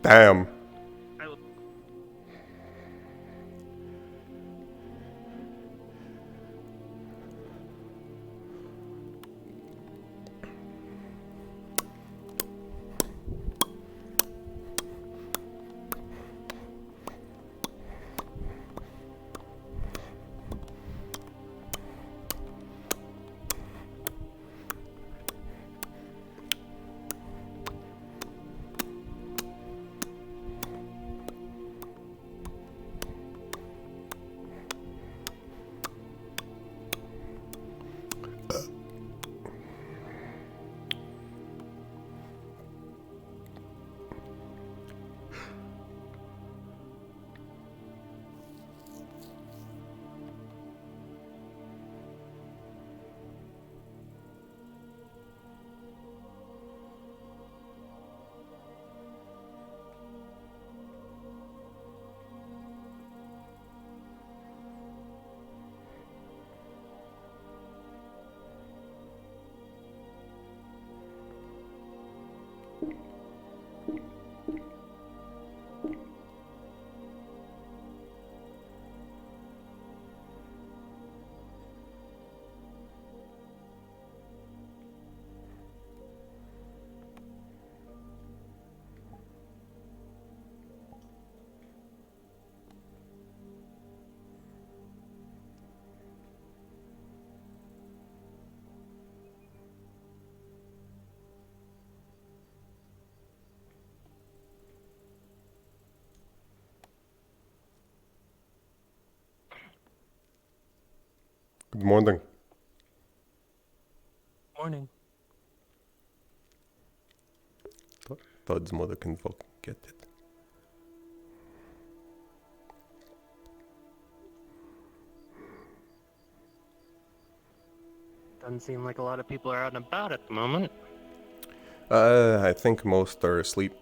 Damn. Good morning. Morning. Todd's mother can fucking get it. Doesn't seem like a lot of people are out and about at the moment. I think most are asleep.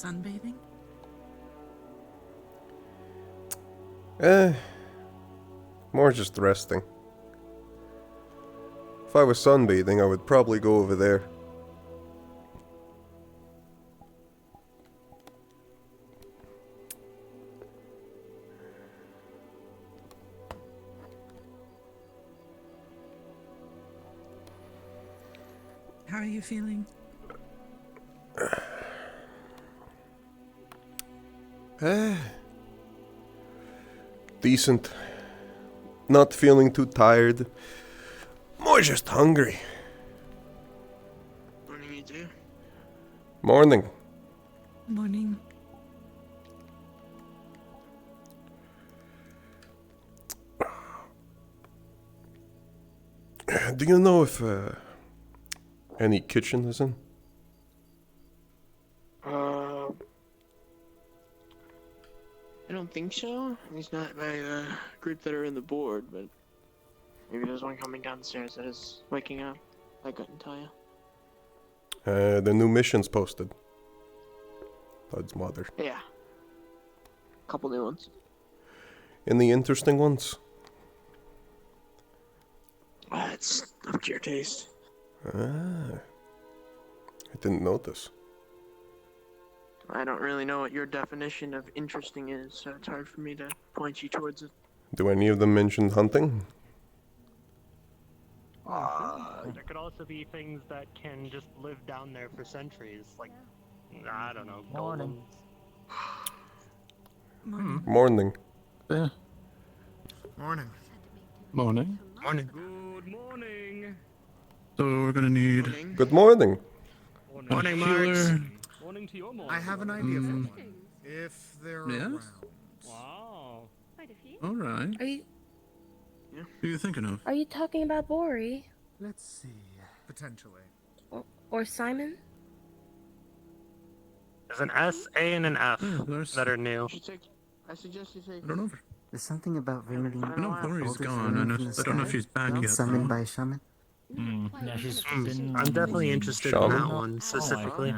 Sunbathing? More just resting. If I was sunbathing, I would probably go over there. How are you feeling? Decent. Not feeling too tired. More just hungry. Morning, you two. Morning. Morning. Do you know if any kitchen is in? I don't think so. He's not my group that are in the board, but maybe there's one coming downstairs that is waking up. I couldn't tell you. The new missions posted. Todd's mother. Yeah. Couple new ones. Any interesting ones? It's up to your taste. I didn't notice. I don't really know what your definition of interesting is, so it's hard for me to point you towards it. Do any of them mention hunting? There could also be things that can just live down there for centuries, like, I don't know, golems. Morning. Morning. Yeah. Morning. Morning. Morning. Good morning. So we're gonna need Morning. Good morning. a Morning, healer. Morning to your morning. I have an idea for one. If they're Yes? around. Wow. Quite a few. All right. Are Who are you thinking of? you talking about Bori Let's see. Potentially. or Simon? There's an S, A, and an F Yeah, there's. that are new. I suggest you take. I don't know. There's something about Rainy I know Bori's Oldest gone. Rain from the I don't know if sky, she's back yet. summoned though. by a shaman. Yeah, she's I'm been. definitely interested in Shaman? that one specifically.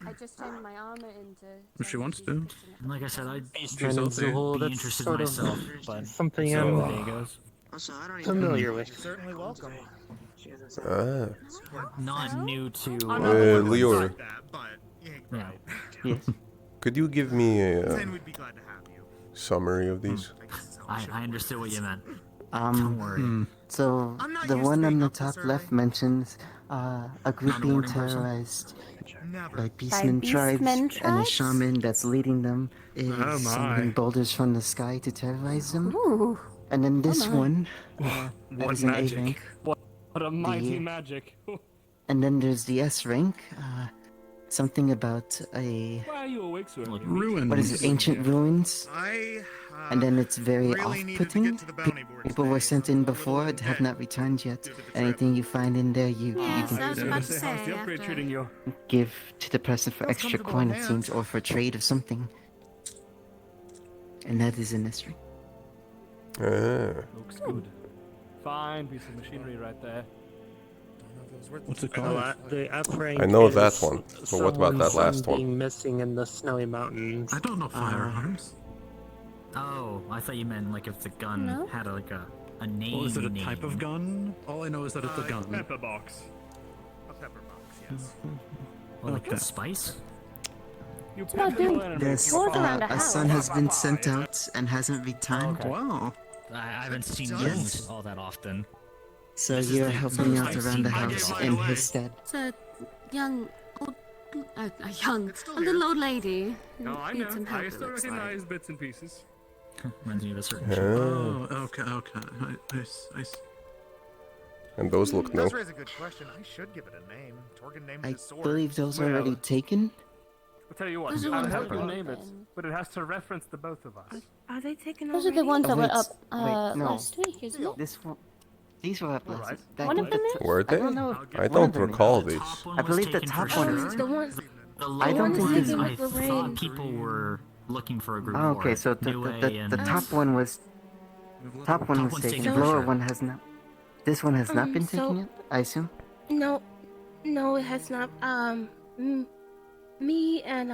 I just turned my armor into. If she wants to. Like I said, I'd Beastman and healthy. Zuhul, be that's interested sort of myself, but something so I'm there goes. Also, I don't even familiar know. with. You're certainly welcome. She hasn't said Not new to. Leor, Like that, but you ain't Yeah. right. Yes. could you give me a Then we'd be glad to have you. summary of these? I guess it's how it should I be. understood what you meant. Don't worry. So I'm not the used to one on being the up this top early. left mentions a group Not a being morning person? terrorized Never. by beastmen tribes, beastmen and a tribes? shaman that's leading them is Oh my. summoning boulders from the sky to terrorize them. Ooh. And then this my. one, that What is an A magic? rank. What a mighty The- magic. And then there's the S rank, something about a Why are you awake so early? Ruins. what is it, ancient ruins. I And then it's very really needed to off-putting. get to the bounty board People were today. sent I'm in a little before, have dead not returned yet. due to the trip. Anything you find in there, you Yes, can I was about to say. How's the upgrade after- treating you? give to the person for Those extra comfortable coin, it hands. seems, or for trade of something. And that is in this ring. Looks good. Fine piece of machinery right there. What's it The, called? the F rank I know is that one, but what about that someone's last son one? being missing in the snowy mountains. I don't know firearms. Oh, I thought you meant like if the gun No. had a name. Well, is it a name. type of gun? All I know is that it's a gun. Pepper box. A pepper box, yes. Or like Okay. a spice? You not pepper doing- your enemies. There's Goes around the a house. son has been sent out and hasn't returned. Okay. Wow. I haven't seen Yes. guns all that often. So This is you're the helping first out I've around the seen house guns. in his stead. It's a young, old, a young, It's still a little old lady. who No, I needs know. some help, I it still looks like. recognize bits and pieces. Reminds me of a certain show. Oh, okay. Nice. And those look no. Does raise a good question. I should give it a name. Torgan named I his sword. believe those are Well, already taken. I'll tell you what, Those are I'll ones help that you were name it, open. but it has to reference the both of us. Are they taken Those are the ones Oh, that were wait, up wait, no. last week, isn't it? This one, these were up last. Alright. that One of week. them is? Were I they? don't know. if I one don't of them is. recall The these. top one I was believe the taken top for one sure. is- The one. The I lower don't think ones, it's- I With the thought ring. people were looking for a group Oh, war. okay, so the Niue and top one was top one Top was one's taken. taken The for lower sure. one has not. This one has not been so- taken yet. I assume. No, no, it has not. Me and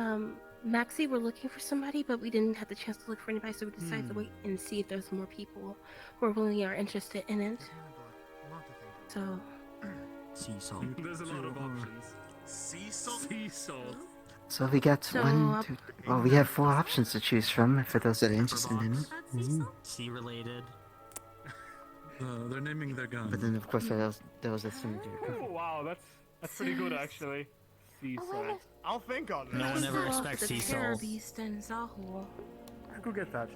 Maxie were looking for somebody, but we didn't have the chance to look for anybody, so we decided to wait and see if there's more people who are willing or interested in it. So, Sea salt. There's a lot of options. Sea salt? Sea salt. So we got So, one, two. Well, we have 4 options to choose from for those that are interested in it. Sea related. They're naming their gun. But then, of course, there was this thing to do. Oh, wow, that's pretty good actually. Sea salt. I'll think on that. No one ever Off expects the sea terror salt. beast and Zahul. I'll go get that.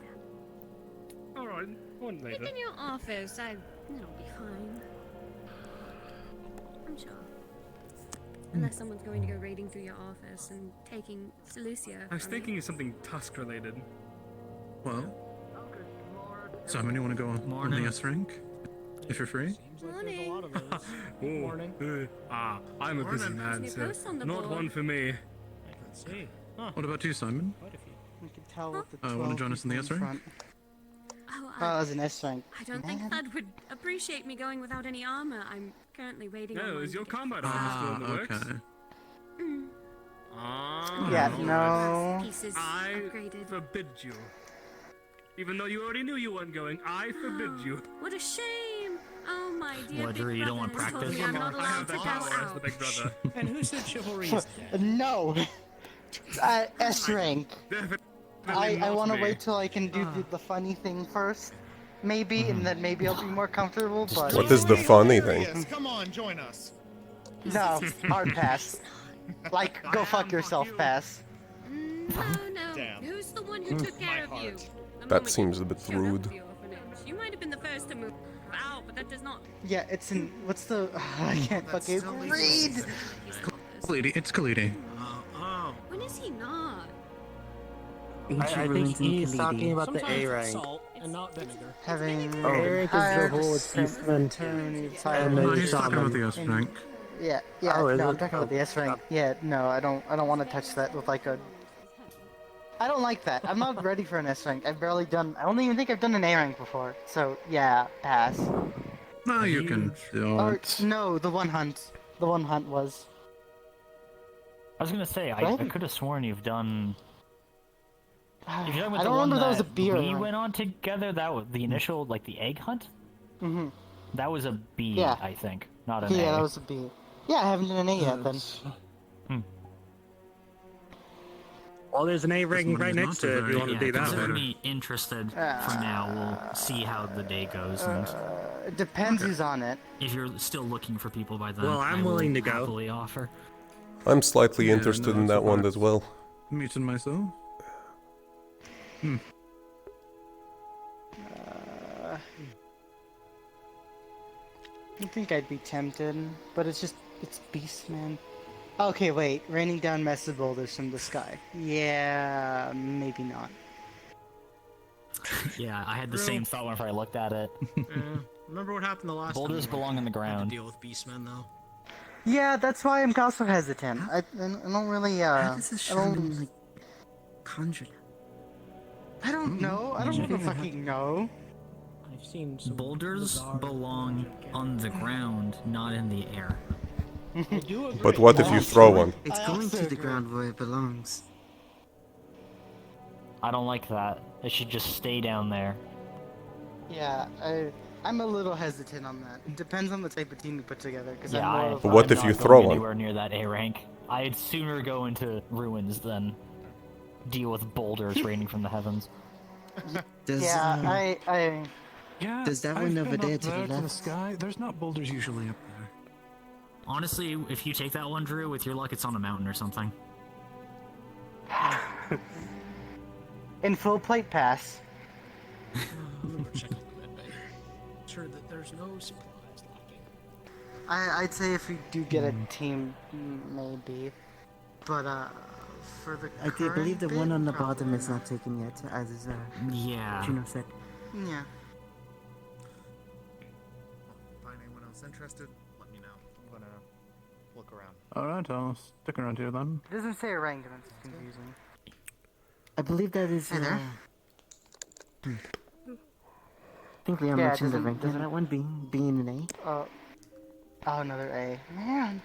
Alright, one later. Keep in your office. It'll be fine. I'm sure. Unless someone's going to go raiding through your office and taking Cilicia. I was thinking of something Tusk related. Well, Simon, you want to go on the S rank? If you're free? Morning. Morning. I'm a busy man, New so posts on the not board. one for me. What about you, Simon? We can tell with the 12 Want to join us in the people S rank? front. Oh, as an S rank. I don't think Thud would appreciate me going without any armor. I'm currently waiting on No, mine is your to get combat fixed. armor still in the works? Okay. Yeah, alright. no. Pieces I upgraded. forbid you. Even though you already knew you weren't going, I forbid you. What a shame! Oh my dear What, big you don't want brother has told practice? me I'm not I have allowed that to go power as the out. big brother. And who said chivalry is dead? No. S rank. Definitely I not want to me. wait till I can do the funny thing first. Maybe, and then maybe I'll be more comfortable, but... What is the funny thing? Hilarious. Come on, join us. No, hard pass. Like, go fuck yourself, pass. No, no. Damn. Who's the one who took care of you? heart. The That moment seems you a bit showed up rude. to the orphanage. You might have been the first to move out, but that does not. Yeah, it's in... What's the... I can't fucking read! Khalidi, it's Khalidi. When is he not? Ancient ruins in Khalidi. about the A rank. And not vinegar. Having... Eric is the whole Beastman. No, he's talking about the S rank. Yeah, Oh, is no, it? I'm talking about the S rank. Yeah, no, I don't want to touch that with like a... I don't like that. I'm not ready for an S rank. I've barely done... I don't even think I've done an A rank before. So, yeah, pass. No, you can do Or, it. no, the one hunt. The one hunt was... I was gonna say, I What? could have sworn you've done. If you're done with I the don't one remember that was a that beer we hunt. went on together, that was the initial, like the egg hunt. Mm-hmm. That was a B, Yeah. I think, not an A. Yeah, that was a B. Yeah, I haven't done an A yet then. Well, there's an A rank right next to it if you want to do that consider one. me interested for now. We'll see how the day goes, and It depends who's on it. if you're still looking for people by then, Well, I'm I will willing to go. happily offer. I'm slightly Yeah, interested no, in so that one far as well. Muting myself. I think I'd be tempted, but it's Beast, man. Okay, wait. Raining down massive boulders from the sky. Yeah, maybe not. Yeah, I had the same thought whenever I looked at it. Remember what happened the last Boulders time? belong in the Had to ground. deal with beastmen though. Yeah, that's why I'm also hesitant. I don't really, How does a I shaman, don't, like, conjure them? I don't know. I don't want to fucking know. I've seen some Boulders bizarre- belong on the ground, not in the air. I do agree. But what if you throw one? It's I going also to the agree. ground where it belongs. I don't like that. It should just stay down there. Yeah, I'm a little hesitant on that. It depends on the type of team you put together. Because Yeah, I'm more of But what I'm if you not throw going one? anywhere near that A rank. I'd sooner go into ruins than deal with boulders raining from the heavens. Does, Yeah, Yeah. Does that I've one over been there up to the there left? sky. There's not boulders usually up there. Honestly, if you take that one, Drew, with your luck, it's on a mountain or something. in full plate pass. Remember checking the medbay. Sure that there's no supplies lacking. I'd say if we do get a team, maybe. But for the I do current believe the bit, one on the probably bottom is not. not taken yet, as Yeah. Juno said. Yeah. Find anyone else interested? Let me know. I'm gonna look around. Alright, I'll stick around here then. It doesn't say a rank, and it's confusing. I believe that is. Hey there. I think we are Yeah, mentioned the doesn't- rank. Doesn't that one being an A? Oh, another A. Man.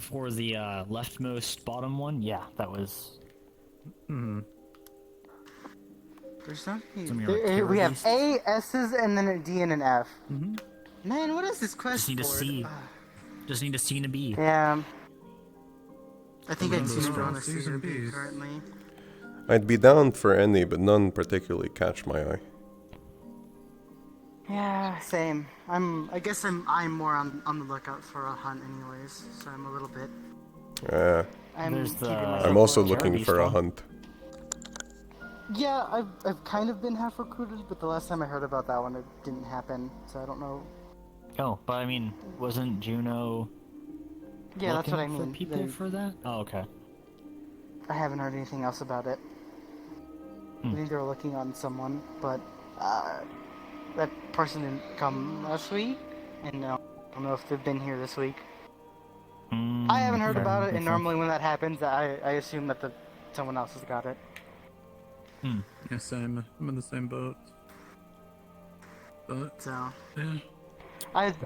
For the leftmost bottom one, yeah, that was. Hmm. There's not Some of your we have terrorists. A, S's, and then a D and an F. Mm-hmm. Man, what is this quest Just need a board? C. Just need a C and a B. Yeah. I think One I'd of those sooner go on small a C C's or and B Bs. currently. I'd be down for any, but none particularly catch my eye. Yeah, same. I guess I'm more on the lookout for a hunt anyways, so I'm a little bit. I'm There's keeping the- myself I'm also loyal. looking for a hunt. Yeah, I've kind of been half recruited, but the last time I heard about that one, it didn't happen, so I don't know. Oh, but I mean, wasn't Juno? Yeah, that's what I looking mean. For people They- for that? Oh, okay. I haven't heard anything else about it. I think they were looking on someone, but that person didn't come last week, and I don't know if they've been here this week. I haven't heard about it, and normally when that happens, I assume that someone else has got it. Yeah, same. I'm in the same boat. But So yeah.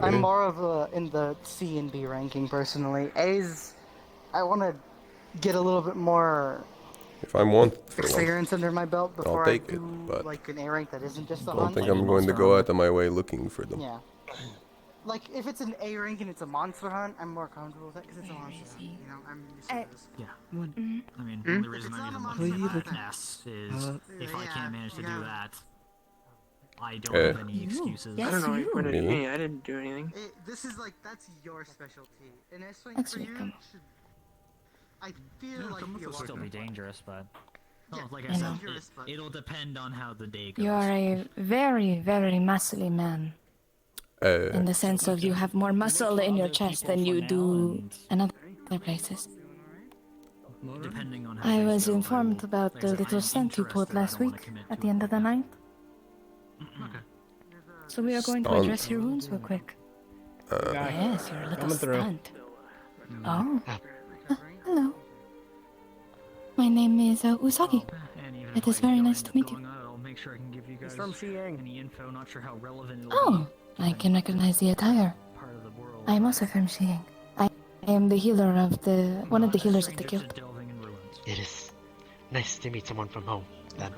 I'm more of in the C and B ranking personally. A's, I want to get a little bit more If I'm one for one, experience under my belt before take I it, do but like an A rank that isn't just a I don't hunt. think I'm going to go out of my way looking for them. Yeah. Like, if it's an A rank and it's a monster hunt, I'm more comfortable with it because it's a monster hunt. You know, I'm used to this. Yeah. I mean, the only reason I'm even looking at S is if I can't manage to do that, I don't have any excuses. I don't know what you pointed at Me? me. I didn't do anything. This is like, that's your specialty. An S rank for Actually, you come. should, I feel like It'll be a still lot be dangerous, but like I I know. said, it'll depend on how the day goes. You are a very, very muscly man. In the sense of you have more muscle in your chest than you do in other places. Depending on how I things was go, informed will- about like I the said, little I'm stunt you pulled interested, I last don't wanna week commit at to the it end of the right now. night. So we are going to Stunt. address your wounds real quick. Yes, you're a little stunt. Oh. Hello. My name is Usagi. And even It if is I very don't nice end to up meet you. going out, I'll make sure I can give you guys from Xi'an. any info. Not sure how relevant it'll Oh, I can recognize the attire. be. Part of the world. I am also from Xi'an. I am the healer of one of the healers of the Stranger guild. to delving in ruins. It is nice to meet someone from home. Then,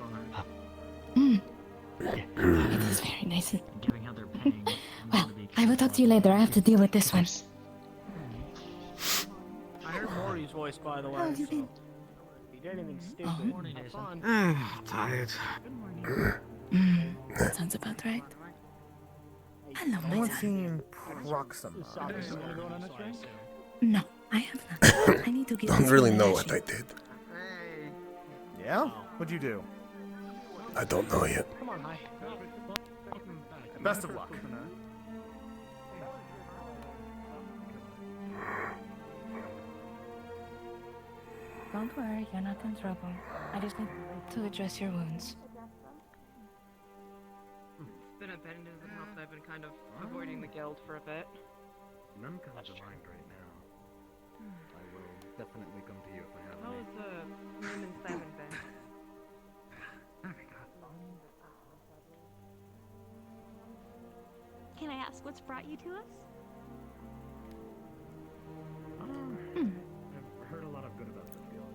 It is very nice. Given how they're paying, I'm Well, gonna be I will talk to you later. I have to deal with this one. I heard Maury's voice, by the way. How have you been? He did anything stupid. Oh. Morning, Have Jason. fun. Tired. That sounds about right. Hello, my son. Team Proxima. No, I have not. I need to get Don't this really one know in what I action. did. Yeah? What'd you do? I don't know yet. Come on, hi. Best of luck. Don't worry, you're not in trouble. I just need to address your wounds. It's been a bit and doesn't help that I've been kind of avoiding the guild for a bit. None comes to mind right now. I will definitely come to you if I have How's Moon and Simon been? Can I ask what's brought you to us? I've heard a lot of good about this field.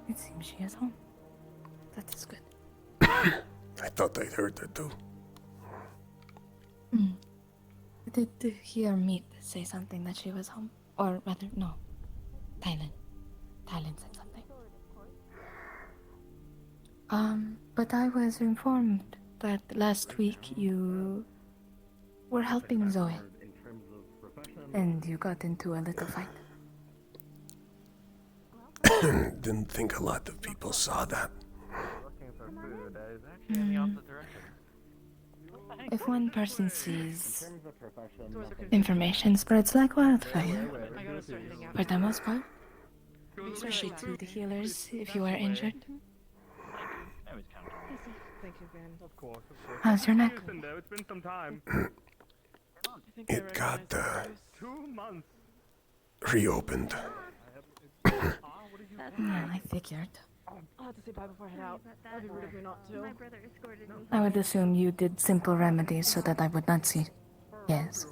It seems she is home. That is good. I thought I'd heard that too. Did hear Meat say something that she was home? Or rather, no. Thailand. Thailand said something. But I was informed that last week you were helping Zoe. And you got into a little fight. Didn't think a lot of people saw that. If one person sees information spreads like wildfire, for the most part, especially to the healers if you are injured. Thank you, Ben. Of course. How's your neck? Listen, though, it's been some time. It got 2 months. reopened. Yeah, I figured. I'll have to say bye before I head out. That'd be rude of me not to. My brother escorted me. I would assume you did simple remedies so that I would not see. Yes.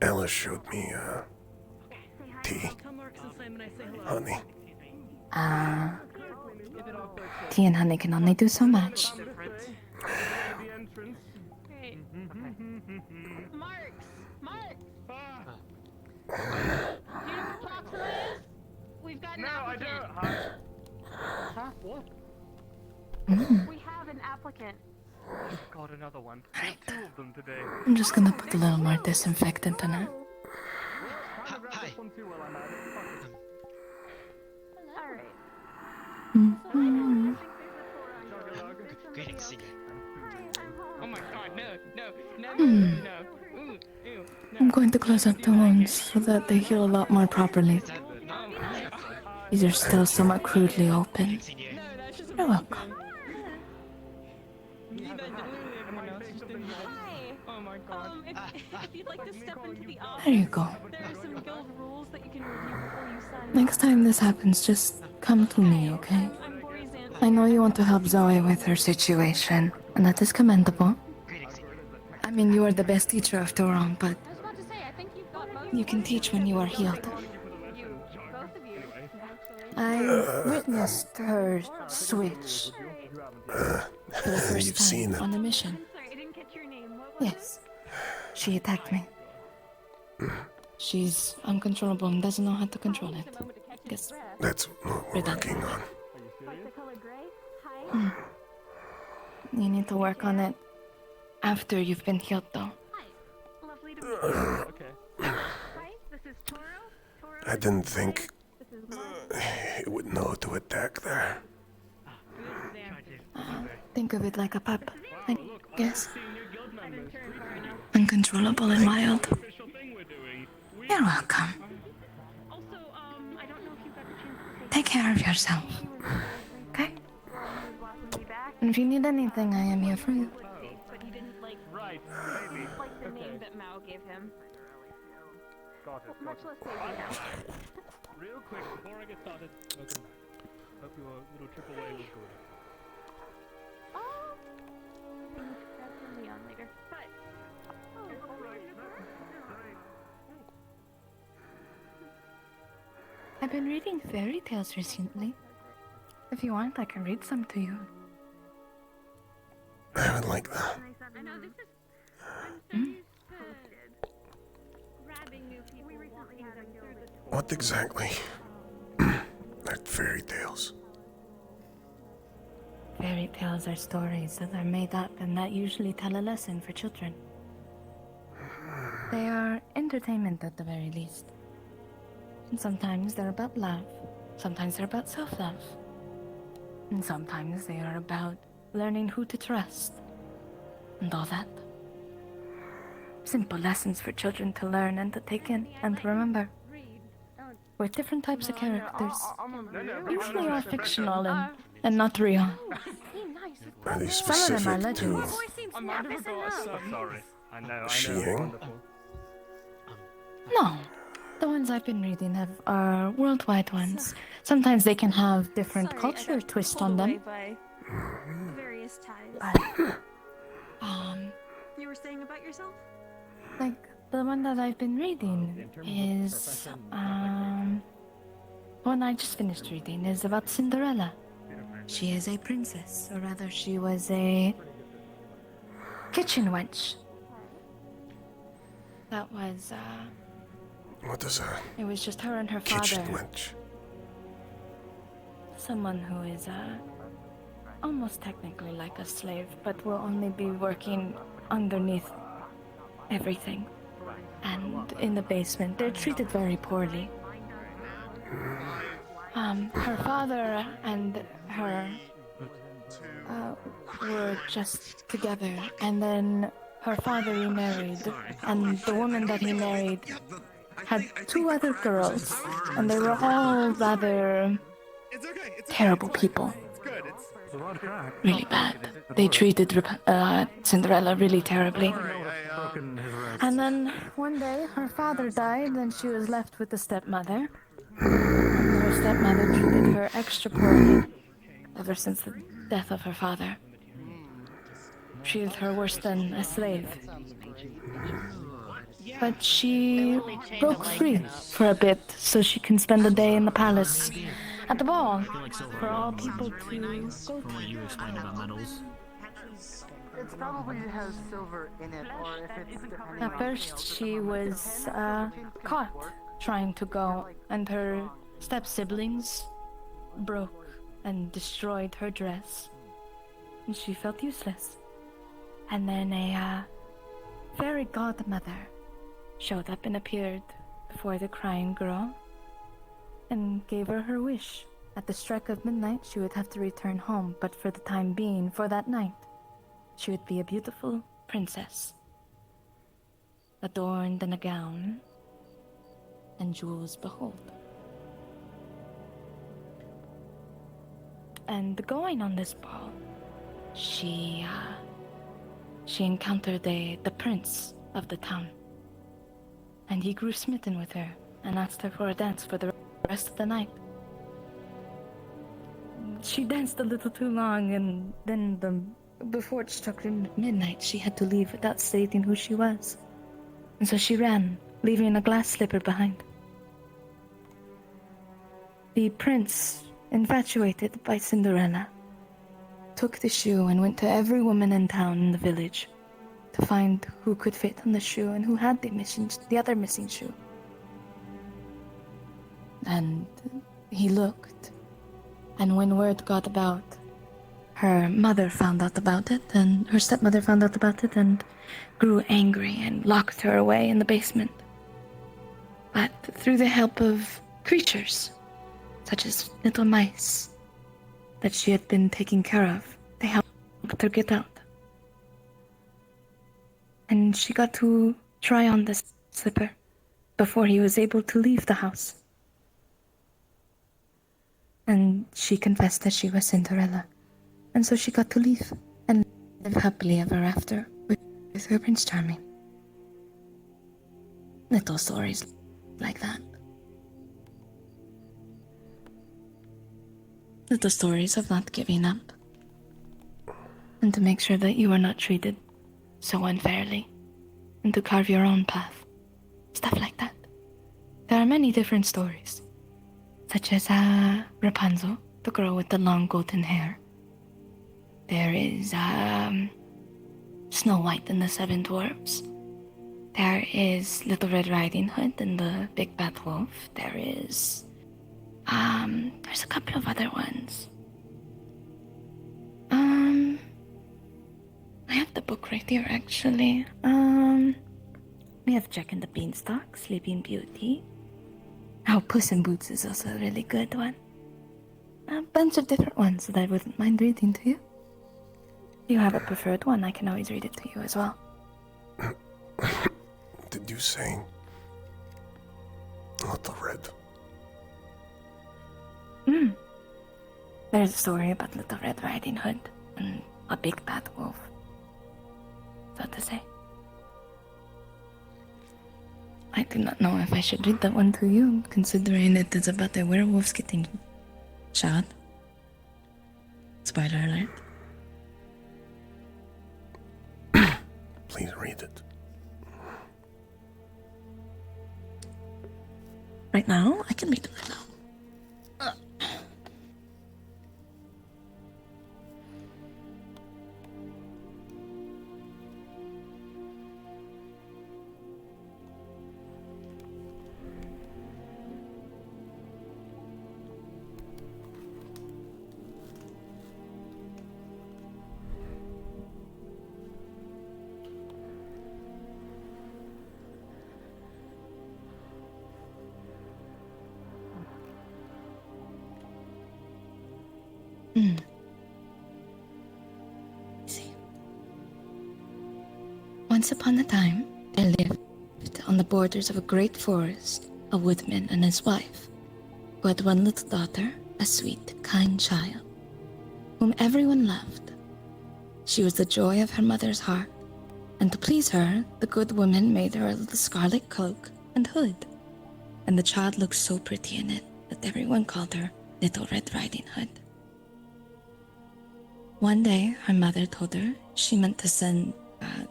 Ella showed me tea. Honey. Tea and honey can only do so much. Hey. Marks! Marks! Do you know what Proxima is? We've got an applicant. Huh? What? We have an applicant. Got another one. There's 2 of them today. I'm just gonna put a little more disinfectant in it. Hi. Alright. Greetings, senior. Oh my god, no. Ooh, ew, I'm going to close up the wounds so that they heal a lot more properly. These are still somewhat crudely open. You're welcome. Oh my god. If you'd like to step into the office, There you go. there are some guild rules that you can review before you sign. Next time this happens, just come to me, okay? I know you want to help Zoe with her situation, and that is commendable. I mean, you are the best teacher after all, but you can teach when you are healed. I witnessed her switch for the first You've time seen it. on a mission. Sorry, I didn't catch your name. What was Yes, she attacked me. She's uncontrollable and doesn't know how to control it. Guess That's what we're working on. like the color gray? Hi. you need to work on it after you've been healed, though. Lovely to meet you. Okay. Hi, this is Toro. I didn't think This is Mark. he would know to attack there. Think of it like a pup, I guess. Uncontrollable and wild. You're welcome. Also, I don't know if you got the chance to Take care of yourself, okay? And if you need anything, I am here for you. But he didn't like the name that Mao gave him. Got it. Much less baby now. Real quick, before I get started, welcome back. Hope your little trip away was good. That's for Leon later. But I've been reading fairy tales recently. If you want, I can read some to you. I would like that. I know this is. I'm so used to grabbing new people. We recently had a guild. What exactly are fairy tales? Fairy tales are stories that are made up and that usually tell a lesson for children. They are entertainment at the very least. And sometimes they're about love, sometimes they're about self-love, and sometimes they are about learning who to trust, and all that. Simple lessons for children to learn and to take in and to remember. With different types of characters. Usually all fictional and not real. Are these Some of them are specific to legends. Sorry. I know. Sheeing? No. The ones I've been reading are worldwide ones. Sometimes they can have different culture twist on them. By various ties. But, You were saying about yourself? like, the one that I've been reading is, one I just finished reading is about Cinderella. She is a princess, or rather she was a kitchen wench. That was, what is a it was just her and her kitchen father. wench? Someone who is, almost technically like a slave, but will only be working underneath everything. And in the basement, they're treated very poorly. Her father and her were just together, and then her father remarried, and the woman that he married had 2 other girls, and they were all rather terrible people. Really bad. They treated Cinderella really terribly. And then one day her father died and she was left with the stepmother. And her stepmother treated her extra poorly ever since the death of her father. treated her worse than a slave. But she broke free for a bit so she can spend the day in the palace at the ball for all people to go From what you explained about metals. It's probably has silver in it, or if it's depending At on first, she was caught trying to go, and her step-siblings broke and destroyed her dress. And she felt useless. And then a fairy godmother showed up and appeared before the crying girl and gave her her wish. At the strike of midnight, she would have to return home, but for the time being, for that night, she would be a beautiful princess, adorned in a gown and jewels behold. And going on this ball, she encountered the prince of the town, and he grew smitten with her and asked her for a dance for the rest of the night. She danced a little too long, and then before it struck midnight, she had to leave without stating who she was. And so she ran, leaving a glass slipper behind. The prince, infatuated by Cinderella, took the shoe and went to every woman in town in the village to find who could fit on the shoe and who had the other missing shoe. And he looked, and when word got about, her mother found out about it, and her stepmother found out about it, and grew angry and locked her away in the basement. But through the help of creatures, such as little mice, that she had been taking care of, they helped her get out. And she got to try on this slipper before he was able to leave the house. And she confessed that she was Cinderella. And so she got to leave and live happily ever after with her Prince Charming. Little stories like that. Little stories of not giving up. And to make sure that you are not treated so unfairly. And to carve your own path. Stuff like that. There are many different stories. Such as Rapunzel, the girl with the long golden hair. There is Snow White and the Seven Dwarfs. There is Little Red Riding Hood and the Big Bad Wolf. There is there's a couple of other ones. I have the book right here actually. We have Jack and the Beanstalk, Sleeping Beauty. Oh, Puss in Boots is also a really good one. A bunch of different ones that I wouldn't mind reading to you. If you have a preferred one, I can always read it to you as well. Did you say Little Red? There's a story about Little Red Riding Hood and a big bad wolf. So to say. I do not know if I should read that one to you, considering it is about the werewolves getting shot. Spoiler alert. Please read it. Right now? I can read it right now. See. Once upon a time, there lived on the borders of a great forest a woodman and his wife, who had one little daughter, a sweet, kind child, whom everyone loved. She was the joy of her mother's heart, and to please her, the good woman made her a little scarlet cloak and hood, and the child looked so pretty in it that everyone called her Little Red Riding Hood. One day, her mother told her she meant to send,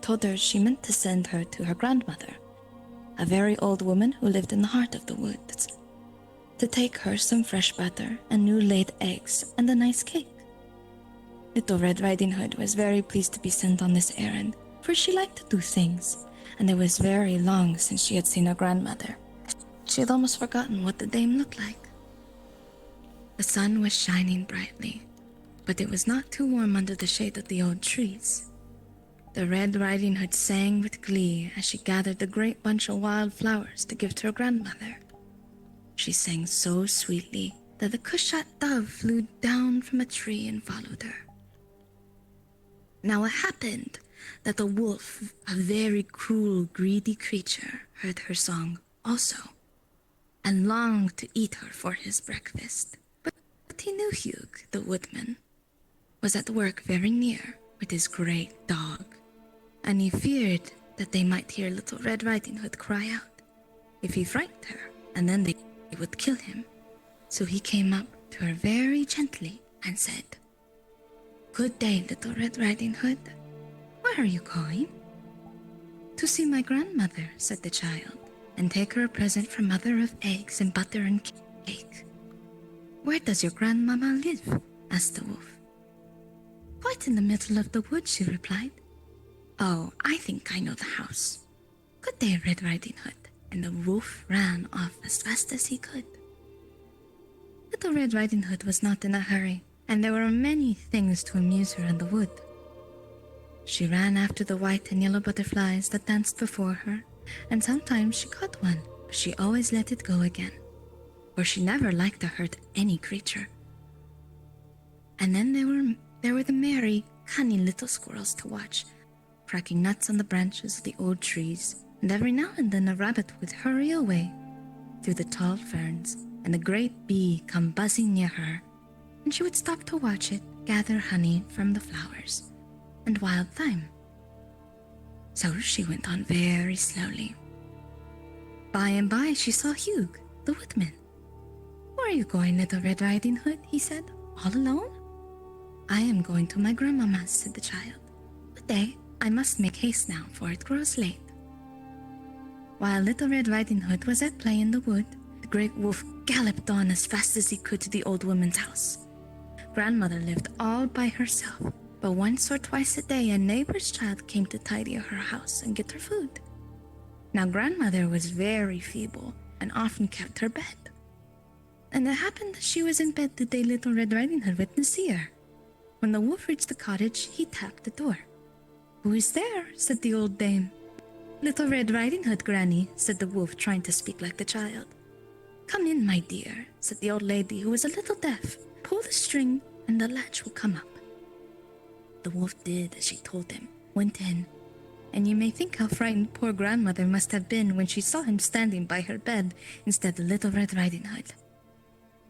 told her she meant to send her to her grandmother, a very old woman who lived in the heart of the woods, to take her some fresh butter and new laid eggs and a nice cake. Little Red Riding Hood was very pleased to be sent on this errand, for she liked to do things, and it was very long since she had seen her grandmother. She had almost forgotten what the dame looked like. The sun was shining brightly, but it was not too warm under the shade of the old trees. The Red Riding Hood sang with glee as she gathered the great bunch of wild flowers to give to her grandmother. She sang so sweetly that the cushat dove flew down from a tree and followed her. Now it happened that the wolf, a very cruel, greedy creature, heard her song also, and longed to eat her for his breakfast. But he knew Hugh, the woodman, was at work very near with his great dog, and he feared that they might hear Little Red Riding Hood cry out if he frightened her, and then they would kill him. So he came up to her very gently and said, "Good day, Little Red Riding Hood. Where are you going?" "To see my grandmother," said the child, "and take her a present from Mother of Eggs and Butter and Cake." "Where does your grandmama live?" asked the wolf. "Quite in the middle of the wood," she replied. "Oh, I think I know the house. Good day, Red Riding Hood." And the wolf ran off as fast as he could. Little Red Riding Hood was not in a hurry, and there were many things to amuse her in the wood. She ran after the white and yellow butterflies that danced before her, and sometimes she caught one, but she always let it go again, for she never liked to hurt any creature. And then there were the merry, cunning little squirrels to watch, cracking nuts on the branches of the old trees, and every now and then a rabbit would hurry away through the tall ferns, and a great bee come buzzing near her, and she would stop to watch it gather honey from the flowers and wild thyme. So she went on very slowly. By and by she saw Hugh, the woodman. "Where are you going, Little Red Riding Hood?" he said. "All alone?" "I am going to my grandmama's," said the child. "Good day. I must make haste now, for it grows late." While Little Red Riding Hood was at play in the wood, the great wolf galloped on as fast as he could to the old woman's house. Grandmother lived all by herself, but once or twice a day a neighbor's child came to tidy her house and get her food. Now grandmother was very feeble and often kept her bed. And it happened that she was in bed the day Little Red Riding Hood went to see her. When the wolf reached the cottage, he tapped the door. "Who is there?" said the old dame. "Little Red Riding Hood, Granny," said the wolf, trying to speak like the child. "Come in, my dear," said the old lady, who was a little deaf. "Pull the string and the latch will come up." The wolf did as she told him, went in, and you may think how frightened poor grandmother must have been when she saw him standing by her bed instead of Little Red Riding Hood.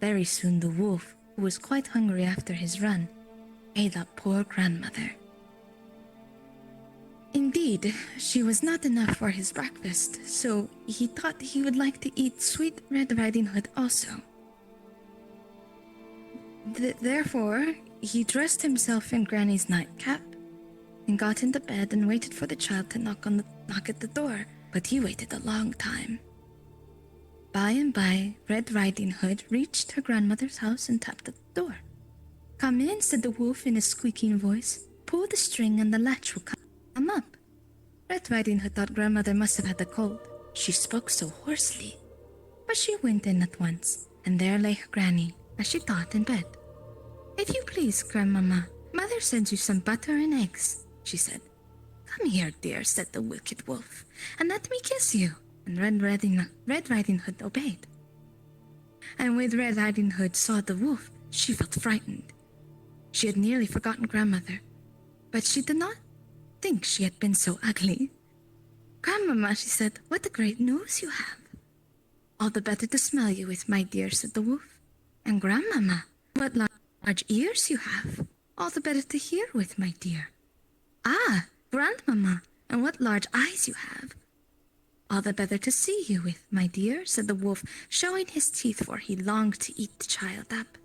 Very soon the wolf, who was quite hungry after his run, ate up poor grandmother. Indeed, she was not enough for his breakfast, so he thought he would like to eat sweet Red Riding Hood also. Therefore, he dressed himself in Granny's nightcap and got into bed and waited for the child to knock at the door, but he waited a long time. By and by, Red Riding Hood reached her grandmother's house and tapped at the door. "Come in," said the wolf in a squeaking voice. "Pull the string and the latch will come up." Red Riding Hood thought grandmother must have had a cold. She spoke so hoarsely. But she went in at once, and there lay her granny, as she thought, in bed. "If you please, grandmama, mother sends you some butter and eggs," she said. "Come here, dear," said the wicked wolf, "and let me kiss you." And Red Riding Hood obeyed. And when Red Riding Hood saw the wolf, she felt frightened. She had nearly forgotten grandmother, but she did not think she had been so ugly. "Grandmama," she said, "what a great nose you have." "All the better to smell you with, my dear," said the wolf. "And grandmama, what large ears you have." "All the better to hear with, my dear." "Ah, grandmama, and what large eyes you have." "All the better to see you with, my dear," said the wolf, showing his teeth, for he longed to eat the child up.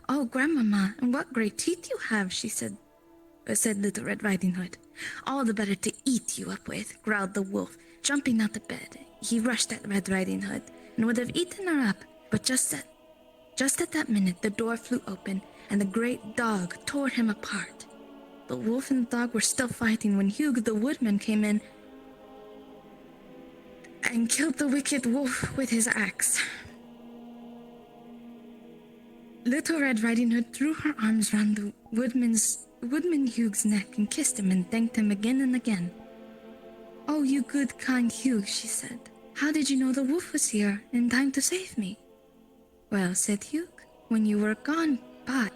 "Oh, grandmama, and what great teeth you have," she said. said Little Red Riding Hood. All the better to eat you up with, growled the wolf. Jumping out of bed, he rushed at Red Riding Hood and would have eaten her up, but just at that minute the door flew open and the great dog tore him apart. The wolf and the dog were still fighting when Hugh the woodman came in and killed the wicked wolf with his axe. Little Red Riding Hood threw her arms round the woodman Hugh's neck and kissed him and thanked him again and again. "Oh, you good, kind Hugh," she said. "How did you know the wolf was here in time to save me?" "Well," said Hugh, "when you were gone by,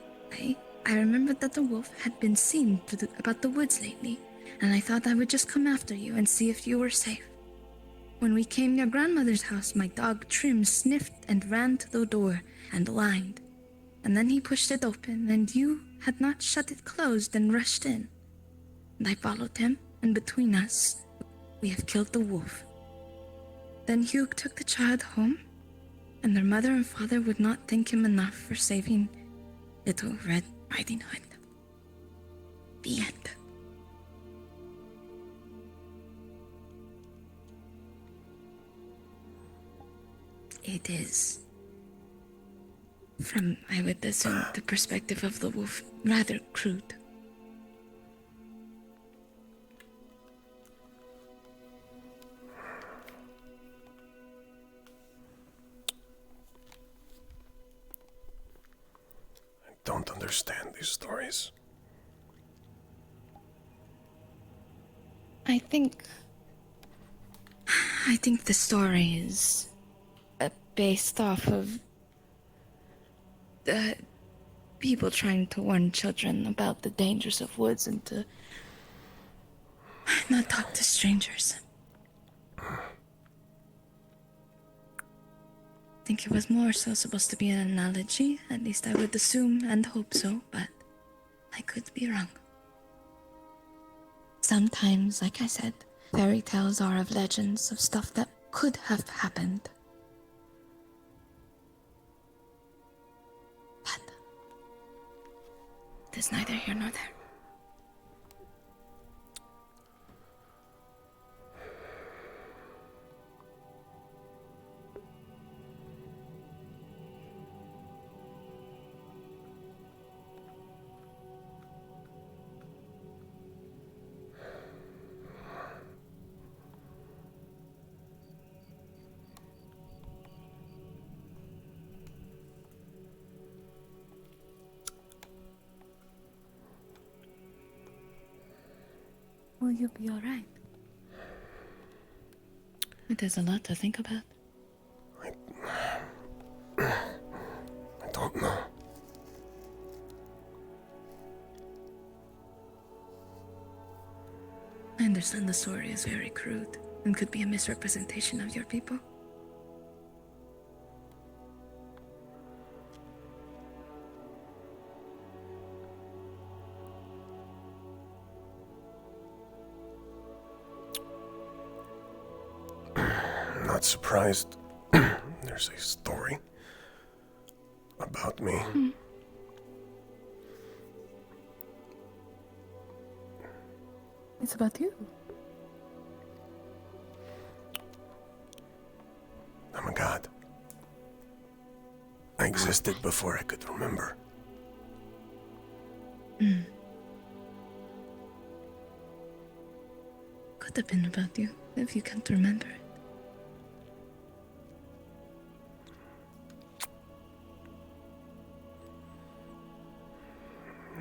I remembered that the wolf had been seen about the woods lately, and I thought I would just come after you and see if you were safe. When we came near grandmother's house, my dog Trim sniffed and ran to the door and whined. And then he pushed it open, and you had not shut it closed and rushed in. And I followed him, and between us, we have killed the wolf." Then Hugh took the child home, and their mother and father would not thank him enough for saving Little Red Riding Hood. The end. It is, from, I would assume, the perspective of the wolf, rather crude. I don't understand these stories. I think the story is based off of the people trying to warn children about the dangers of woods and to not talk to strangers. I think it was more so supposed to be an analogy, at least I would assume and hope so, but I could be wrong. Sometimes, like I said, fairy tales are of legends of stuff that could have happened. But it's neither here nor there. Will you be alright? There's a lot to think about. I don't know. I understand the story is very crude and could be a misrepresentation of your people. I'm not surprised. There's a story about me. It's about you. I'm a god. I existed before I could remember. Could have been about you if you can't remember it.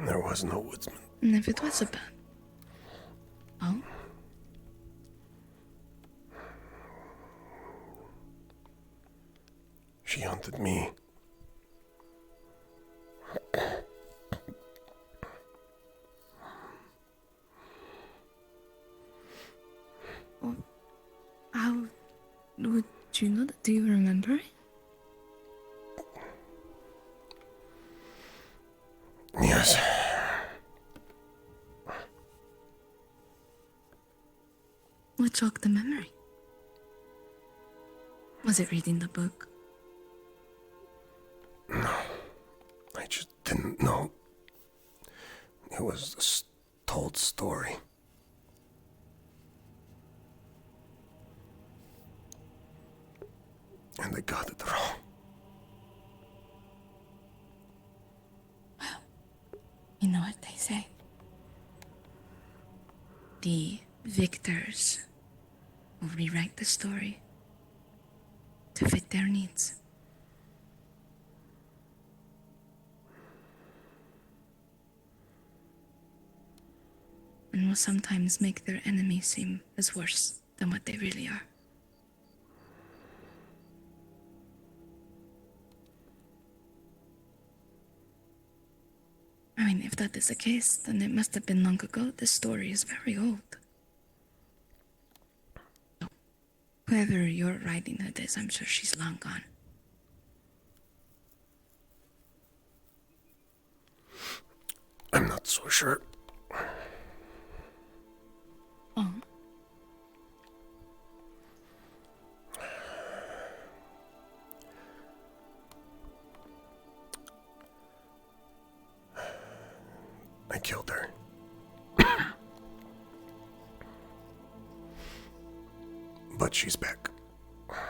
There was no woodsman. And if it was about... Oh? She hunted me. Well, how would you know that? Do you remember it? Yes. What jogged the memory? Was it reading the book? No. I just didn't know. It was untold story. And they got it wrong. You know what they say. The victors will rewrite the story to fit their needs. And will sometimes make their enemies seem as worse than what they really are. I mean, if that is the case, then it must have been long ago. This story is very old. Whoever your Riding Hood is, I'm sure she's long gone. I'm not so sure. Oh. I killed her. But she's back. Huh?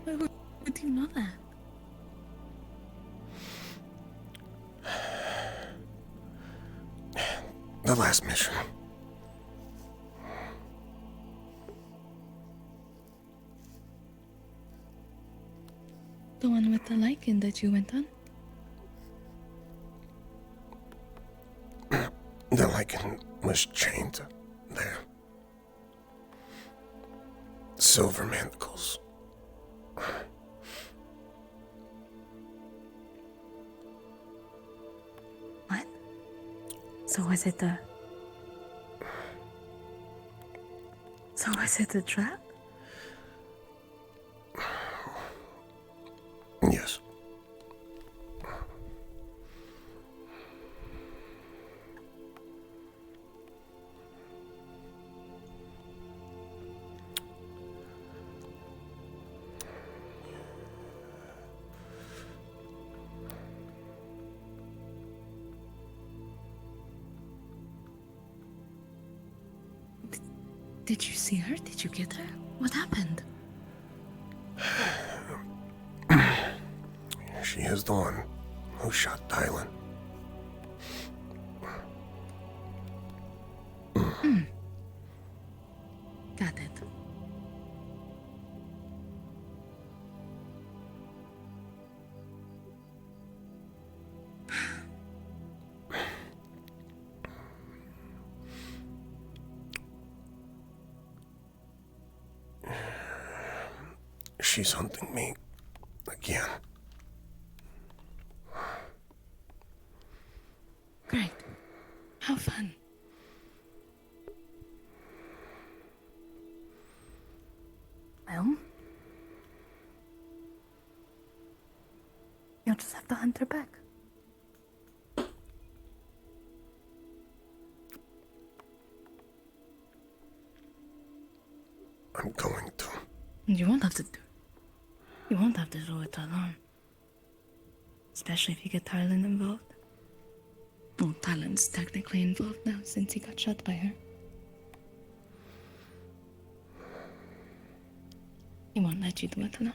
Why would you know that? The last mission. The one with the lichen that you went on? The lichen was chained there. Silver manacles. What? So was it the... So was it a trap? Yes. Did you see her? Did you get her? What happened? She is the one who shot Dylan. Got it. She's hunting me again. Great. How fun. Well, you'll just have to hunt her back. I'm going to. You won't have to do. You won't have to do it alone. Especially if you get Tylen involved. Well, Tylen's technically involved now since he got shot by her. He won't let you do it alone.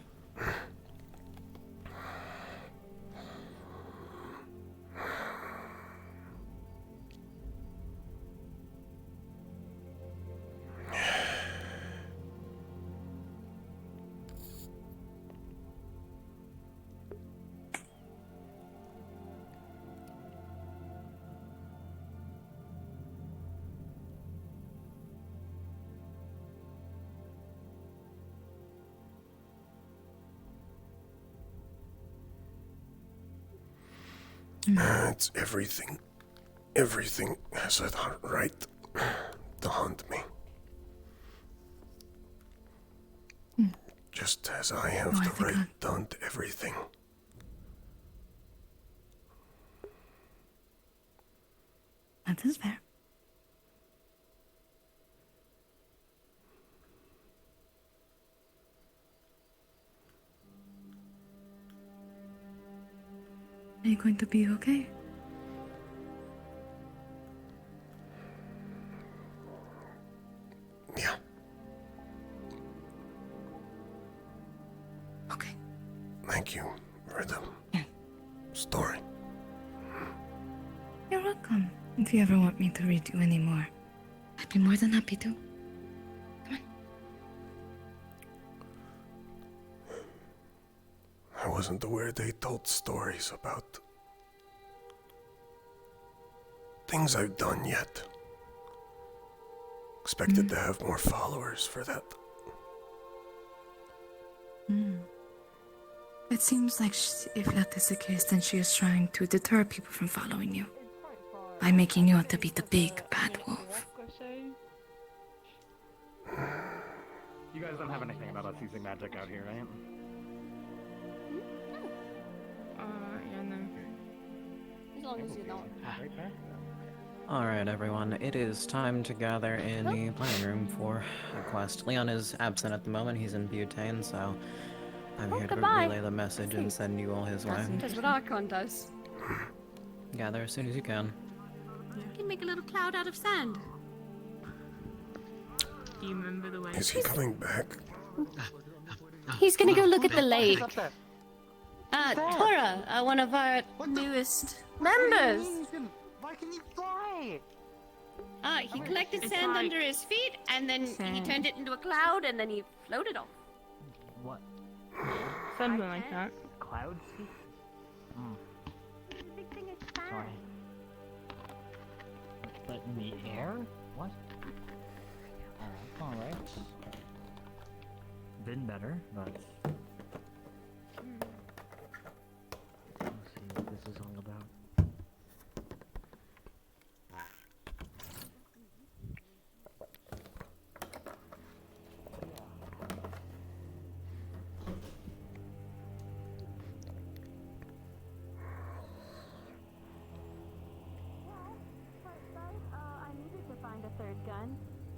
It's everything. Everything has a right to hunt me. Just as I have the right to hunt everything. That is fair. Are you going to be okay? Thank you for the story. You're welcome. If you ever want me to read you any more, I'd be more than happy to. I wasn't aware they told stories about things I've done yet. Expected to have more followers for that. It seems like if that is the case, then she is trying to deter people from following you by making you out to be the big bad wolf. You guys don't have anything about us using magic out here, right? Yeah, no. As long as you don't. Alright everyone, it is time to gather in the planning room for a quest. Leon is absent at the moment, he's in butane, so I'm here to goodbye. relay the message and send you all his way. That's what Archon does. Gather as soon as you can. You can make a little cloud out of sand. Do you remember the way? Is he coming back? He's gonna go look at the lake. What's up Tora, one of our newest members. Why can you fly? He collected sand under his feet, and then he turned it into a cloud, and then he floated off. What? Something like that. Cloud speak? Sorry. But in the air? What? Alright. Been better, but... Let's see what this is all about.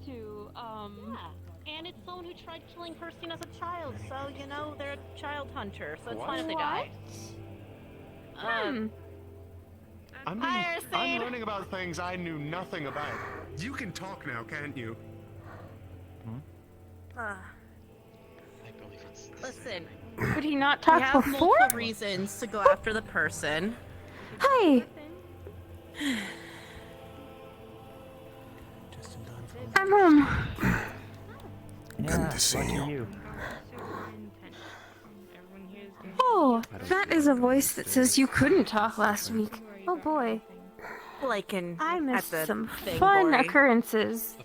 Yeah, and it's someone who tried killing Kirstine as a child, so, you know, they're a child hunter, so it's fine if they die. I'm learning about things I knew nothing about. You can talk now, can't you? Listen, Could he not we talk have before? multiple reasons to go after the person. Hi. I'm home. Good to see you. Oh, that is a voice that says you couldn't talk last week. Oh boy. I missed some fun occurrences.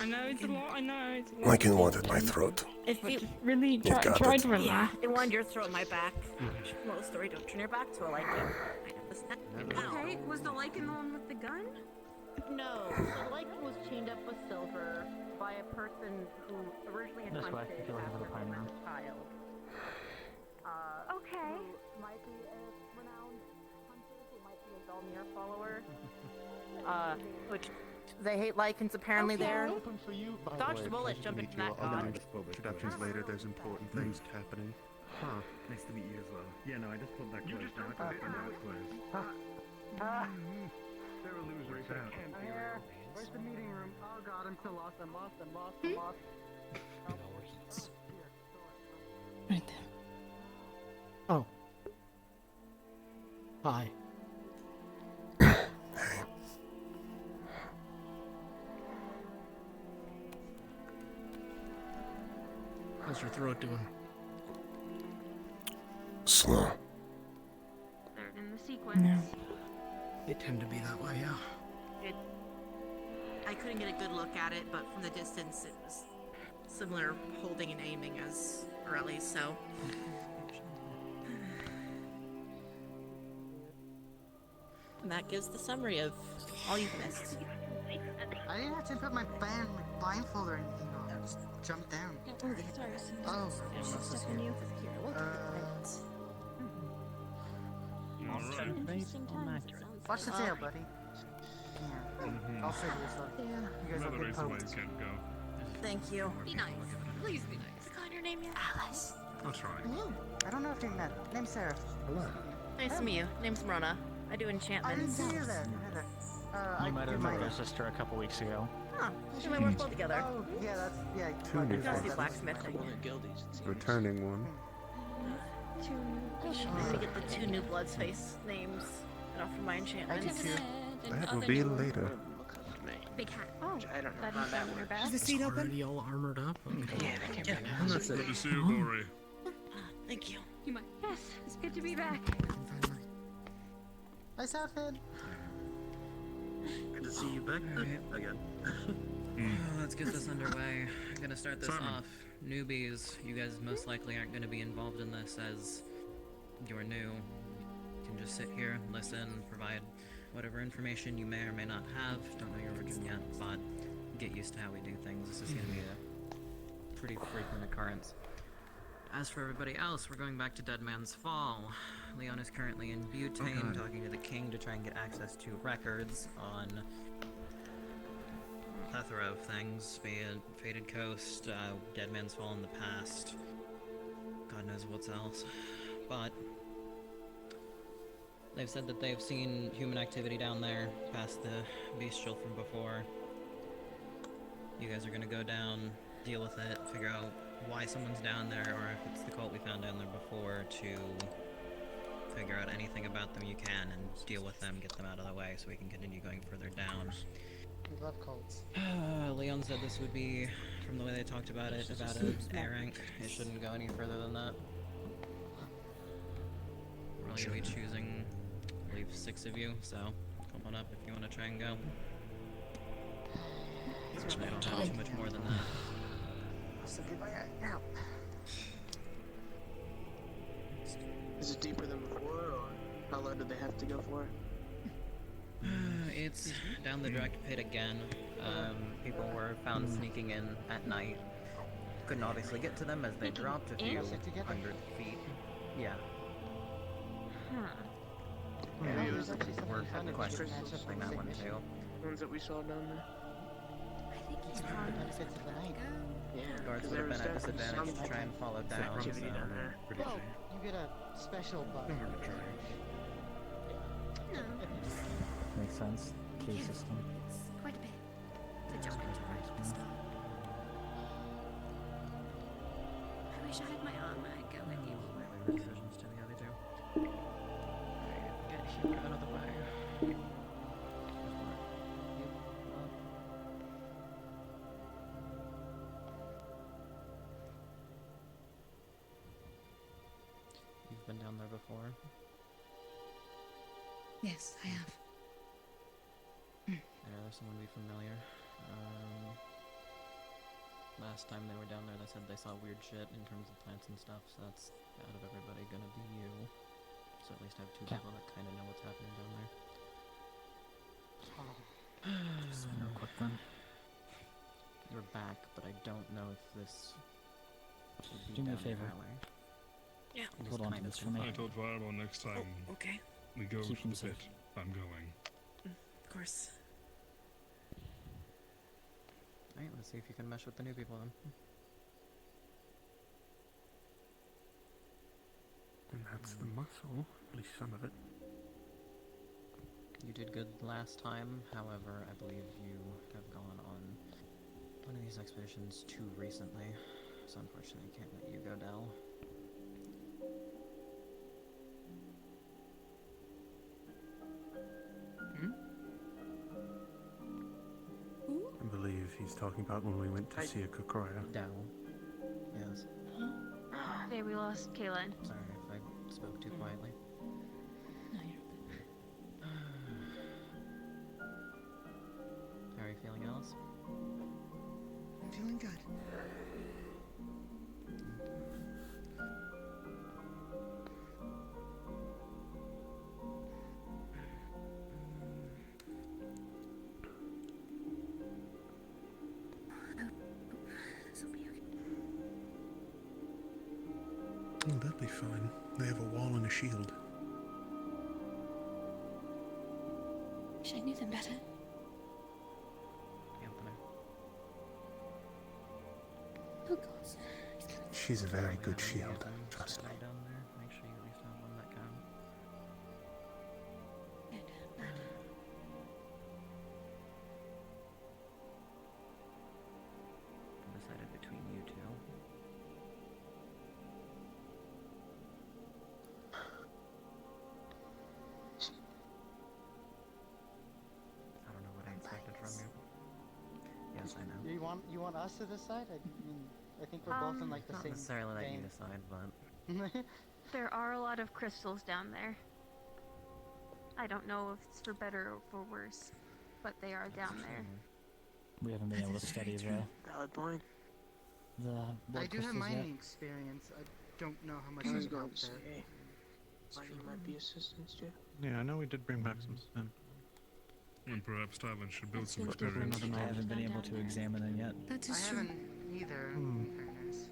I know it's a lot. I know it's a lot. Like in wanted my throat. If you really got tried it. to relax. It wanted your throat my back. Well, story, don't turn your back to a lichen. Okay, was the lichen the one with the gun? No, the lichen was chained up with silver by a person who originally had This way, hunted if you look at the after pine a room. child. Okay. Who might be a renowned hunter, who might be a Zolnir follower. Which they hate lichens apparently there. Dodge the bullet, jump into that god. Introductions later, there's important things happening. Huh. Nice to meet you as well. Yeah, no, I just pulled that close down. I can now close. They're a loser right there. Where's the meeting room? Oh god, I'm so lost, I'm lost. Right there. Oh. Hi. How's your throat doing? Slow. Third in the sequence. No. They tend to be that way, yeah. I couldn't get a good look at it, but from the distance it was similar holding and aiming as Morelli's, so. And that gives the summary of all you've missed. I didn't have to put my blindfold or anything on. I just jumped down. Oh. Watch the tail, buddy. Yeah. I'll figure this out. You guys will get poked. Thank you. Be nice. Please be nice. Is your name yet? Alice. I'll try. I don't know if you met. Name's Sarah. Hello. Nice to meet you. Name's Rona. I do I didn't enchantments. see you there. You might have met her sister a couple weeks ago. Huh. We might work well together. Oh, yeah, that's, yeah. Two new Just do faces. blacksmithing. Returning one. 2 new. Let me get the 2 new Bloodsface names off of my enchantments. That will be later. Big hat. Oh, I don't know glad how you that found your works. bag. Is the seat open? Already all armored up? Okay. Yeah, they came back. And that's it. Good to see you, Gory. Thank you. You might. Yes, it's good to be back. Nice outfit. Good to see you back again. Let's get this underway. I'm gonna start this off. Newbies, you guys most likely aren't gonna be involved in this as you're new. You can just sit here, listen, provide whatever information you may or may not have. Don't know your origin yet, but get used to how we do things. This is gonna be a pretty frequent occurrence. As for everybody else, we're going back to Dead Man's Fall. Leon is currently in Butane, talking to the king to try and get access to records on a plethora of things, be it Fated Coast, Dead Man's Fall in the past, God knows what's else. But they've said that they've seen human activity down there, past the bestial from before. You guys are gonna go down, deal with it, figure out why someone's down there, or if it's the cult we found down there before, to figure out anything about them you can and deal with them, get them out of the way so we can continue going further down. We love cults. Leon said this would be, from the way they talked about it, about an A rank. It shouldn't go any further than that. We're only gonna be choosing, I believe, 6 of you, so come on up if you want to try and go. Certainly don't have too much more than that. Is it deeper than before, or how low did they have to go for it? It's down the direct pit again. People were found sneaking in at night. Couldn't obviously get to them as they dropped a few hundred feet. Yeah. Maybe it was the We're questioning that one too. ones that we saw down there. Benefits of the night. Yeah, Guards because would there have was been at definitely disadvantage some to try and follow down. activity down there. Well, you get a special buff. Makes sense. Key system. Quite a bit to jump into right at the start. I wish I had my armor. I'd go with you. Decisions to the other two. Get here out of the way. You've been down there before? Yes, I have. Yeah, someone be familiar. Last time they were down there, they said they saw weird shit in terms of plants and stuff, so that's, out of everybody, gonna be you. So at least have 2 people that kind of know what's happening down there. Just real quick then. You're back, but I don't know if this would be Do me a down favor. that way. Yeah. It is Hold on to kind of this for me. I told Fireball next time Okay. we go Keep to him the safe. pit. I'm going. Of course. Alright, let's see if you can mesh with the new people then. And that's the muscle, at least some of it. You did good last time, however, I believe you have gone on one of these expeditions too recently, so unfortunately I can't let you go, Del. I believe he's talking about when we went to see a Kukraya. Del. Yes. There we lost Kaylin. Sorry if I spoke too quietly. No, you're How are you feeling, Alice? I'm feeling good. This'll be okay. Oh, they'll be fine. They have a wall and a shield. Wish I knew them better. Anthony. Oh God. He's coming. She's a very good Have any shield, of them trust me. sit down there. Make sure you at least have one that can. Decided between you two. you want us to decide? I mean, I think we're both in like the Not same necessarily let you vein. decide, but There are a lot of crystals down there. I don't know if it's for better or for worse, but they are down there. We haven't been able to study as well. Valid point. The blood I do have crystals yet. mining experience. I don't know how much I I was would going help to there. say, mining might be assistance too. Yeah, I know we did bring back some stem. And perhaps Thailand should build some I experience. haven't been able to examine them yet. That is true. I haven't either, in fairness.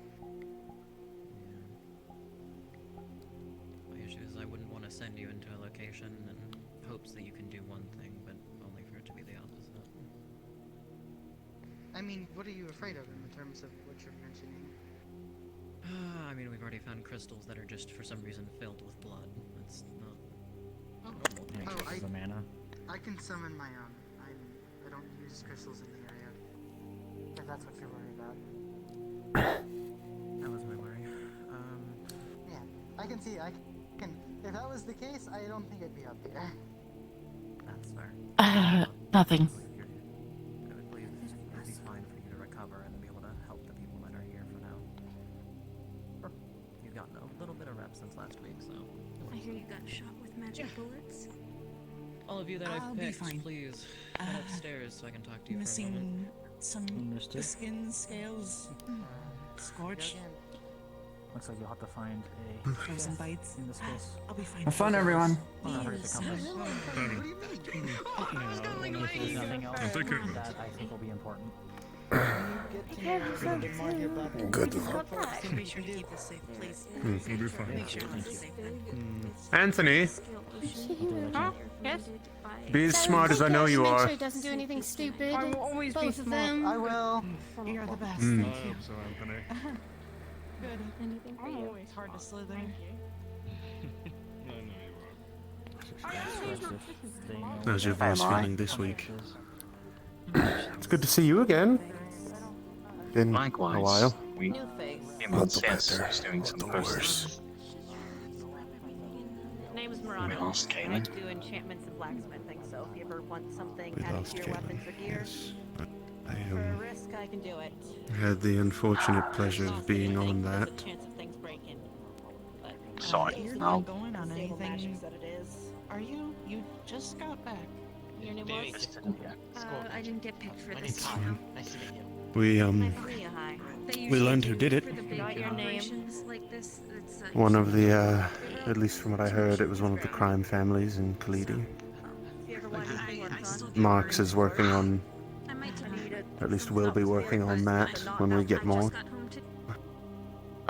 my issue is I wouldn't want to send you into a location in hopes that you can do one thing, but only for it to be the opposite. I mean, what are you afraid of in terms of what you're mentioning? I mean, we've already found crystals that are just for some reason filled with blood. That's not normal. The mana. I can summon my own. I don't use crystals in the area. If that's what you're worried about. That was my worry. Yeah, I can see. I can. If that was the case, I don't think I'd be up here. That's fair. Nothing. I would believe it would be fine for you to recover and be able to help the people that are here for now. You've gotten a little bit of rep since last week, so. I hear you got shot with magic bullets. All of you that I'll I've be picked, fine. please head upstairs so I can talk to you for a moment. Missing some Understood. the skin scales. Scorch. Looks like you'll have to find a Frozen bites. in this case. I'll be fine. Have fun, everyone. If there's nothing else I'll take care of it. that I think will be important. Good. Make sure to keep this safe, please. We'll be fine. Make sure it's safe. Anthony, Huh? Yes? be as smart as I know you Make are. sure he doesn't do anything stupid. I will always be Both of smart. them. I will. You're the best. Mm. Thank you. So, Anthony. Good. Anything for you. It's hard to slither. How's your voice feeling this week? It's good to see you again. Been Likewise. a while. We New face. Not the better, doing some worse. Name's We Miranda. lost I Kaylin. do enchantments and blacksmithing, so if you ever want something We added lost to your Kaylin, weapons or gear, yes. But I for a risk, I can do it. had the unfortunate pleasure of being on that. There's a chance of things breaking. But, Sorry, You're I'll- not going on stable magic anything. that it is. Are you? You just got back. Your name was? I didn't get picked for My this, name's you know. Nice to meet you. We Maria, hi. They we learned who usually did do it. for the big Got your name. operations like this. It's, One of the, at least from what I heard, it was one of the crime families in Khalidi. If you ever want anything worked on, Marx is working on, I might need it. at least will be working on that when we get more, Got home to.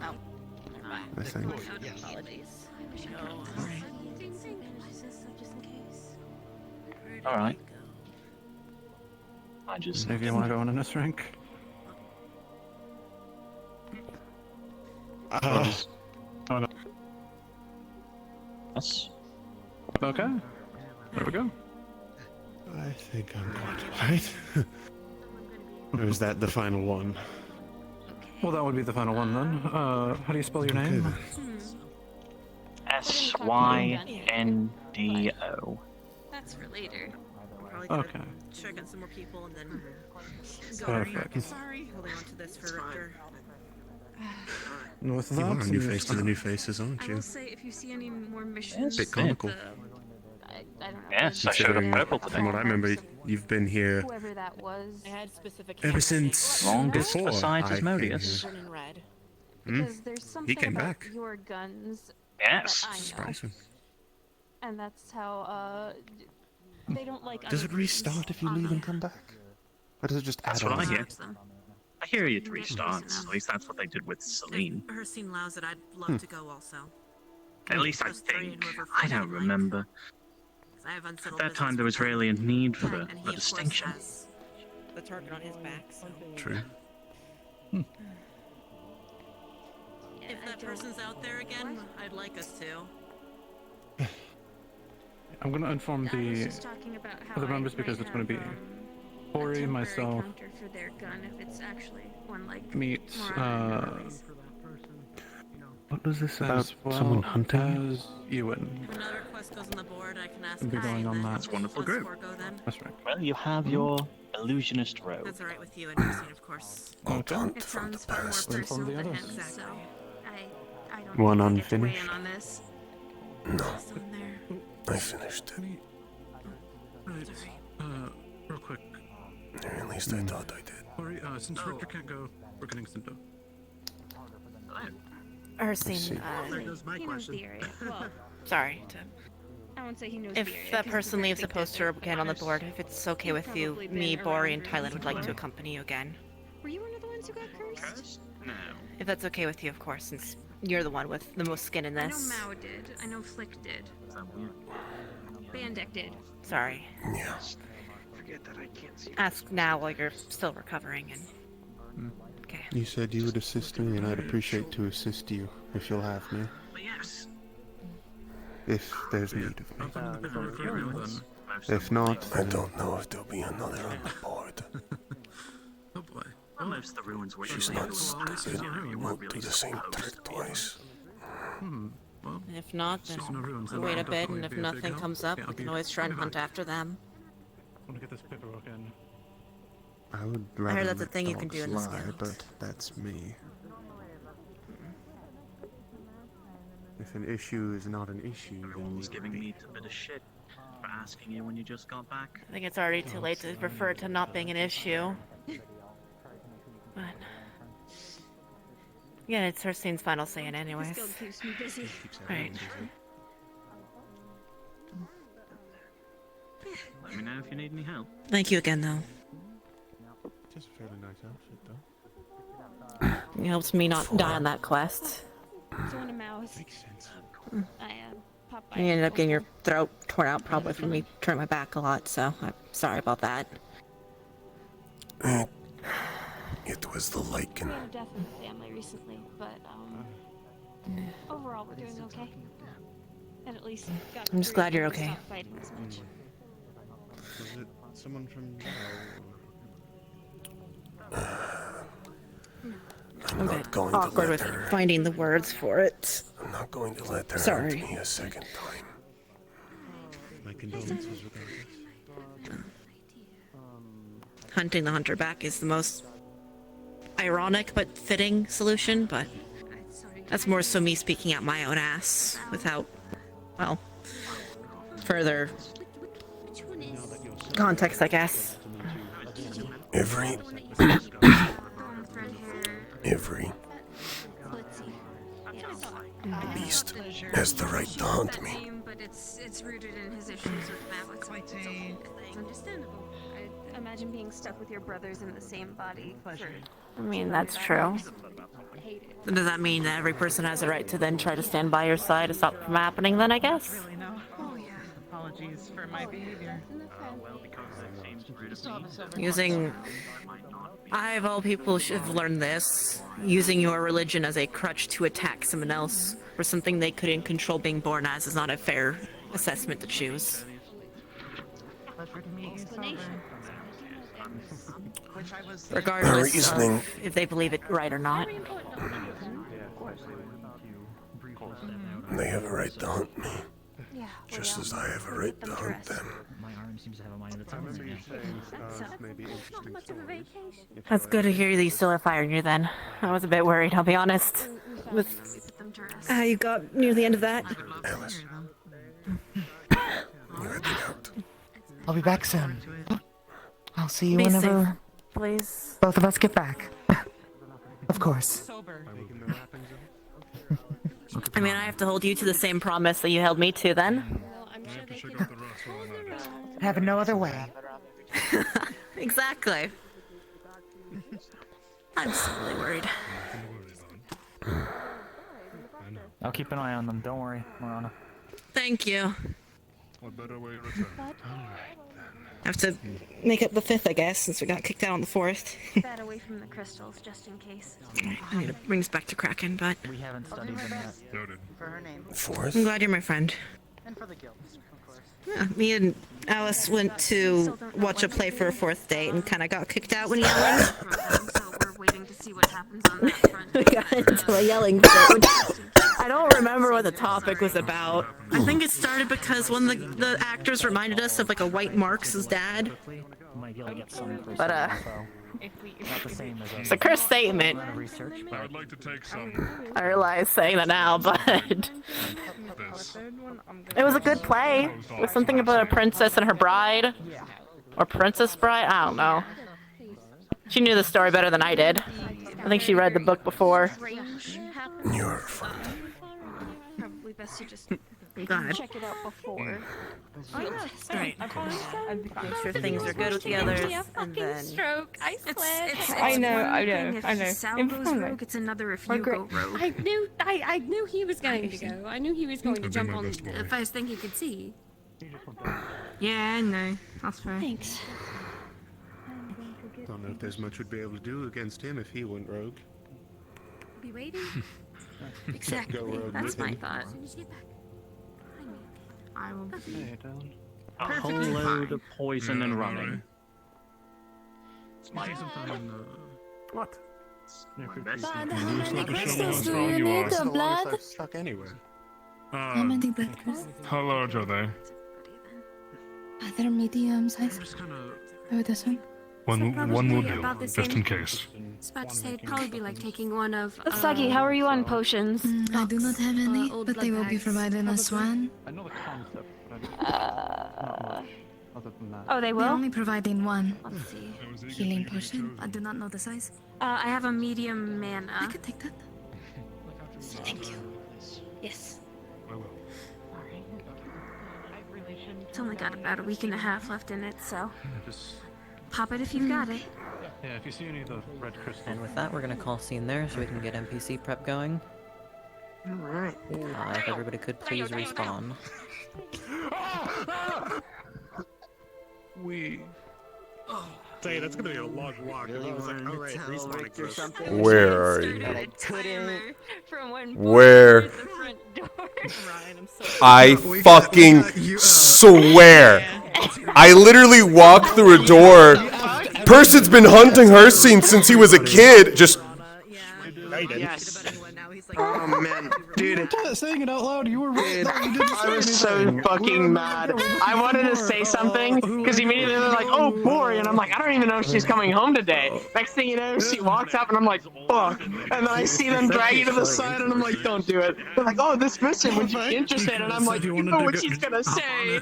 Oh, I think. Yes. apologies. Alright. I just. Maybe you want to go on in this rank? Oh no. Yes. Okay. There we go. I think I'm quite alright. Or is that the final one? Well, that would be the final one then. How do you spell your name? SYNDO. That's for later. Probably Okay. check on some more people and then go. Perfect. Sorry, holding on to this for Richter. And with You are that, a new face to the new faces, aren't I you? will say if you see any more missions, Bit comical. I don't know. Yes, I showed up Considering, purple today. from what I remember, you've been here Whoever that was. I had specific ever since Longest before besides I came Asmodeus. here. in red. Hmm? Because there's something came about back. your guns Yes. that I know, Surprising. and that's how they don't like. Does other it restart guns if you on leave them. and come back? Or does it just That's add what on? I hear. Them. I hear it restarts. At least that's what they did with Celine. If her scene allows it, I'd love to go also. At least I think. I don't remember. I have At unsettled that time, business there was with really a need for him, the and he, of course, distinction. has the target on his back. So. True. If that person's out there again, I'd like us to. I'm going to inform I was the just talking about how other I members because might it's going to be have, a Ori, temporary myself, counter for their gun if it's actually one like meet, What was this as about? well Someone hunting? as Ewan. If another request goes on the board, I can ask We'll be Kai, going on and then that. That's a wonderful let's group. forego then. That's right. Well, you have your Illusionist Road. That's alright with you and Christine, of course. It sounds far more personal to him, so I don't One think I get to weigh unfinished. in on this. No, Still in there. I finished it. Real quick. At least I thought I did. Sorry, since Richter can't go, we're getting sent up. Ursine, There goes my He knows the area. Well, sorry to... I won't say he knows the area. If that 'cause person it's a leaves big the poster district. again on the board, if it's okay You've with you, probably been me, Bori, and around Tyler would like to before. accompany you again. Were you one of the ones who got cursed? No. If that's okay with you, of course, since you're the one with the most skin in I know this. Mao did. I know Flick did. Bandek did. Sorry. Yeah. Forget that I can't see. Ask now while you're still recovering and... Okay. You said you would assist me, and I'd appreciate to assist you if you'll have me. Yes. If there's need of me. Then. If not, I don't know if there'll be another on the board. Oh boy. Well, most of the ruins were She's usually not open, stupid. so you You weren't won't really do the same supposed trick to be twice. Well, If not, then just no ruins, then wait a that'll bit, and definitely if be a big nothing help. comes up, Yeah, we I'll can be- always try I'll and be hunt back. after them. I want to get this paperwork in. I would rather heard that's a let thing you can dogs do in this lie, guild. but that's me. If an issue is not an issue, then Everyone's leave it giving be. me a bit of shit for asking you when you just got back. I think it's already too late to refer to not being an issue. But... yeah, it's Herstine's final say in anyways. This guild keeps me busy. Right. Let me know if you need any help. Thank you again, though. Just a fairly nice outfit, though. It helps me not die on that quest. So one of Mao's. Makes sense. I popped by. You ended up getting your throat torn out probably from me turning my back a lot, so I'm sorry about that. It was the We lichen. had a death in the family recently, but overall we're doing okay. And at least got I'm just through glad it you're and okay. stopped fighting as much. Was it someone from I'm not going to Awkward let with her. finding the words for it. I'm not going to let her Sorry. hurt me a second time. My condolences regardless. Hunting the hunter back is the most ironic but fitting solution, but that's more so me speaking out my own ass without, well, further context, I guess. Every beast has the right to hunt me. But it's rooted in his issues with Mao. It's a whole thing. Understandable. I imagine being stuck with your brothers in the same body. I mean, that's true. Does that mean that every person has a right to then try to stand by your side to stop it from happening then, I guess? Really, no. Oh, yeah. Apologies for my behavior. Well, because it seems rude of me. Using... I, of all people, should have learned this. Using your religion as a crutch to attack someone else for something they couldn't control being born as is not a fair assessment to choose. Pleasure to meet you, Sovereign. Which I was... Regardless reasoning. of if they believe it right or not. They have a right to hunt me, just as I have a right to hunt them. My arm seems to have a mind of its I own remember right you now. saying maybe interesting stories. That's good to hear that you still are firing you then. I was a bit worried, I'll be honest. With how you got near the end of that. Alice, you head out. I'll be back soon. I'll see you Be safe, whenever please. both of us get back. Of course. Sober. I mean, I have to hold you to the same promise that you held me to then. Well, I'm sure they can... Have it no other way. Exactly. I'm so really worried. I'll keep an eye on them. Don't worry, Marana. Thank you. What better way to return? I have to make up the 5th, I guess, since we got kicked out on the 4th. that away from the crystals, just in case. I need to bring this back to Kraken, but We haven't studied them yet. Noted. For her name. Fourth? I'm glad you're my friend. And for the guild, of course. Yeah, me and Alice went to watch a play for a 4th date and kind of got kicked out when yelling. So we're waiting to see what happens on that front. We got into a yelling fit. I don't remember what the topic was about. I think it started because one of the actors reminded us of like a white Marx's dad. My maybe I'll get some personal But info. Not the same as it's a cursed statement. research, but I'd like to take some. I realize saying that now, but This. it was a good play. It was something about a princess and her bride, or princess bride. I don't know. She knew the story better than I did. I think she read the book before. You're a friend. Probably best to just Go ahead. check it out before. Right. Make sure things are good with the others, and then Stroke. I slept. I know. If Sal goes rogue, it's another if you go rogue. I knew he was going to go. I knew he was going to jump on The first thing he could see. yeah, I know. That's fair. Thanks. Don't know if there's much we'd be able to do against him if he went rogue. Be waiting. Exactly. Go rogue That's with my him. thought. I will be A whole load of poison and running. What? How many crystals do you need, blood? Stuck anywhere. How many blood crystals? How large are they? They're medium size. Oh, this one? One will do, about the just same- in case. I was about to say it'd probably be like taking one of. Sagi, how are you on potions? I do not have any, old but they blood will be bags, provided as one. I know the concept, but other than that. Oh, they They're will? only providing one Let's see. healing potion. I do not know the size. I have a medium mana. I could take that. Thank you. Yes. It's only got about a week and a half left in it, so Just, pop it if you've got it. yeah, if you see any of the red crystals. And with that, we're gonna call scene there so we can get NPC prep going. Alright. If everybody could please respawn. We. Say that's gonna be a long walk. And I was like, all right, respawn exists. Where are you? I couldn't. From when Where? the front door. Ryan, I'm so I fucking swear. I literally walked through a door. Person's been hunting her since he was a kid. Just Yes. Oh man, dude. Saying it out loud, you were Dude, I was so fucking mad. I wanted to say something because immediately they're like, "Oh, Bori," and I'm like, "I don't even know if she's coming home today." Next thing you know, she walks up and I'm like, "Fuck!" And then I see them drag you to the side and I'm like, "Don't do it." They're like, "Oh, this mission, would you be interested?" And I'm like, "You know what she's gonna say?"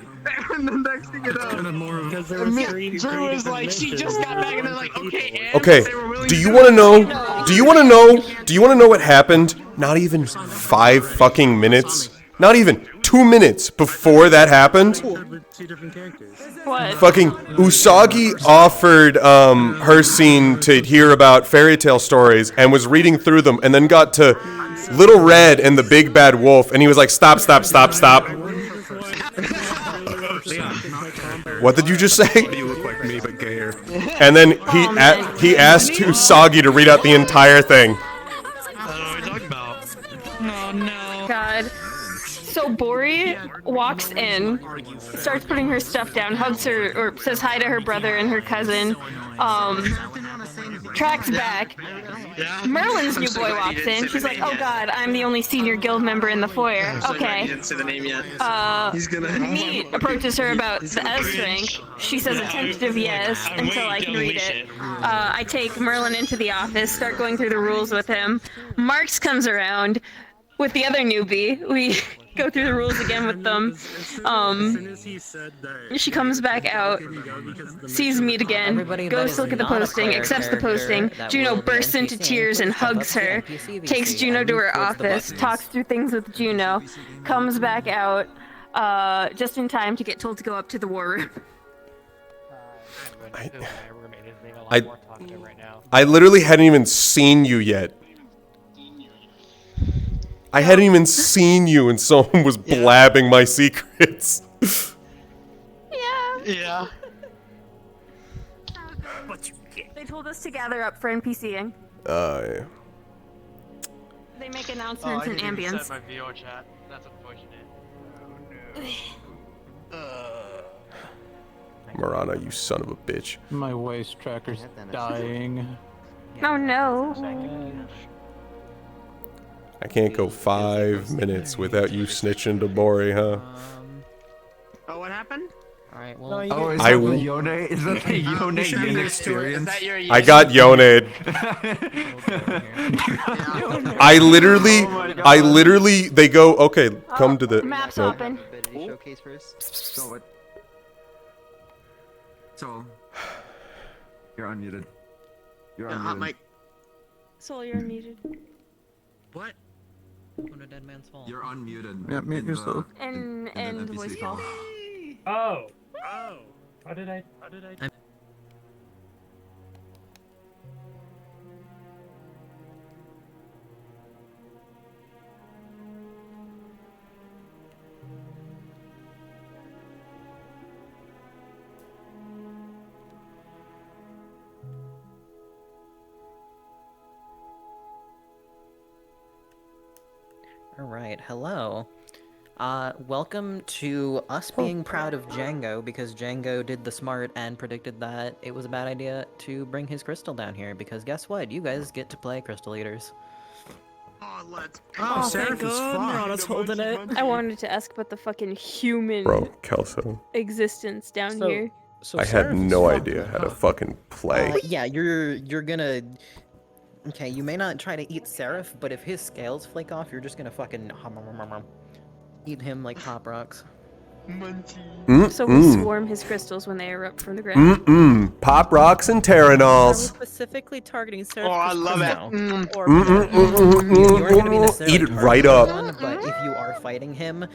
And the next thing you know, Drew is like, "She just got back," and they're like, "Okay." And okay. they were willing Do to you do want to it. know? Do you want to know? Do you want to know what happened? Not even 5 fucking minutes. Not even 2 minutes before that happened. What? Fucking Usagi offered her scene to hear about fairy tale stories and was reading through them and then got to Little Red and the Big Bad Wolf and he was like, stop, stop, stop, stop. What did you just say? You look like me, but gayer. And then he asked Usagi to read out the entire thing. Oh no. God. So Bori walks in, starts putting her stuff down, hugs her, or says hi to her brother and her cousin, tracks back. Merlin's new boy walks in. She's like, "Oh God, I'm the only senior guild member in the foyer." Okay. He didn't say the name yet. He's gonna. Meat approaches her about the S rank. She says a tentative yes until I can read it. I take Merlin into the office, start going through the rules with him. Marks comes around with the other newbie. We go through the rules again with them. She comes back out, sees Meat again, goes to look at the posting, accepts the posting. Juno bursts into tears and hugs her, takes Juno to her office, talks through things with Juno, comes back out just in time to get told to go up to the war room. I literally hadn't even seen you yet. I hadn't even seen you and someone was blabbing my secrets. Yeah. They told us to gather up for NPCing. Yeah. They make announcements in ambience. my VO chat. That's unfortunate. Marana, you son of a bitch. My waist tracker's dying. Oh no. I can't go 5 minutes without you snitching to Bori, huh? Oh, what happened? Alright, No, well. you Oh, get- is I that the w- Yone? Is that the Yone You should be Yin used to it. Is experience? that your I got Yoned. I literally, they go, okay, come to the. Map's Nope. open. Showcase first. So what? So you're unmuted. You're unmuted. Soul, you're unmuted. What? When a dead man's fall. You're unmuted. Yeah, mute yourself. And voice call. Oh. How did I? Alright, hello. Welcome to us being proud of Django, because Django did the smart and predicted that it was a bad idea to bring his crystal down here, because guess what? You guys get to play Crystal Eaters. Oh, let's Oh, thank God, Mirana's holding it. I wanted to ask about the fucking human Bro, Kelso. existence down here. I had no idea how to fucking play. Yeah, you're gonna... Okay, you may not try to eat Seraph, but if his scales flake off, you're just gonna fucking... eat him like Pop Rocks. So we swarm his crystals when they erupt from the ground. Pop rocks and Are we Terranols. specifically targeting Seraph? Oh, I love it. Or You aren't gonna be necessarily Eat it targeting right up. one, but if you are fighting him,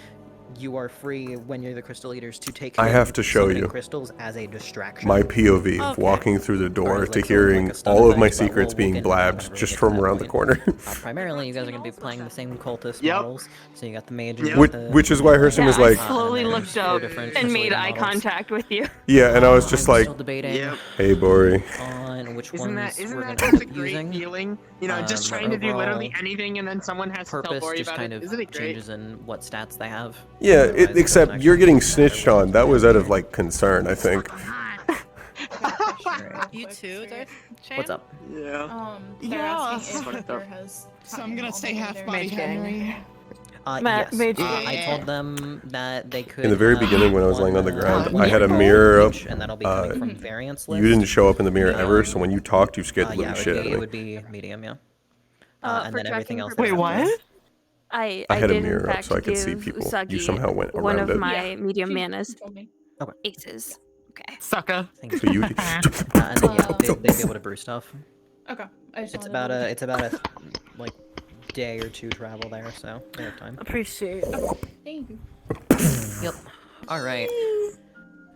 you are free when you're the Crystal Eaters to take I him have to show summoning you crystals as a distraction. my POV of walking through the door to hearing all of my secrets being blabbed just from around the corner. Primarily, you guys are gonna be playing the same cultist models. So you got the mage and Which is why Herson was I like, slowly looked up and made eye contact with you. yeah, and I was just like, still debating hey, Bori. on which Isn't ones that we're isn't gonna that just a keep great using. feeling? You know, just trying to do literally anything and then someone has to tell Purpose Bori just about kind it. of Isn't it great? changes in what stats they have. Yeah, except you're getting snitched on. That was out of like concern, I think. You too, Darth Chan? What's up? Yeah. They're asking if Arthur has. So I'm gonna say half body Mage gang. Henry. Yes. I told them that they could. In the very beginning, when I was laying on the ground, I had a mirror up. And that'll be coming from variance list. You didn't show up in the mirror ever, so when you talked, you scared the Yeah, living shit out it of me. would be medium, yeah. And For then everything tracking else. purposes- they have to- I had a did mirror in up fact so I could see give people. Usagi You somehow went one around of it. my medium manas. Okay. Aces. Okay. Sucker. So you. And then yeah, they'd be able to brew stuff. Okay. I just It's wanted about a like day or two travel there, so they have time. Appreciate it. Thank you. Yep. All right.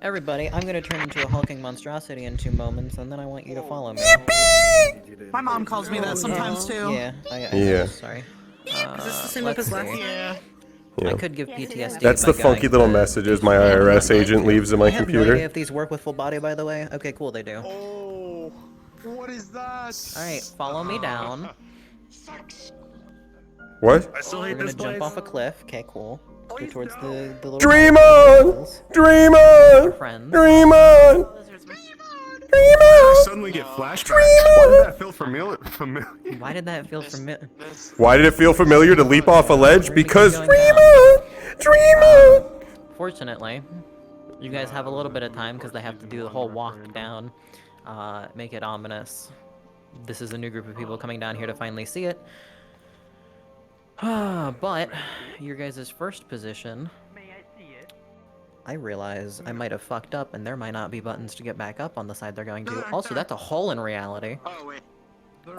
Everybody, I'm gonna turn into a hulking monstrosity in 2 moments, and then I want you to follow me. My mom calls me that sometimes too. Yeah. Yeah. Sorry. Is this the same up as last year? Yeah. Yeah. I could give PTSD. That's by the funky going, little but- messages my IRS agent leaves in my I have no computer. idea if these work with full body, by the way. Okay, cool, they do. Oh, what is that? All right, follow me down. What? I still We're hate gonna this jump place. off a cliff. Okay, cool. Go towards the little. Dream on! Dream on! Friends. Dream on! Dream on! Suddenly get flashbacks. Why did that feel familiar? Why did that feel familiar? Why did it feel familiar to leap off a ledge? Because going dream down. on! Dream on! Fortunately, you guys have a little bit of time because they have to do the whole walk down. Make it ominous. This is a new group of people coming down here to finally see it. But your guys' first position, I realize I might have fucked up and there might not be buttons to get back up on the side they're going to. Also, that's a hole in reality. Oh wait.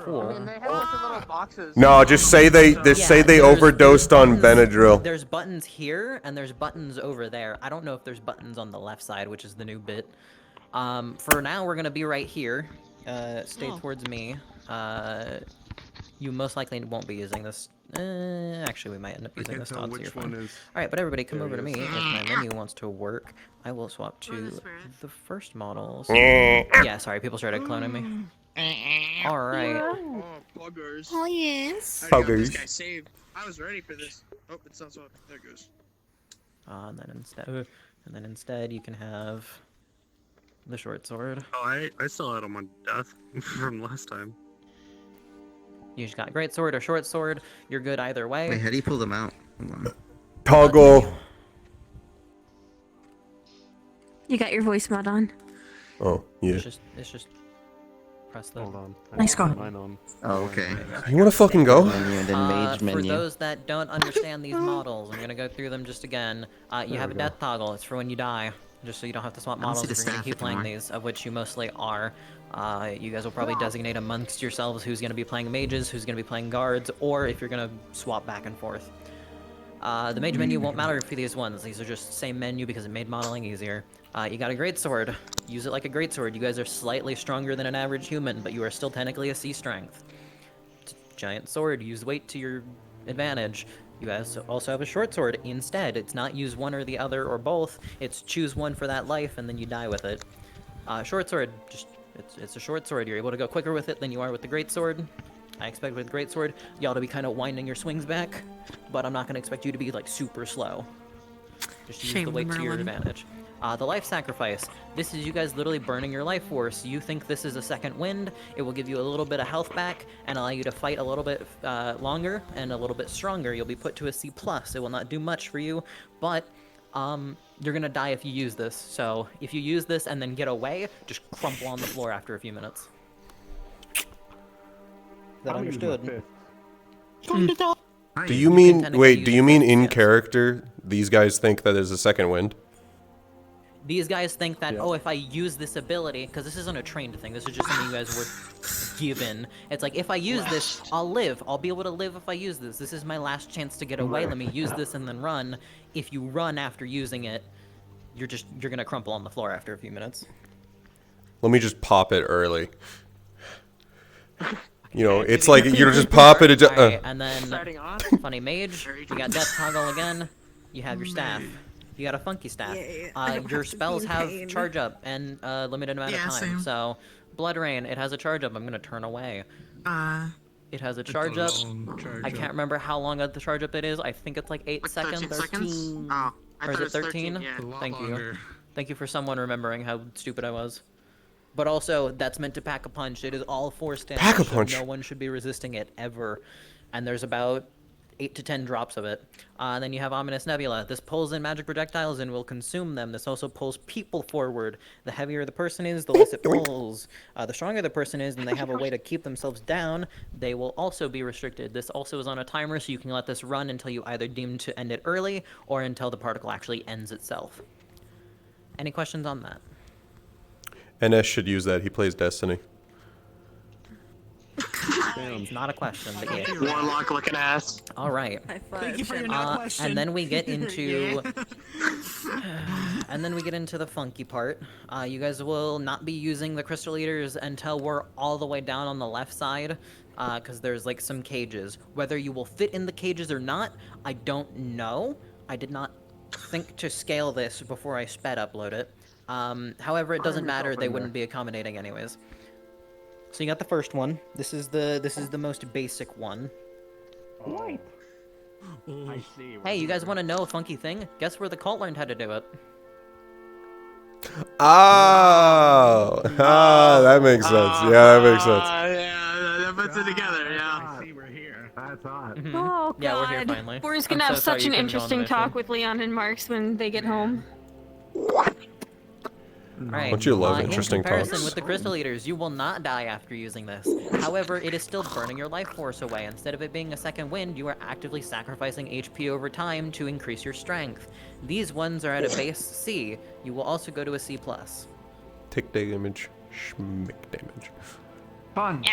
Cool. I mean, they have like the little boxes. No, just say they there's overdosed on buttons- Benadryl. There's buttons here and there's buttons over there. I don't know if there's buttons on the left side, which is the new bit. For now, we're gonna be right here. Stay towards me. You most likely won't be using this. Actually, we might end up using this tell dog, so which you're fine. one is Alright, but everybody come over to me. If Darius. my menu wants to work, I will swap to the first models. Eh. Yeah, sorry, people started cloning me. Alright. Oh, buggers. Oh yes. I got this Buggers. guy saved. I was ready for this. Oh, it's not so. There it goes. And then instead you can have the short sword. Oh, I still had him on death from last time. You just got great sword or short sword. You're good either way. Wait, how do you pull them out? Hold on. Toggle. You got your voice mod on. Oh, yeah. It's just press the. Hold on. Nice going. Mine on. Oh, okay. You wanna fucking go? Menu, then mage For menu. those that don't understand these models, I'm gonna go through them just again. You have a death toggle. It's for when you die, just so you don't have to swap I don't see models the if you're gonna staff keep playing anymore. these, of which you mostly are. You guys will probably designate amongst yourselves who's gonna be playing mages, who's gonna be playing guards, or if you're gonna swap back and forth. The mage menu won't matter for these ones. These are just same menu because it made modeling easier. You got a greatsword. Use it like a greatsword. You guys are slightly stronger than an average human, but you are still technically a C strength. It's a giant sword. Use weight to your advantage. You guys also have a short sword instead. It's not use one or the other or both. It's choose one for that life and then you die with it. Short sword, just it's a short sword. You're able to go quicker with it than you are with the greatsword. I expect with greatsword, y'all to be kind of winding your swings back, but I'm not going to expect you to be like super slow. Just use the weight to your advantage. The life sacrifice. This is you guys literally burning your life force. You think this is a second wind. It will give you a little bit of health back and allow you to fight a little bit longer and a little bit stronger. You'll be put to a C+. It will not do much for you, but you're going to die if you use this. So if you use this and then get away, just crumple on the floor after a few minutes. Is that understood? Do you mean, wait, do you mean in character, these guys think that there's a second wind? These guys think that, oh, if I use this ability, because this isn't a trained thing, this is just something you guys were given. It's like, if I use this, I'll live. I'll be able to live if I use this. This is my last chance to get away. Let me use this and then run. If you run after using it, you're gonna crumple on the floor after a few minutes. Let me just pop it early. You know, it's like you just pop it. Alright, and then funny mage. You got death toggle again. You have your staff. You got a funky staff. Your spells have charge up and a limited amount of time. Same. So, Blood Rain, it has a charge up. I'm gonna turn away. It has a charge up. I can't remember how long of the charge up it is. I think it's like 8 seconds. 13. Oh, or is it 13? Yeah. Thank you. Thank you for someone remembering how stupid I was. But also, that's meant to pack a punch. It is all force damage. Pack a so punch. no one should be resisting it ever. And there's about 8 to 10 drops of it. Then you have Ominous Nebula. This pulls in magic projectiles and will consume them. This also pulls people forward. The heavier the person is, the less it pulls. The stronger the person is and they have a way to keep themselves down, they will also be restricted. This also is on a timer, so you can let this run until you either deem to end it early or until the particle actually ends itself. Any questions on that? NS should use that. He plays Destiny. It's not a question, but yeah. Warlock looking ass. All right. Thank you for your no question. And then we get into, and then we get into the funky part. You guys will not be using the crystal eaters until we're all the way down on the left side, because there's like some cages. Whether you will fit in the cages or not, I don't know. I did not think to scale this before I sped upload it. However, it doesn't matter. They wouldn't be accommodating anyways. So you got the first one. This is the most basic one. I see. Hey, you guys want to know a funky thing? Guess where the cult learned how to do it? Oh, that makes sense. Yeah, that makes sense. Yeah, that puts it together, yeah. I see we're here. That's hot. Oh, Yeah, we're here God. finally. Boris I'm gonna have so sorry such you an couldn't go on the interesting mission. talk with Leon and Marks when they get home. Right. Don't you love interesting in comparison talks? with the crystal eaters, you will not die after using this. However, it is still burning your life force away. Instead of it being a second wind, you are actively sacrificing HP over time to increase your strength. These ones are at a base C. You will also go to a C+. Tick damage, schmick damage. Fun.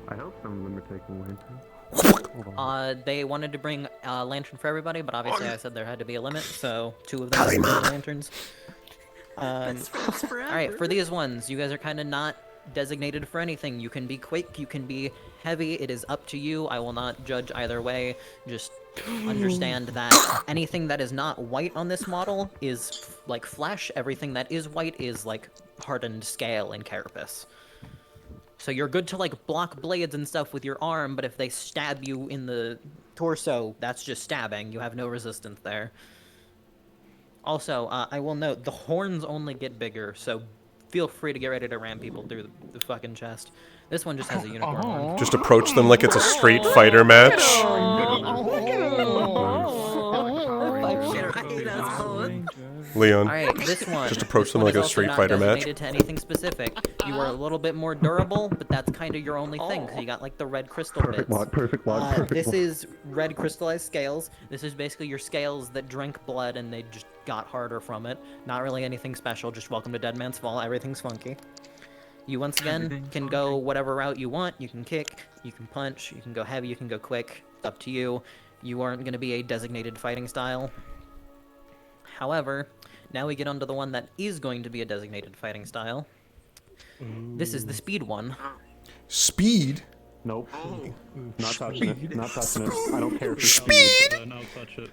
I hope some of them are taking away. They wanted to bring a lantern for everybody, but obviously I said there had to be a limit, so 2 of them are lanterns. Alright, for these ones, you guys are kind of not designated for anything. You can be quick, you can be heavy, it is up to you. I will not judge either way. Just understand that anything that is not white on this model is like flesh. Everything that is white is like hardened scale and carapace. So you're good to like block blades and stuff with your arm, but if they stab you in the torso, that's just stabbing. You have no resistance there. Also, I will note, the horns only get bigger, so feel free to get ready to ram people through the fucking chest. This one just has a unicorn one. Just approach them like it's a Street Fighter match. Leon. Alright, this one. Just approach this them one like is a also Street not Fighter match. designated to anything specific. You are a little bit more durable, but that's kind of your only thing, because you got like the red crystal Perfect bits. mod, perfect mod, perfect This mod. is red crystallized scales. This is basically your scales that drink blood and they just got harder from it. Not really anything special, just welcome to Dead Man's Fall. Everything's funky. You once again can go whatever route you want. You can kick, you can punch, you can go heavy, you can go quick. It's up to you. You aren't going to be a designated fighting style. However, now we get onto the one that is going to be a designated fighting style. This is the speed one. Speed? Nope. Not touching it. Not touching it. I don't care if it's Speed? No, touch it.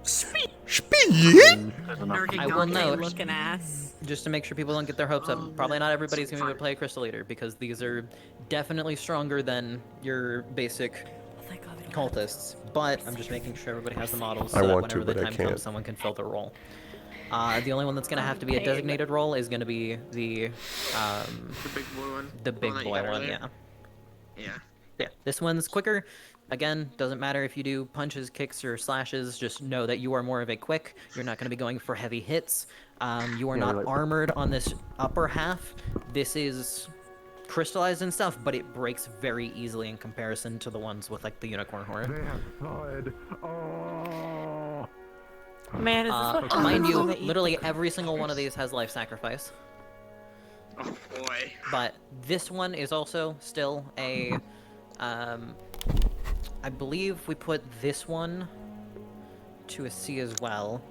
Speed. Speed? I will note, looking ass. just to make sure people don't get their hopes up, probably not everybody's going to be able to play a Crystal Eater, because these are definitely stronger than your basic cultists. But I'm just making sure everybody has the models so I that want to, whenever the but I time can't. comes, someone can fill the role. The only one that's going to have to be a designated role is going to be the big blue one. The big that you boy got one, earlier? yeah. Yeah. Yeah, this one's quicker. Again, doesn't matter if you do punches, kicks, or slashes, just know that you are more of a quick. You're not going to be going for heavy hits. You are Yeah, not like- armored on this upper half. This is crystallized and stuff, but it breaks very easily in comparison to the ones with like the unicorn horn. Oh. Man, is this what Mind happens you, when they eat literally every single one of these has life sacrifice. Oh boy. But this one is also still a, I believe we put this one to a C as well.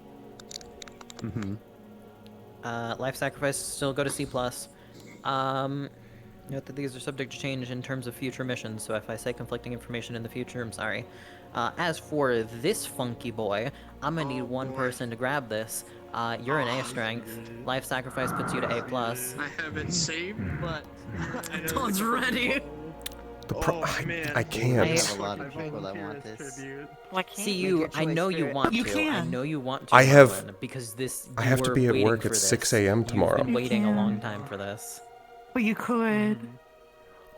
Mm-hmm. Life sacrifice still go to C+. Note that these are subject to change in terms of future missions, so if I say conflicting information in the future, I'm sorry. As for this funky boy, I'm gonna need one person to grab this. You're an A strength. Life sacrifice puts you to A+. I have it saved, but Todd's ready. I can't. I have a lot of people that want this. Well, I can't See make you, your I choice know through you it. want You to. I can. know you want to. I have- Merlin, because this. I you have to were be at waiting work for at this. 6 a.m. tomorrow. You've been waiting a can. long time for this. But you could.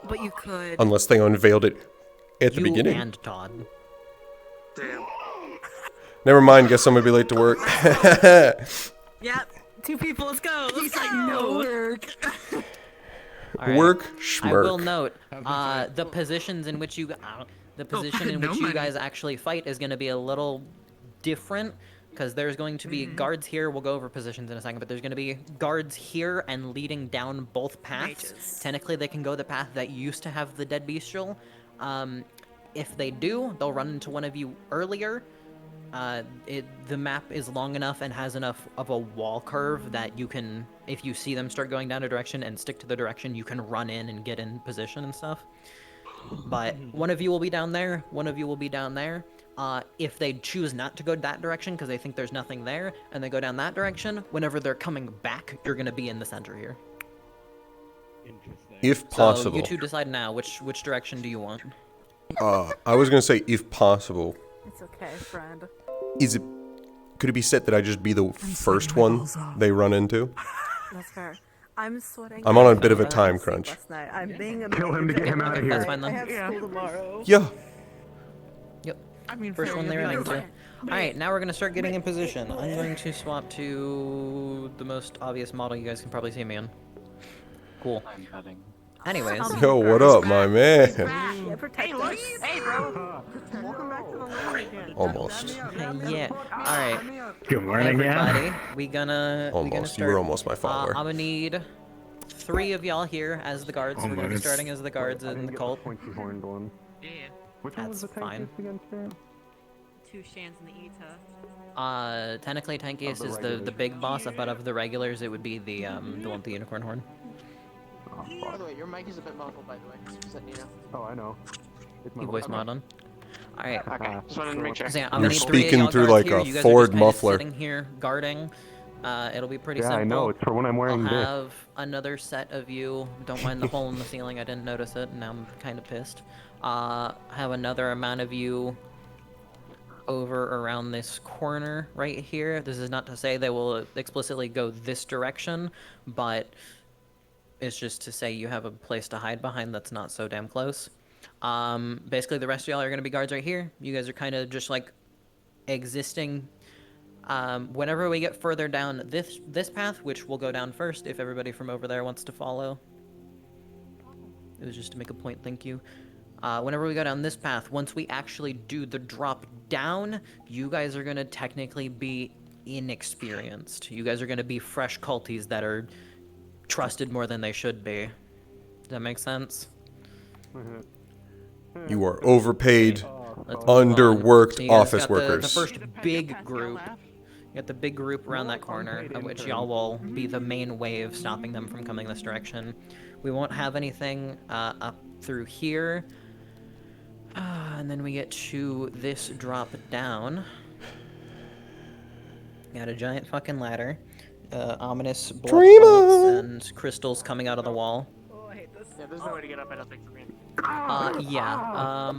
But you could. Unless they unveiled it at the You beginning. and Todd. damn. Never mind, guess I'm gonna be late to work. Yep. 2 people, let's go. He's like, no work. All right. Work I will schmirk. note, the positions in which you, the position in no which you money. guys actually fight is going to be a little different, because there's going to be guards here. We'll go over positions in a second, but there's going to be guards here and leading down both paths. Mages. Technically, they can go the path that used to have the dead bestial. If they do, they'll run into one of you earlier. The map is long enough and has enough of a wall curve that you can, if you see them start going down a direction and stick to the direction, you can run in and get in position and stuff. But one of you will be down there, one of you will be down there. If they choose not to go that direction because they think there's nothing there, and they go down that direction, whenever they're coming back, you're going to be in the center here. If So possible. you two decide now, which direction do you want? I was gonna say if possible. It's okay, friend. Is it? Could it be set that I just be the first one they run into? That's fair. I'm sweating. I'm on a bit of a time crunch. Last night. I'm being a Kill him to get him out of here. That's fine I then. have school tomorrow. Yeah. Yep. I mean, First fair, one there, you'll be I can fine. do. Alright, now we're going to start getting in position. I'm going to swap to the most obvious model you guys can probably see me in. Cool. Anyways. Yo, what up, my man? Yeah, protect us. Hey, bro. Welcome back to the land again. Almost. Yeah. Alright. Good morning, Everybody, we gonna Almost. You start. were almost my follower. I'm gonna need 3 of y'all here as the guards. We're gonna be starting as the guards in the cult. Pointy horned one. Yeah. Which one was That's the fine. tankiest again, Sharon? 2 Shans in the Eta. Technically tankiest the is the regulars. big boss, but of the regulars it would be the one with the unicorn horn. Oh, By fuck. the way, your mic is a bit muffled, by the way. Just letting you know. Oh, I know. It's my You voice mod on. Alright. Okay, just wanted to make sure. So yeah, I'm You're gonna need 3 of speaking y'all through guards like here. a You guys Ford are just kinda muffler. sitting here guarding. It'll be pretty Yeah, simple. I know. It's for when I'm wearing I'll this. have another set of you. Don't mind the hole in the ceiling. I didn't notice it, and now I'm kind of pissed. Have another amount of you over around this corner right here. This is not to say they will explicitly go this direction, but it's just to say you have a place to hide behind that's not so damn close. Basically, the rest of y'all are going to be guards right here. You guys are kind of just like existing Whenever we get further down this path, which we'll go down first if everybody from over there wants to follow. It was just to make a point, thank you. Whenever we go down this path, once we actually do the drop down, you guys are gonna technically be inexperienced. You guys are gonna be fresh culties that are trusted more than they should be. Does that make sense? You are overpaid, Let's move on. underworked So you guys office got workers. The first big group. You got the big group around that corner, of which y'all will be the main wave stopping them from coming this direction. We won't have anything up through here. And then we get to this drop down. Got a giant fucking ladder. Ominous blood bolts and crystals coming out of the wall. Yeah, there's no way to get up, I don't think, for me. Yeah,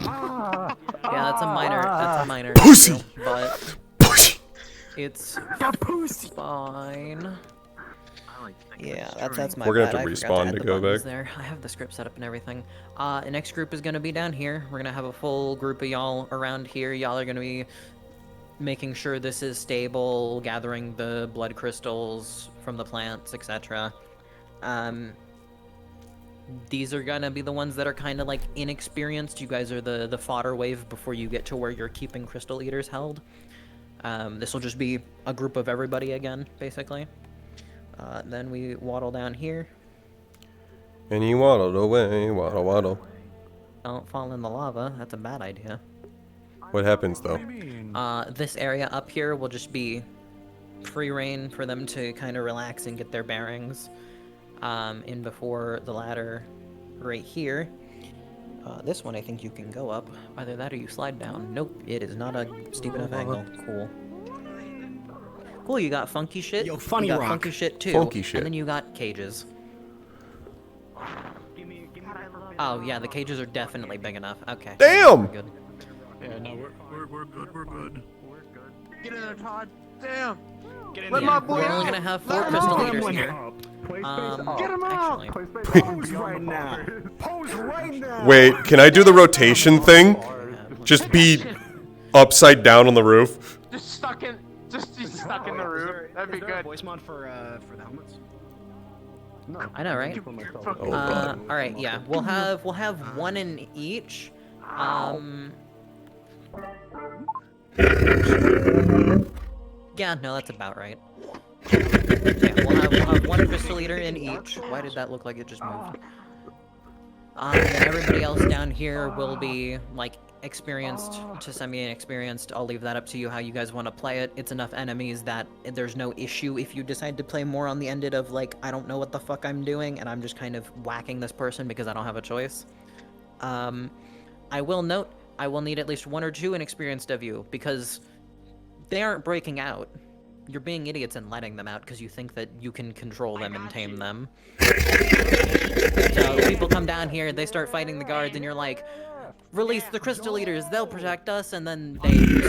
that's a minor Pussy! issue, but it's fine. Yeah, that's my We're gonna bad. have to I forgot respawn add to the go buttons back. There. I have the script set up and everything. The next group is gonna be down here. We're gonna have a full group of y'all around here. Y'all are gonna be making sure this is stable, gathering the blood crystals from the plants, etc. These are gonna be the ones that are kind of like inexperienced. You guys are the fodder wave before you get to where you're keeping crystal eaters held. This will just be a group of everybody again, basically. Then we waddle down here. And he waddled away, waddle, waddle. Don't fall in the lava. That's a bad idea. What happens though? This area up here will just be free reign for them to kind of relax and get their bearings. In before the ladder right here. This one I think you can go up. Either that or you slide down. Nope, it is not a steep enough angle. Cool. Cool, you got funky shit. Yo, funny you got rock. funky shit too. Funky shit. And then you got cages. Oh yeah, the cages are definitely big enough. Okay. Damn! We're good. Yeah, no, we're good, we're good. Get in there, Todd. Damn. Get in Let there. my boy We're out. only gonna have 4 Let him crystal out. eaters here. Get him out. Actually. Pose right now. Pose right now. Wait, can I do the rotation thing? Just be upside down on the roof. Just stuck in the roof. That'd be good. Voice mod for the helmets. I know, right? All right, yeah. We'll have one in each. Yeah, no, that's about right. Yeah, we'll have one crystal eater in each. Why did that look like it just moved? And everybody else down here will be like experienced to semi-inexperienced. I'll leave that up to you how you guys want to play it. It's enough enemies that there's no issue if you decide to play more on the ended of like, I don't know what the fuck I'm doing and I'm just kind of whacking this person because I don't have a choice. I will note, I will need at least 1 or 2 inexperienced of you because they aren't breaking out. You're being idiots and letting them out because you think that you can control them and tame them. So people come down here, they start fighting the guards, and you're like, release the crystal eaters, they'll protect us, and then they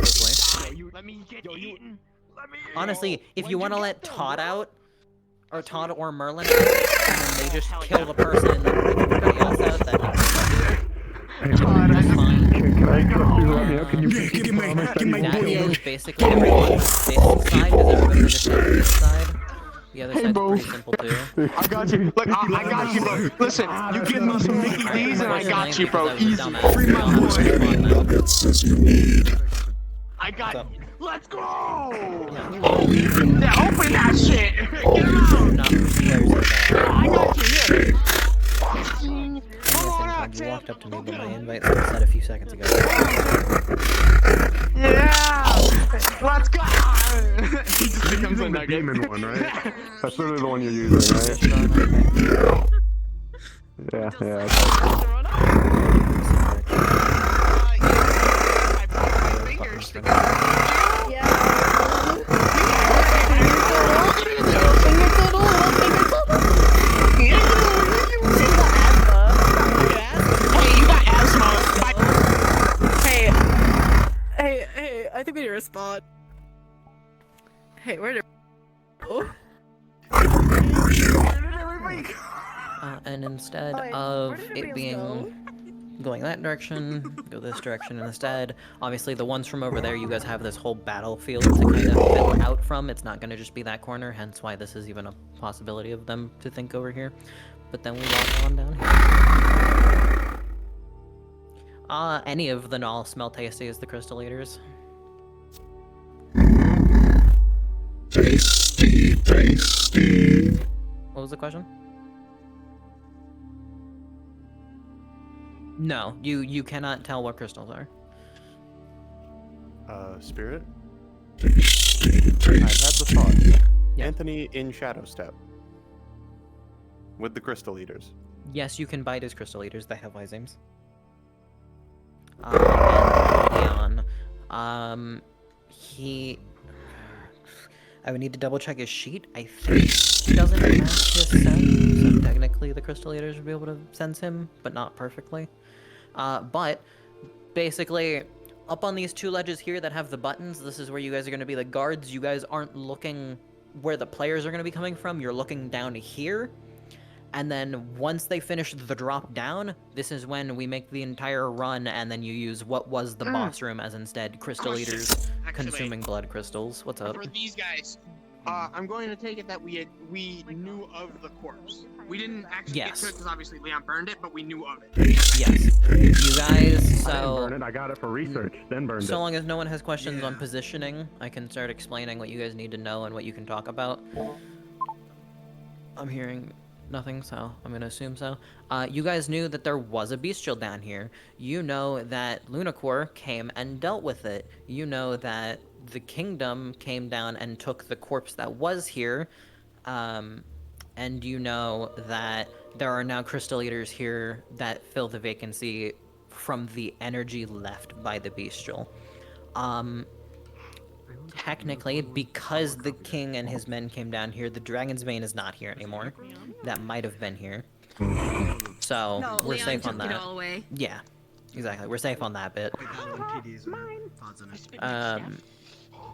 stop, Let me get eaten. honestly, if you want to let Todd out, or Todd or Merlin out, and then they just kill the person and then bring everybody else out, then that's fine. Can I trust you right now? Can you Get my That booty is out. basically everything. This side, does everybody understand this side? The other side's pretty simple too. I got you. Look, I got you, bro. Listen, you give me some Mickey D's and I got you, bro. Easy. Free my boy. It says you need. I got you. Let's go! Yeah, open that shit! Get him out! Not prepared. I got you, here! Come on out, you walked up to me, but my invite was set a few seconds ago. Yeah! Let's go! He just becomes a The nugget. demon one, right? That's literally the one you're using, right? Yeah, yeah. Hey, I think we need a spot. Hey, where did... Oh. And instead of it being going that direction, go this direction instead. Obviously, the ones from over there, you guys have this whole battlefield to kind of fill out from. It's not going to just be that corner, hence why this is even a possibility of them to think over here. But then we walk on down here. Any of them all smell tasty as the crystal eaters. Tasty, tasty. What was the question? No, you cannot tell what crystals are. Spirit? Tasty, tasty. I've had the thought. Yeah. Anthony in Shadow Step. With the Crystal Eaters. Yes, you can bite his crystal eaters. They have lysems. And Leon, he. I would need to double check his sheet. I think he doesn't match his sense, so technically the crystal eaters would be able to sense him, but not perfectly. But basically, up on these two ledges here that have the buttons, this is where you guys are going to be the guards. You guys aren't looking where the players are going to be coming from. You're looking down here. And then once they finish the drop down, this is when we make the entire run, and then you use what was the boss room as instead crystal eaters consuming blood crystals. What's up? For these guys, I'm going to take it that we knew of the corpse. We didn't actually get to it because obviously Leon burned it, but we knew of it. Yes. You guys, I didn't so burn it. I got it for research, then burned it. so long as no one has questions on positioning, I can start explaining what you guys need to know and what you can talk about. I'm hearing nothing, so I'm gonna assume so. You guys knew that there was a bestial down here. You know that Lunacore came and dealt with it. You know that the kingdom came down and took the corpse that was here. And you know that there are now crystal eaters here that fill the vacancy from the energy left by the bestial. Technically, because the king and his men came down here, the Dragon's Bane is not here anymore. That might have been here. So, No, we're Leon safe on took it that. all away. Yeah, exactly. We're safe on that bit.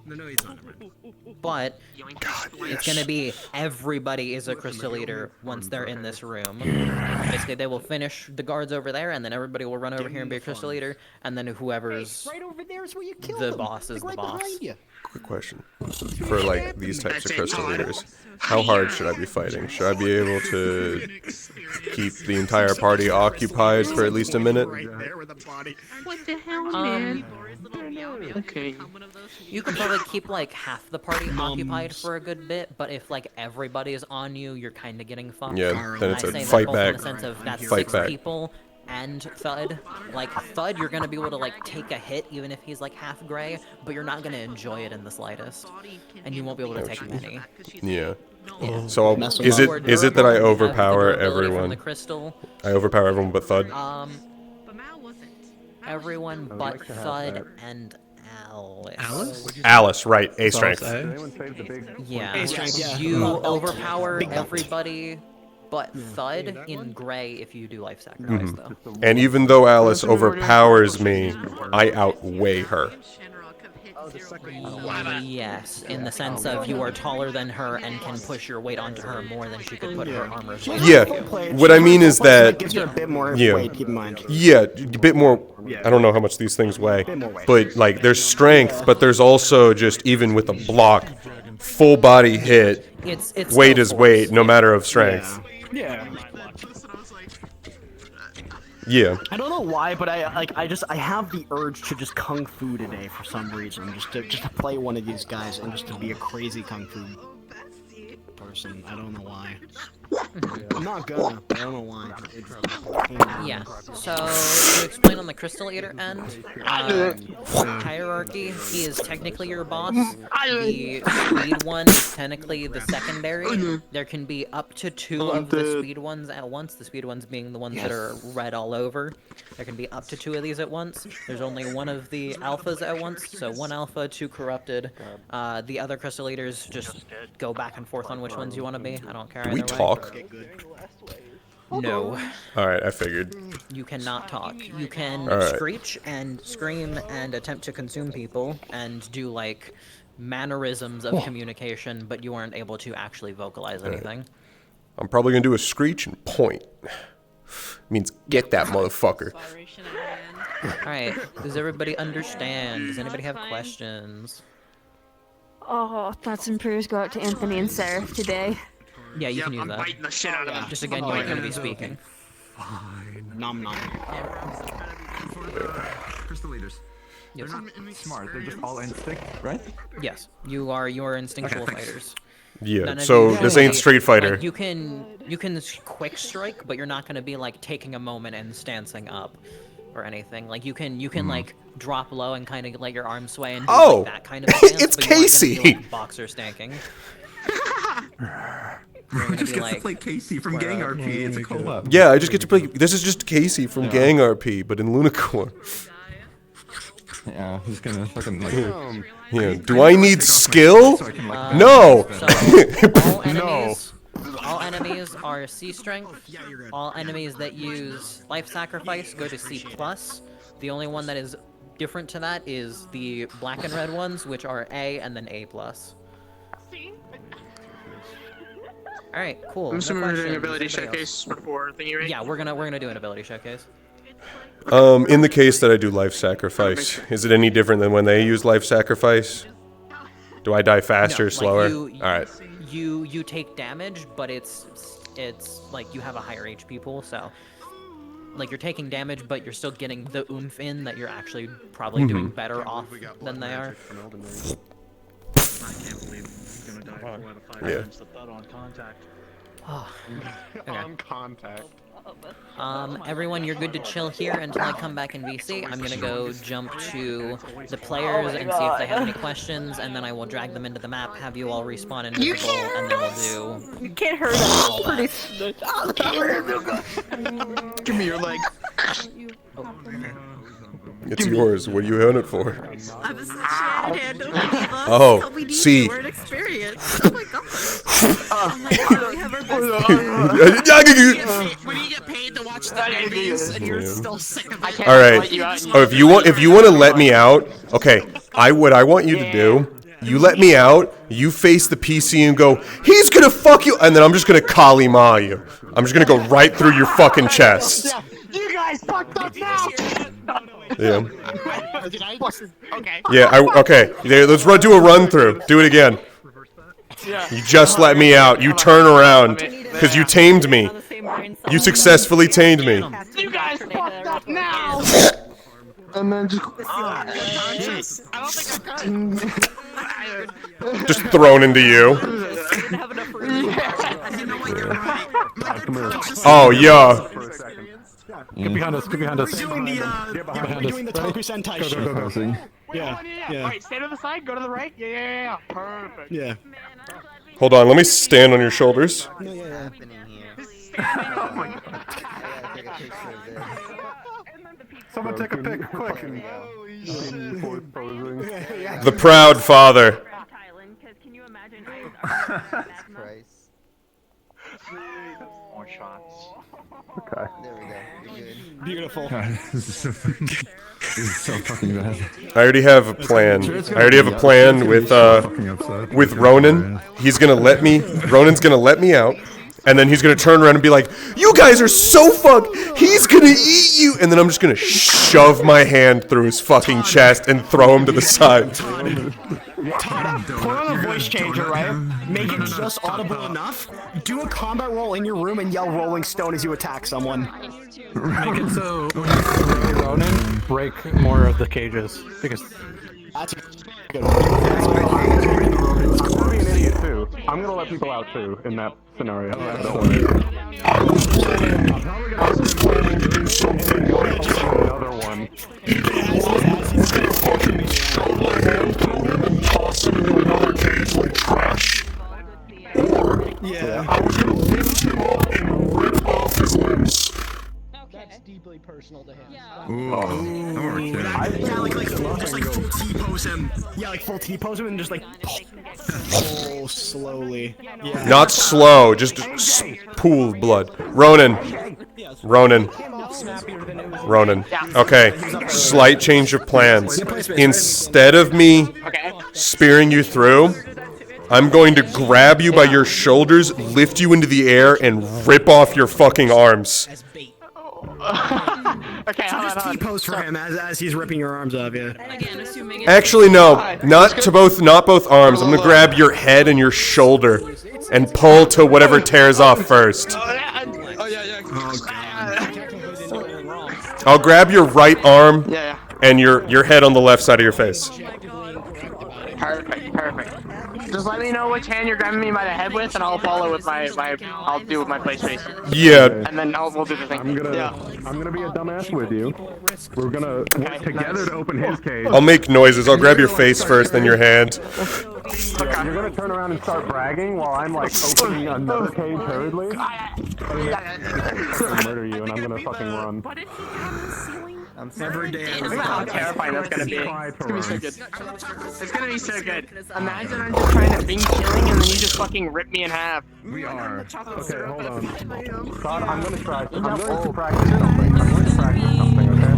No, he's not. But it's gonna be everybody is a crystal eater once they're in this room. Basically, they will finish the guards over there, and then everybody will run over here and be a crystal eater, and then whoever's Right over there is where you killed the them. boss is the Like, right boss. behind you. Quick question. For like these types of crystal eaters, how hard should I be fighting? Should I be able to keep the entire party occupied for at least a minute? What the hell, man? Okay. You can probably keep like half the party occupied for a good bit, but if like everybody is on you, you're kind of getting fucked. Yeah, then it's And a I say fight that both back. in the sense of that's Fight 6 back. people and Thud. Like Thud, you're gonna be able to like take a hit even if he's like half gray, but you're not gonna enjoy it in the slightest, and you won't be able to take many. Yeah. Yeah. So is it that I overpower everyone? The crystal. I overpower everyone but Thud. Everyone but Thud and Alice. Alice, right? A strength. Yeah. A strength, yeah. You Belt. overpower Big belt. everybody but Thud in gray if you do life sacrifice, though. And even though Alice overpowers me, I outweigh her. Yes, in the sense of you are taller than her and can push your weight onto her more than she could put her armor's weight Yeah, onto you. what I mean is that gives her a bit more yeah, weight, keep in mind. yeah, a bit more. I don't know how much these things weigh, but like there's strength, but there's also just even with a block, full body hit. It's weight still is weight, no matter of strength. Yeah. Yeah. I don't know why, but I have the urge to just kung fu today for some reason, just to play one of these guys and just to be a crazy kung fu person. I don't know why. I'm not gonna. I don't know why. Yeah. So to explain on the Crystal Eater end, hierarchy, he is technically your boss. The speed one is technically the secondary. There can be up to 2 of the speed ones at once. The speed ones being the ones that are red all over. There can be up to 2 of these at once. There's only 1 of the alphas at once, so 1 alpha, 2 corrupted. The other Crystal Eaters just go back and forth on which ones you want to be. I don't care. Do we either way. talk? No. Alright, I figured. You cannot talk. You can Alright. screech and scream and attempt to consume people and do like mannerisms of communication, but you aren't able to actually vocalize anything. I'm probably gonna do a screech and point. Means get that motherfucker. Alright, does everybody understand? Does anybody have questions? Oh, thoughts and prayers go out to Anthony and Seraph today. Yeah, you can use I'm that. biting the shit out of him. Just again, you aren't going to be speaking. Nom nom. Crystal leaders. Yes. They're not smart. They're just all instinct, right? Yes, you are instinctual Okay, thanks. fighters. Yeah, None of so you this really- ain't Street Fighter. Like, you can quick strike, but you're not going to be like taking a moment and stancing up or anything. Like you can like drop low and kind of let your arms sway and do Oh! like, that kind of stance, It's but you aren't gonna be, Casey! like, boxer stanking. We just get to play Casey from Gang RP. It's a co-op. Yeah, I just get to play. This is just Casey from Gang RP, but in Lunicorn. Yeah, he's gonna fucking like. Yeah. Do I need skill? No. All enemies are C strength. All enemies that use life sacrifice go to C+. The only one that is different to that is the black and red ones, which are A and then A+. Alright, cool. I'm assuming we're doing an ability Anybody else? showcase before thingy, right? Yeah, we're gonna do an ability showcase. In the case that I do life sacrifice, is it any different than when they use life sacrifice? Do I die faster, No, slower? Like All right. You take damage, but it's like you have a higher HP pool, so like you're taking damage, but you're still getting the oomph in that you're actually probably doing better off than they are. I can't believe I'm gonna die 4 out of 5 Yeah. times. That on contact. Okay. On contact. Everyone, you're good to chill here until I come back in VC. I'm gonna go jump to the players and see if they have any questions, and then I will drag them into the map, have you all respawn invisible, and then we'll do... You can't hurt us. Give me your leg. It's yours. What are you on it for? I'm a shed Oh, see. experience. Oh my god. Oh my god, we have our When you get paid to watch the movies and you're still sick of it. All right. Oh, if you want to let me out, okay. What I want you to do, you let me out. You face the PC and go, he's gonna fuck you, and then I'm just gonna Kali Ma you. I'm just gonna go right through your fucking chest. You guys fucked up now. Yeah. Okay. Yeah. Okay. Let's do a run through. Do it again. You just let me out. You turn around because you tamed me. You successfully tamed me. You guys fucked up now. And then just. I don't think I could. Just thrown into you. Oh yeah. Get behind us. Get behind us. We're doing the Toku Sentai shit. Yeah. Alright, stay to the side, go to the right. Yeah. Perfect. Yeah. Hold on. Let me stand on your shoulders. Yeah. Someone take a pic, quick. The proud father. More shots. Okay. There we go. You're good. Beautiful. This is so fucking bad. I already have a plan. with Ronan. He's gonna let me. Ronan's gonna let me out, and then he's gonna turn around and be like, "You guys are so fucked. He's gonna eat you." And then I'm just gonna shove my hand through his fucking chest and throw him to the side. Todd, put on a voice changer, right? Make it just audible enough. Do a combat roll in your room and yell Rolling Stone as you attack someone. Make it so when you play Ronin, break more of the cages. Because that's a good I'm gonna be an idiot too. I'm gonna let people out too in that scenario. Don't worry. Another one. That's deeply personal to him. Yeah, Just like full T-pose him. Yeah, like full T-pose him and just like pull slowly. Yeah. Not slow, just pool of blood. Ronan. Okay, slight change of plans. Instead of me spearing you through, I'm going to grab you by your shoulders, lift you into the air, and rip off your fucking arms. Okay, So hold just on, hold on. T-pose for him as he's ripping your arms off, yeah. Again, assuming Actually, no, not both arms. I'm gonna grab your head and your shoulder and pull to whatever tears off first. I'll grab your right arm and your head on the left side of your face. Perfect. Just let me know which hand you're grabbing me by the head with, and I'll follow with I'll do with my play space. Yeah. And then we'll do the thing. I'm gonna be a dumbass with you. We're gonna work together to open his cage. I'll make noises. I'll grab your face first, then your hand. Yeah, you're gonna turn around and start bragging while I'm like opening another cage hurriedly. I'm gonna murder you, and I'm gonna fucking run. Every day. Think about how terrifying that's gonna be. It's gonna be so good. It's gonna be so good. Imagine I'm just trying to bing killing, and then you just fucking rip me in half. We are. Okay, hold on. God, I'm going to practice something. I'm going to practice something, okay?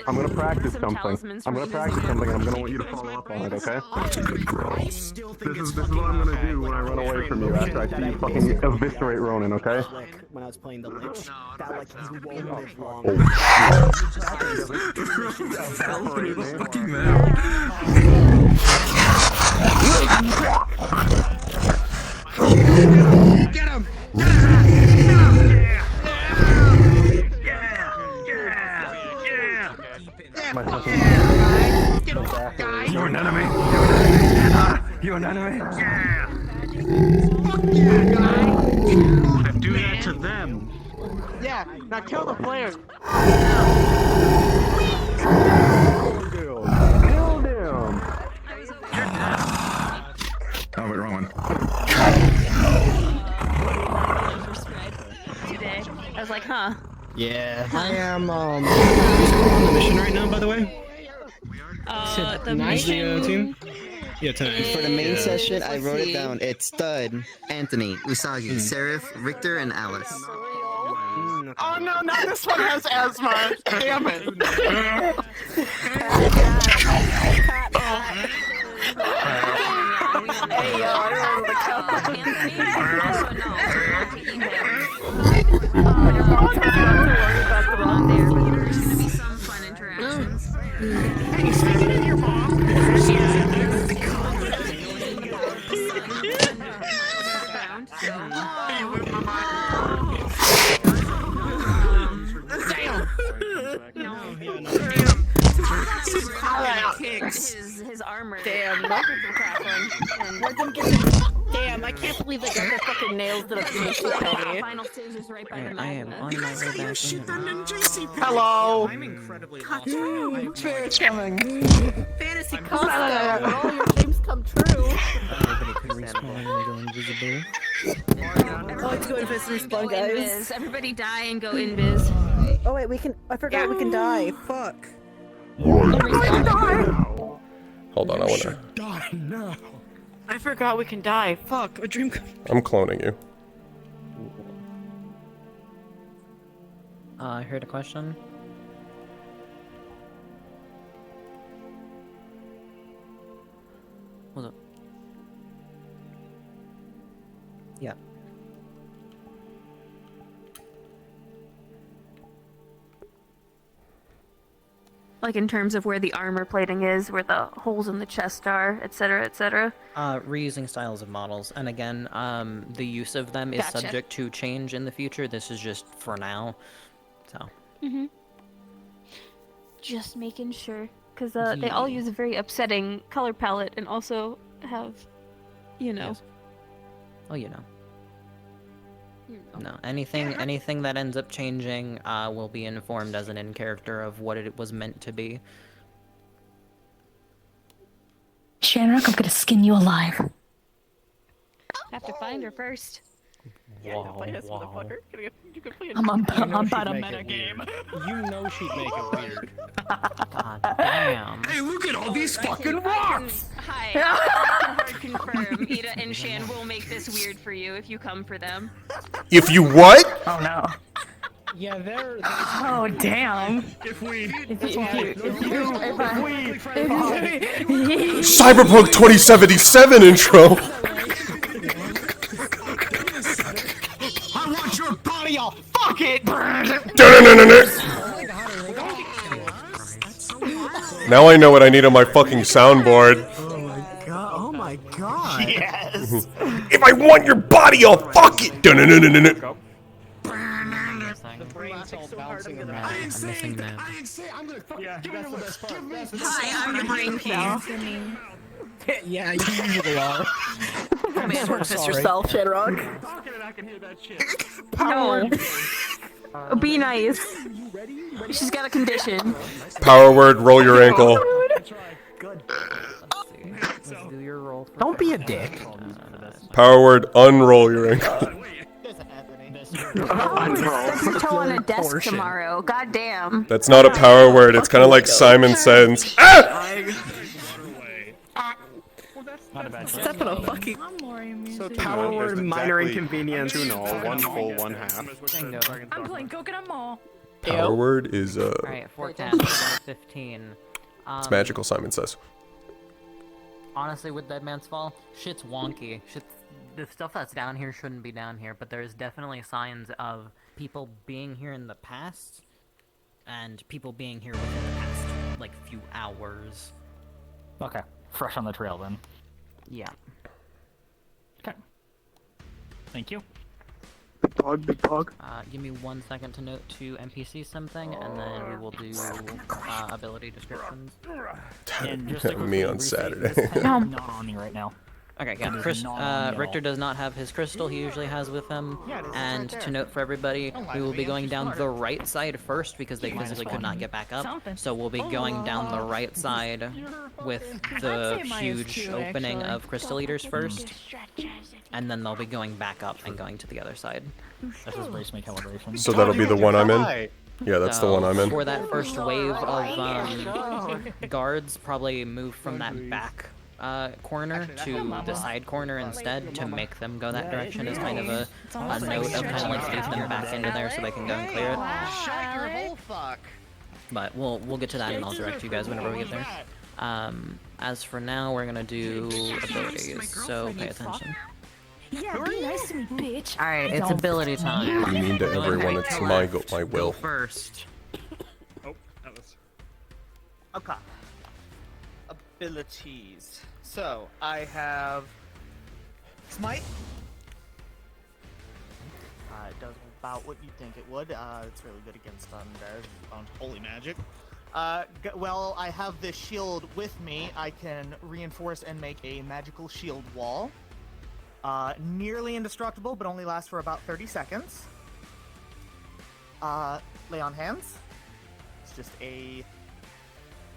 I'm gonna practice something. I'm gonna practice something, and I'm gonna want you to follow up on it, okay? That's a good girl. This is what I'm gonna do when I run away from you after I see you fucking eviscerate Ronan, okay? When I was playing the Lich, that like he won't live long. Fucking Get him! You're an enemy. You're an enemy. Yeah. Do that to them. Yeah. Now kill the players. Killed him. Oh, wait, wrong one. Today. I was like, huh. Yeah, I am, who's on the mission right now, by the way? The mission... team? Yeah, tonight. For the main session, I wrote it down. It's Stud, Anthony, Usagi, Seraph, Richter, and Alice. Oh no, now this one has asthma. Damn it. Hey, yo, I remember the count. There's gonna be some fun interactions. Hey, speaking of your mom. His armor. Damn. Let them get Damn, I can't believe they got their fucking nails to the face already. final stage is right by the I am on my way back. Hello. I'm incredibly Fair coming. Fantasy Costa, where all your dreams come true. Everybody can respawn and go invisible. Let's go invisible respawn, guys. Invis. Everybody die and go invis. Oh wait, I forgot we can die. Fuck. Hold on, I wanna. Die now. I forgot we can die. Fuck, a dream. I'm cloning you. I heard a question. What's up? Yeah. Like in terms of where the armor plating is, where the holes in the chest are, etc., etc. Reusing styles of models, and again, the use of them is Gotcha. subject to change in the future. This is just for now, so. Mhm. Just making sure, because they all use a very upsetting color palette, and also have, you know. Yes. Oh, you know. No, anything that ends up changing will be informed as an in-character of what it was meant to be. Shanrock, I'm gonna skin you alive. Have to find her first. Wow. I'm about she'd a make meta it game. You know she'd make it weird. God damn. Hey, look at all these fucking Hi, rocks! I can hard confirm. Ida and Shan will make this weird for you if you come for them. If you what? Oh no. Yeah, they're. Oh damn. If we. Cyberpunk 2077 intro. I want your body, I'll fuck it! Now I know what I need on my fucking soundboard. Oh my god. Yes. If I want your body, I'll fuck it. I'm missing them. Yeah, that's the best part. Hi, I'm the brain piece. Yeah, you usually are. Come here, so piss sorry. yourself, Shedrock. I can hear that shit. No. Be nice. She's got a condition. Power word, roll your ankle. Let's do your roll. Don't be a dick. Power word, unroll your ankle. Step your toe on a desk tomorrow. God damn. That's not a power word. It's kind of like Simon Says. Ah! Step on a fucking. So power word, minor inconvenience. 2-0, 1 full, 1 half. I'm playing Coconut Mall. Power word is Alright, 14, 15. It's magical, Simon Says. Honestly, with Dead Man's Fall, shit's wonky. The stuff that's down here shouldn't be down here, but there's definitely signs of people being here in the past, and people being here within the past, like, few hours. Okay, fresh on the trail then. Yeah. Okay. Thank you. Big dog. Give me 1 second to note to NPC something, and then we will do ability descriptions. And just to Me quickly on restate, Saturday. this tab is not on me right now. Okay, yeah. It is not on me at Richter all. does not have his crystal he usually has with him. And to note for everybody, we will be going down the right side first because they physically could not get back up. So we'll be going down the right side with the huge opening of Crystal Eaters first. And then they'll be going back up and going to the other side. This is brace me calibration. So that'll be the one I'm in? Yeah, that's the one I'm in. For that first wave of guards, probably move from that back corner to the side corner instead to make them go that direction as kind of a note of kind of like lead them back into there so they can go and clear it. Shut your hole, fuck. But we'll get to that and I'll direct you guys whenever we get there. As for now, we're gonna do abilities, so pay attention. Yeah, be nice to me, bitch. Alright, it's ability time. You mean to everyone, it's my will. First. Oh, that was. Okay. Abilities. So, I have Smite. It does about what you think it would. It's really good against undead on holy magic. Well, I have this shield with me. I can reinforce and make a magical shield wall. Nearly indestructible, but only lasts for about 30 seconds. Lay on hands. It's just a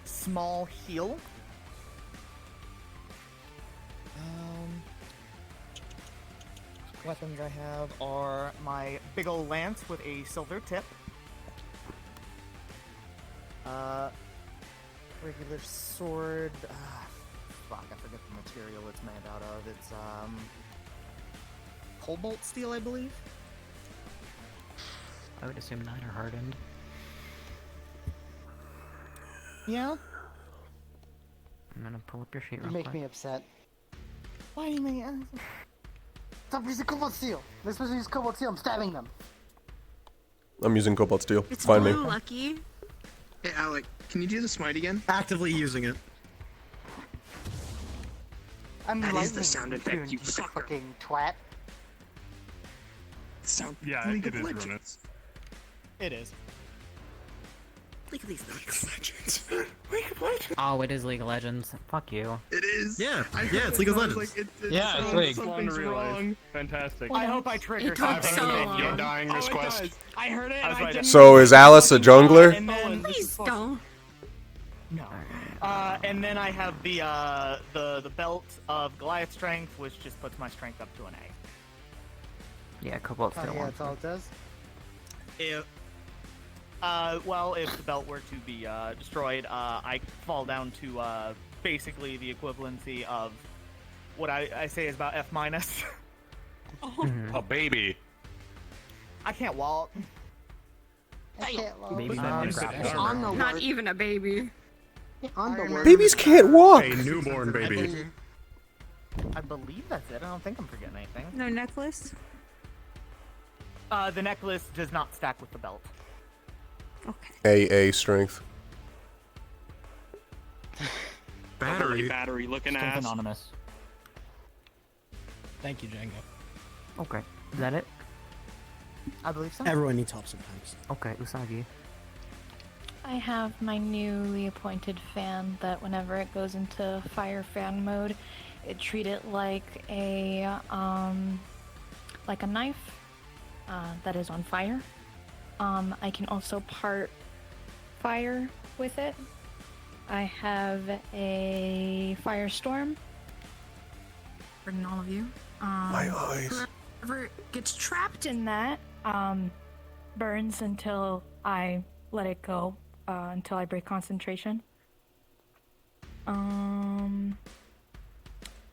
small heal. Weapons I have are my big ol' lance with a silver tip. Regular sword. Fuck, I forget the material it's made out of. It's cobalt steel, I believe. I would assume 9 are hardened. Yeah. I'm gonna pull up your sheet You real make quick. me upset. Why do you make me? Stop using cobalt steel. They're supposed to use cobalt steel. I'm stabbing them. I'm using Cobalt Steel. Find me. Lucky. Hey, Alec, can you do the smite again? Actively using it. I'm That is lightning, the sound effect, you fucker. fucking twat. Sound Yeah, League it of is Legends. Runnets. It is. Look at these Legends. Oh, it is League of Legends. Fuck you. It is. Yeah, I yeah, it's League of I was Legends. Like, Yeah, it's League. Something's wrong. Fantastic. I hope I trigger It took so long. You're dying this quest. I heard it. I was I right. didn't So is Alice a jungler? And then, Please don't. no. And then I have the belt of Goliath strength, which just puts my strength up to an A. Yeah, Cobalt still yeah, wants that's all it does. If well, if the belt were to be destroyed, I fall down to basically the equivalency of what I say is about F minus. A baby. I can't walk. I can't walk. Not even a baby. Babies can't walk. A newborn baby. I believe that's it. I don't think I'm forgetting anything. No necklace? The necklace does not stack with the belt. AA strength. Battery looking Strength ass. Anonymous. Thank you, Django. Okay. Is that it? I believe so. Everyone needs help sometimes. Okay, Usagi. I have my newly appointed fan that whenever it goes into fire fan mode, it treat it like a knife that is on fire. I can also part fire with it. I have a firestorm. Pardon all of you. My eyes. Whoever gets Trapped in that burns until I let it go, until I break concentration.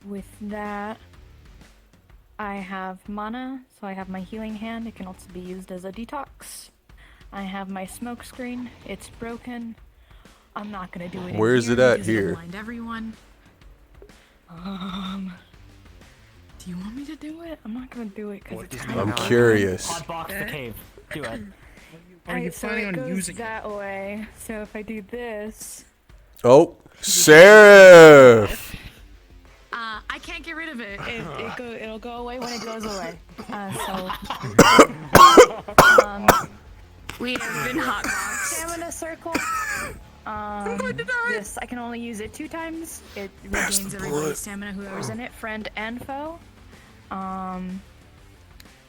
With that, I have mana, so I have my healing hand. It can also be used as a detox. I have my smoke screen. It's broken. I'm not gonna do it. Where is it at here? blind everyone. Do you want me to do it? I'm not gonna do it because it's I'm curious. Hotbox the cave. Do it. Are you so planning it on goes using that way. So if I do this, Oh, Seraph! I can't get rid of it. it'll go away when it goes away. We have been hotboxed. Stamina circle. This I can only use it 2 times. It regains everybody's stamina, whoever's in it, friend and foe. And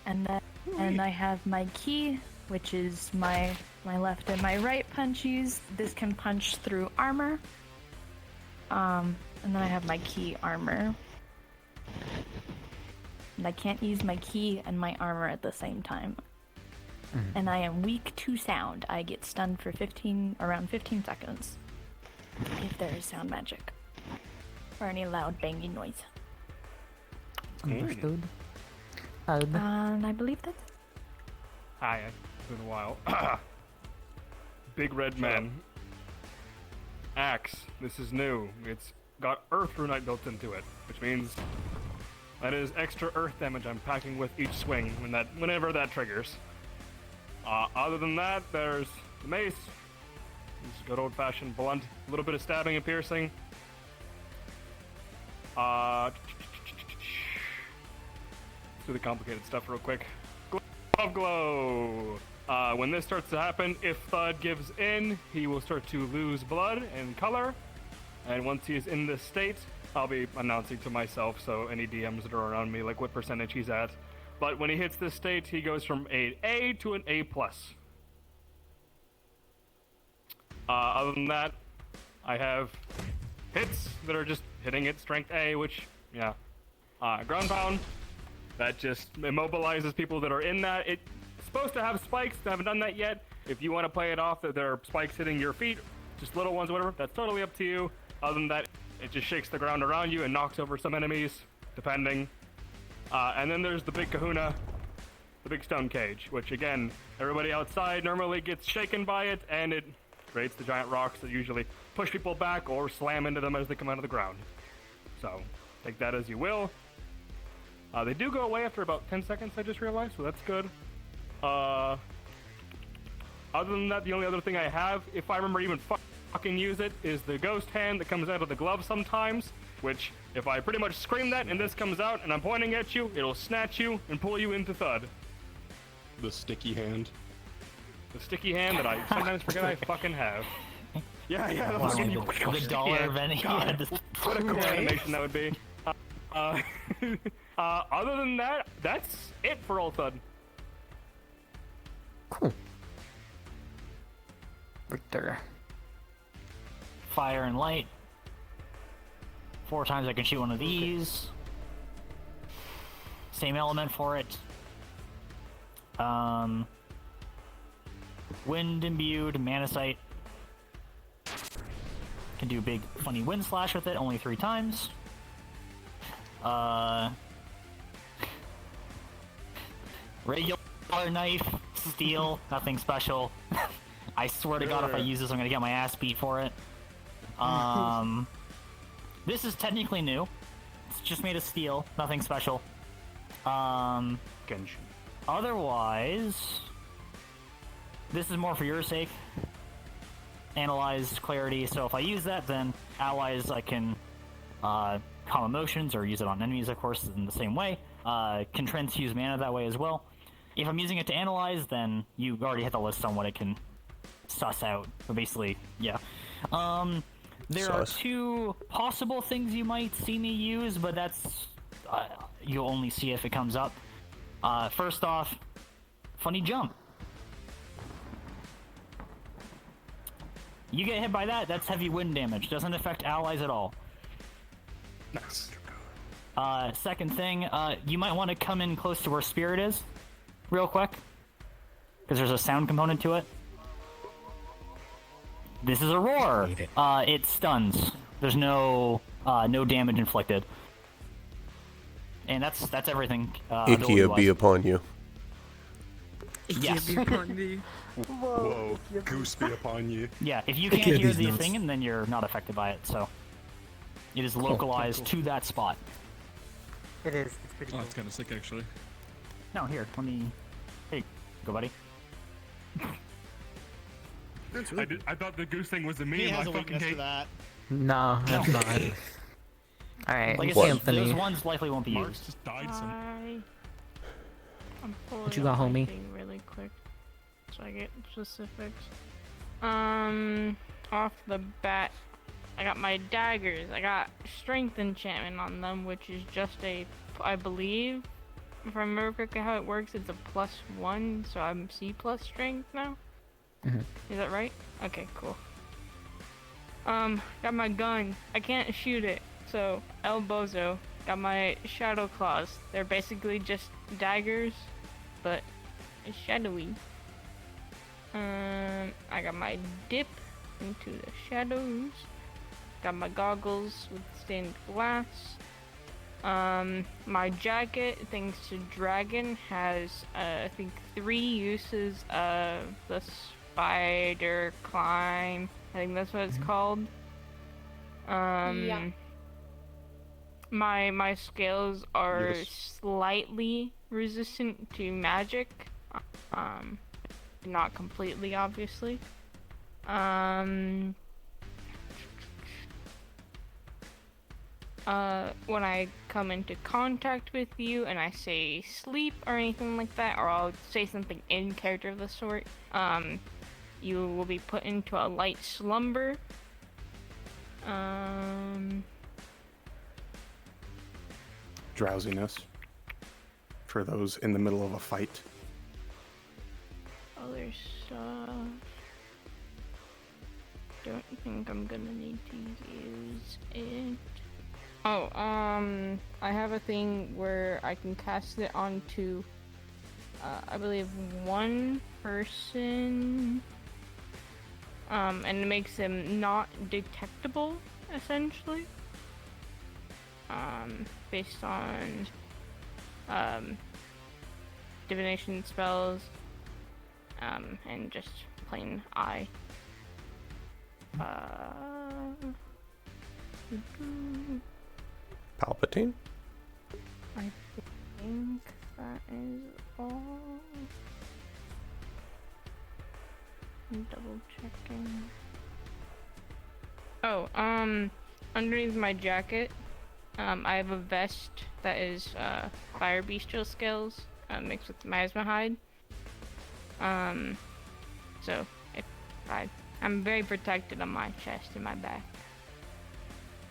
I have my key, which is my left and my right punchies. This can punch through armor. And then I have my key armor. And I can't use my key and my armor at the same time. And I am weak to sound. I get stunned for around 15 seconds. If there is sound magic. Or any loud banging noise. Understood. And I believe that's it. Hi, it's been a while. Big red man. Axe. This is new. It's got Earth Runite built into it, which means that is extra Earth damage I'm packing with each swing whenever that triggers. Other than that, there's the mace. It's good old-fashioned blunt. A little bit of stabbing and piercing. Let's do the complicated stuff real quick. Glove glow. When this starts to happen, if Thud gives in, he will start to lose blood and color. And once he is in this state, I'll be announcing to myself, so any DMs that are around me, like what percentage he's at. But when he hits this state, he goes from an A to an A+. Other than that, I have hits that are just hitting it, strength A, which, yeah. Ground pound, that just immobilizes people that are in that. It's supposed to have spikes, I haven't done that yet. If you want to play it off that there are spikes hitting your feet, just little ones, whatever, that's totally up to you. Other than that, it just shakes the ground around you and knocks over some enemies, depending. And then there's the big kahuna, the big stone cage, which again, everybody outside normally gets shaken by it, and it creates the giant rocks that usually push people back or slam into them as they come out of the ground. So, take that as you will. They do go away after about 10 seconds, I just realized, so that's good. Other than that, the only other thing I have, if I remember even fucking use it, is the ghost hand that comes out of the glove sometimes, which, if I pretty much scream that and this comes out and I'm pointing at you, it'll snatch you and pull you into Thud. The sticky hand. The sticky hand that I sometimes forget I fucking have. Yeah, the fucking the dollar Benny. God, what a cool animation that would be. Other than that, that's it for Old Thud. Cool. Victor. Fire and light. 4 times I can shoot one of these. Same element for it. Wind imbued, Manasite. Can do big funny wind slash with it, only 3 times. Regular knife, steel, nothing special. I swear to God, if I use this, I'm gonna get my ass beat for it. This is technically new. It's just made of steel, nothing special. Genshin. Otherwise, this is more for your sake. Analyze clarity, so if I use that, then allies I can calm emotions, or use it on enemies, of course, in the same way. Can transfuse mana that way as well. If I'm using it to analyze, then you already hit the list on what it can suss out. But basically, yeah. There are 2 possible things you might see me use, but that's... you'll only see if it comes up. First off, funny jump. You get hit by that, that's heavy wind damage. Doesn't affect allies at all. Nice. Second thing, you might want to come in close to where Spirit is, real quick. Because there's a sound component to it. This is a roar. It stuns. There's no damage inflicted. And that's everything. Ikia be upon you. Yes. Whoa, goose be upon you. Yeah, if you can't hear the thing, then you're not affected by it, so... It is localized to that spot. It is. It's pretty cool. Oh, that's kind of sick, actually. No, here, let me... Hey, go, buddy. I thought the goose thing was a meme. He has I a fucking weakness to hate that. No, that's not. Alright, Like I said, Anthony. those ones likely won't be Mark's used. just died some. I'm pulling What you got, up my homie? thing really quick so I get specifics. Off the bat, I got my daggers. I got strength enchantment on them, which is just a, I believe, if I remember correctly how it works, it's a +1, so I'm C+ strength now. Is that right? Okay, cool. Got my gun. I can't shoot it, so El Bozo. Got my shadow claws. They're basically just daggers, but it's shadowy. I got my dip into the shadows. Got my goggles with stained glass. My jacket, thanks to Dragon, has I think 3 uses of the spider climb. I think that's what it's called. Yeah. My scales are slightly resistant to magic. Not completely, obviously. When I come into contact with you and I say sleep or anything like that, or I'll say something in character of the sort, you will be put into a light slumber. Drowsiness. For those in the middle of a fight. Other stuff. Don't think I'm gonna need to use it. Oh, I have a thing where I can cast it onto, I believe 1 person, and it makes them not detectable, essentially, based on, divination spells, and just plain eye. Palpatine? I think that is all. I'm double checking. Oh, underneath my jacket, I have a vest that is fire bestial scales mixed with miasma hide. So if I'm very protected on my chest and my back.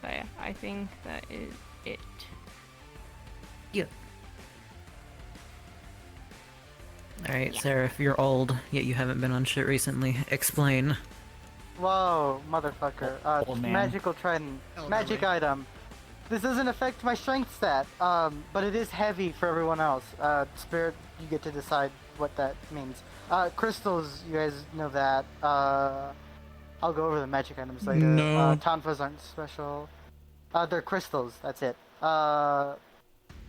But yeah, I think that is it. Yeah. Alright, Sarah, if you're old, yet you haven't been on shit recently, explain. Whoa, motherfucker. Old man. Magical trident. Magic item. This doesn't affect my strength stat, but it is heavy for everyone else. Spirit, you get to decide what that means. Crystals, you guys know that. I'll go over the magic items later. No. Tonfas aren't special. They're crystals, that's it.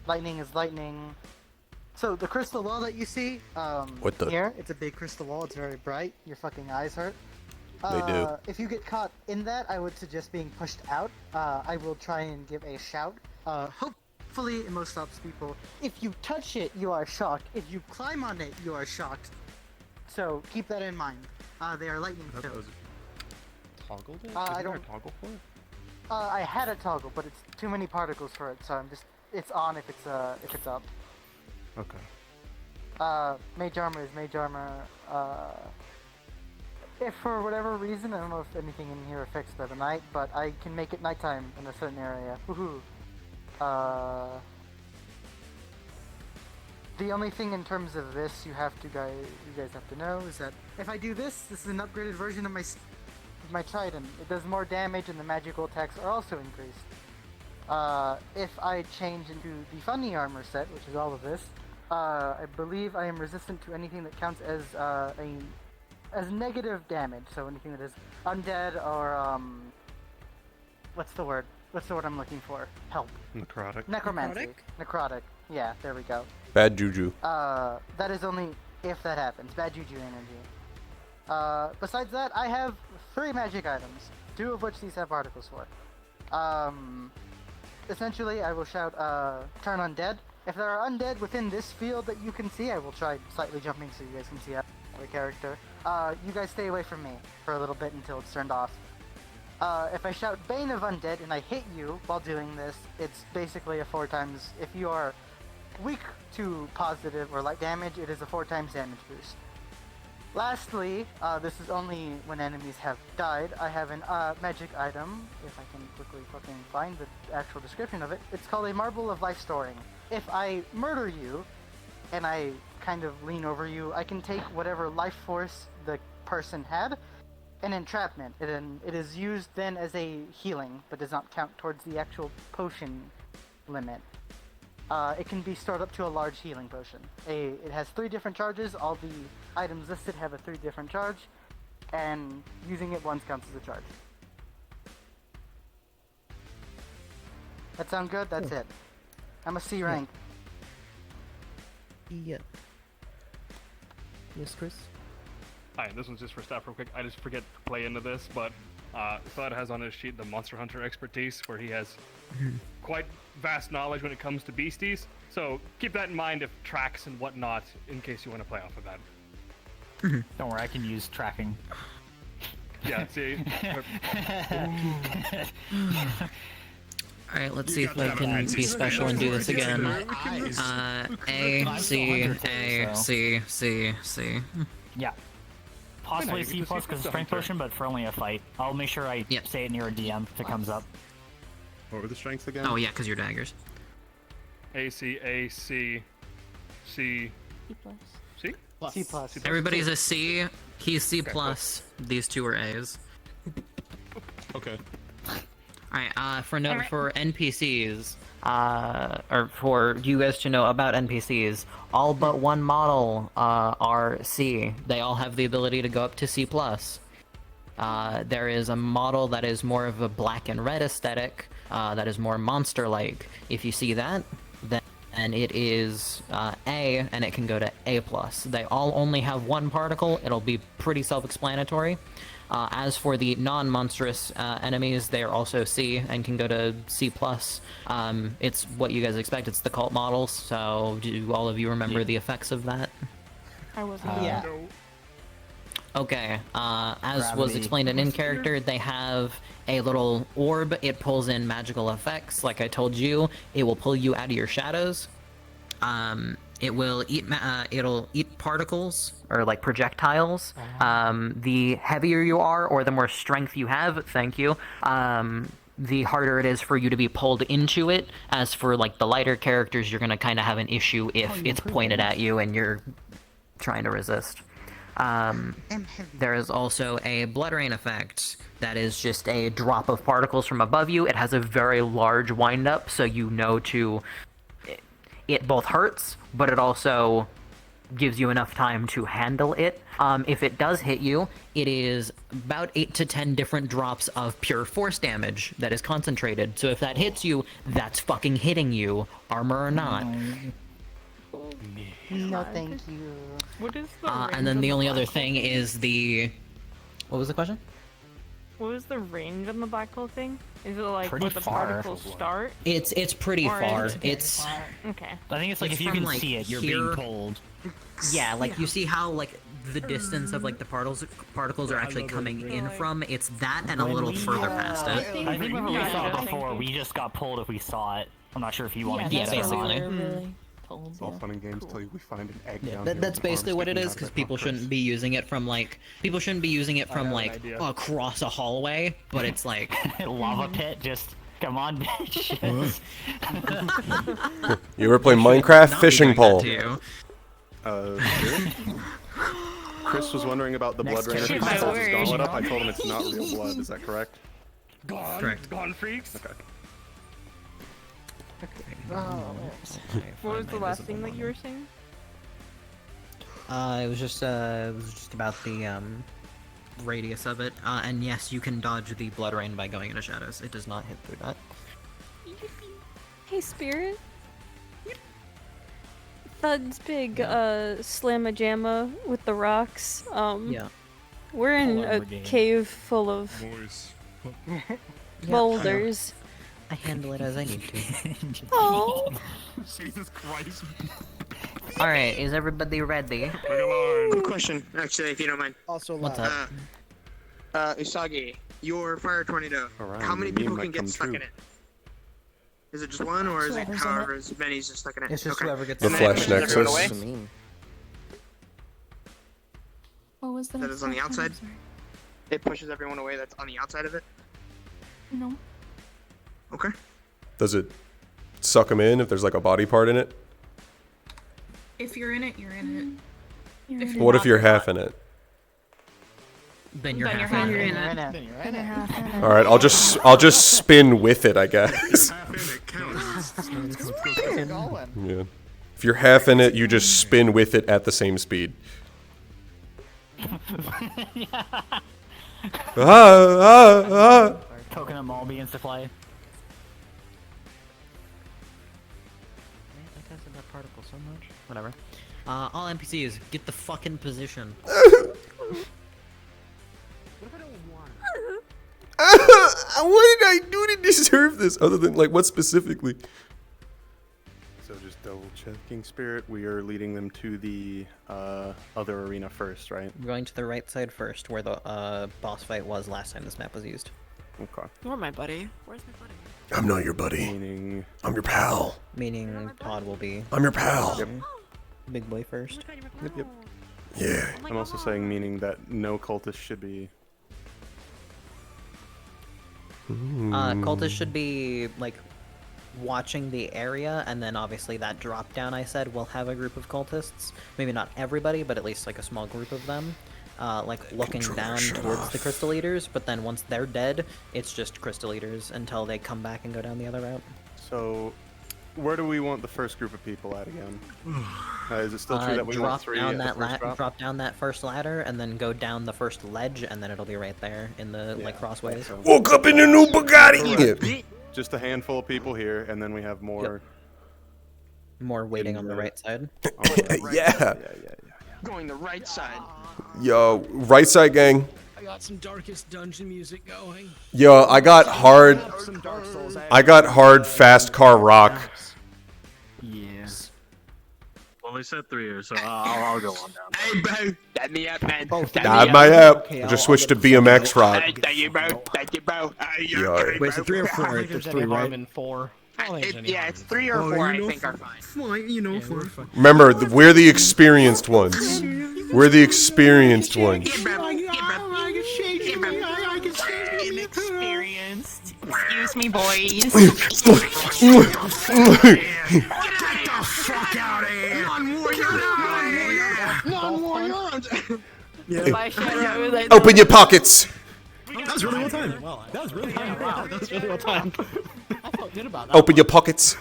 Lightning is lightning. So the crystal wall that you see, What the- here, it's a big crystal wall, it's very bright, your fucking eyes hurt. They do. If you get caught in that, I would suggest being pushed out. I will try and give a shout. Hopefully it most stops people. If you touch it, you are shocked. If you climb on it, you are shocked. So keep that in mind. They are lightning filled. Toggled it? I Isn't there don't- a toggle for it? I had a toggle, but it's too many particles for it, so it's on if it's up. Okay. Mage armor is mage armor. If for whatever reason, I don't know if anything in here affects the night, but I can make it nighttime in a certain area. Woohoo! The only thing in terms of this you guys have to know is that if I do this is an upgraded version of my trident. It does more damage and the magical attacks are also increased. If I change into the funny armor set, which is all of this, I believe I am resistant to anything that counts as negative damage. So anything that is undead or what's the word I'm looking for? Help. Necrotic. Necromancy. Necrotic. Yeah, there we go. Bad juju. That is only if that happens. Bad juju energy. Besides that, I have 3 magic items, 2 of which these have particles for. Essentially, I will shout, turn undead. If there are undead within this field that you can see, I will try slightly jumping so you guys can see the character. You guys stay away from me for a little bit until it's turned off. If I shout Bane of Undead and I hit you while doing this, it's basically a 4 times. If you are weak to positive or light damage, it is a 4 times damage boost. Lastly, this is only when enemies have died. I have an magic item, if I can quickly fucking find the actual description of it. It's called a Marble of Life Storing. If I murder you, and I kind of lean over you, I can take whatever life force the person had, an entrapment. It is used then as a healing, but does not count towards the actual potion limit. It can be stored up to a large healing potion. It has 3 different charges. All the items listed have a 3 different charge, and using it once counts as a charge. That sound good? That's it. I'm a C rank. Yeah. Yes, Chris? Hi, this one's just for staff real quick. I just forget to play into this, but Thud has on his sheet the Monster Hunter expertise, where he has quite vast knowledge when it comes to beasties. So keep that in mind if tracks and whatnot, in case you want to play off of that. Don't worry, I can use tracking. Yeah, see? Alright, let's see if I can be special and do this again. A, C, A, C, C, C. Yeah. Possibly a C plus because of strength potion, but for only a fight. I'll make sure I say it near a DM if it comes up. What were the strengths again? Oh yeah, because you're daggers. A, C, A, C, C. C? C plus. Everybody's a C. He's C plus. These 2 are A's. Okay. Alright, for NPCs, or for you guys to know about NPCs, all but 1 model are C. They all have the ability to go up to C+. There is a model that is more of a black and red aesthetic, that is more monster-like. If you see that, then it is A, and it can go to A+. They all only have 1 particle. It'll be pretty self-explanatory. As for the non-monstrous enemies, they are also C and can go to C+. It's what you guys expect. It's the cult models, so do all of you remember the effects of that? I was Yeah. Okay, as was Gravity. explained in character, they have a little orb. It pulls in magical effects. Like I told you, it will pull you out of your shadows. It will eat it'll eat particles or like projectiles. The heavier you are or the more strength you have, thank you, the harder it is for you to be pulled into it. As for like the lighter characters, you're gonna kind of have an issue if it's pointed at you and you're trying to resist. There is also a blood rain effect that is just a drop of particles from above you. It has a very large wind up, so you know to... It both hurts, but it also gives you enough time to handle it. If it does hit you, it is about 8 to 10 different drops of pure force damage that is concentrated. So if that hits you, that's fucking hitting you, armor or not. No, thank you. What is the And then the only other thing is the... What was the question? What was the range on the black hole thing? Is it like Pretty where the far. particles start? It's pretty Or far. is it- It's... Okay. I think it's like if you from, can like, see it, you're here- being told. Yeah, like you see how like the distance of like the particles are actually coming in from. It's that and a little further past I it. think when we saw it before, we just got pulled if we saw it. I'm not sure if you want to Yeah, get it on basically. it. It's all fun and games till we find an egg down That, here that's with arms basically what it sticking is, out because of it. people shouldn't be using it from like across a hallway, but it's like Lava pit, just come on, bitch. You ever play Minecraft fishing pole? Chris was wondering about the blood rain. If he Next holds his turn. gauntlet up, I told him it's not real blood. Is that correct? Gone. Correct. Gone, freaks. Okay. What was the last thing that you were saying? it was just about the radius of it. And yes, you can dodge the blood rain by going into shadows. It does not hit through that. Hey, Spirit. Thud's big slamma-jamma with the rocks. Yeah. We're in Full a armor game. cave full of boulders. I handle it as I need to. Oh. Jesus Christ. Alright, is everybody ready? Quick question, actually, if you don't mind. Also, What's up? Usagi, your fire tornado. Alright, how many the meme people might can get come stuck true. in it? Is it just one, or is it Whoever's in however as many's just stuck in it? It's just okay. whoever gets The And Flash then pushes everyone Nexus. away? What was the That is on the outside? It pushes everyone away that's on the outside of it? No. Okay. Does it suck them in if there's like a body part in it? If you're in it, you're in it. If What if not, you're half in it? Then you're Then half you're in half it. in it. Then you're in it. All right, I'll just spin with it, I guess. Yeah. If you're half in it, you just spin with it at the same speed. Coconut Mall begins to play. That guy's in that particle so much. Whatever. All NPCs, get the fucking position. What did I do to deserve this? Other than like what specifically? So just double checking, Spirit. We are leading them to the other arena first, right? We're going to the right side first, where the boss fight was last time this map was used. Okay. You're my buddy. Where's my buddy? I'm not your buddy. Meaning I'm your pal. Meaning Todd will be. I'm your pal. Yep. Big boy first. Yep. Yeah. I'm also saying meaning that no cultist should be. Cultists should be like watching the area, and then obviously that drop down I said will have a group of cultists. Maybe not everybody, but at least like a small group of them. Like looking down towards the crystal eaters, but then once they're dead, it's just crystal eaters until they come back and go down the other route. So, where do we want the first group of people at again? Is it still true that we want Drop 3 down at the first drop? drop down that first ladder, and then go down the first ledge, and then it'll be right there in the like crossways. Woke up in a new Bugatti. Correct. Just a handful of people here, and then we have more. More waiting on the right side. Yeah. Going the right side. Yo, right side gang. I got some Darkest Dungeon music going. Yo, I got hard fast car rock. Yes. Well, they said 3 years, so I'll go on down. Hey, bro. Dab me up, man. Dive my app. Just switched to BMX rock. Hey, thank you, bro. Thank you, bro. Yo. Wait, is it 3 or 4? There's There's any 3, harm right? in 4. Yeah, it's 3 or 4 I think are fine. Fine, you know, 4. Remember, we're the experienced ones. We're the experienced ones. Inexperienced. Excuse me, boys. Get the fuck out of here! Hey, open your pockets. That was really well timed. That was really well timed. I felt good about that. Open your pockets.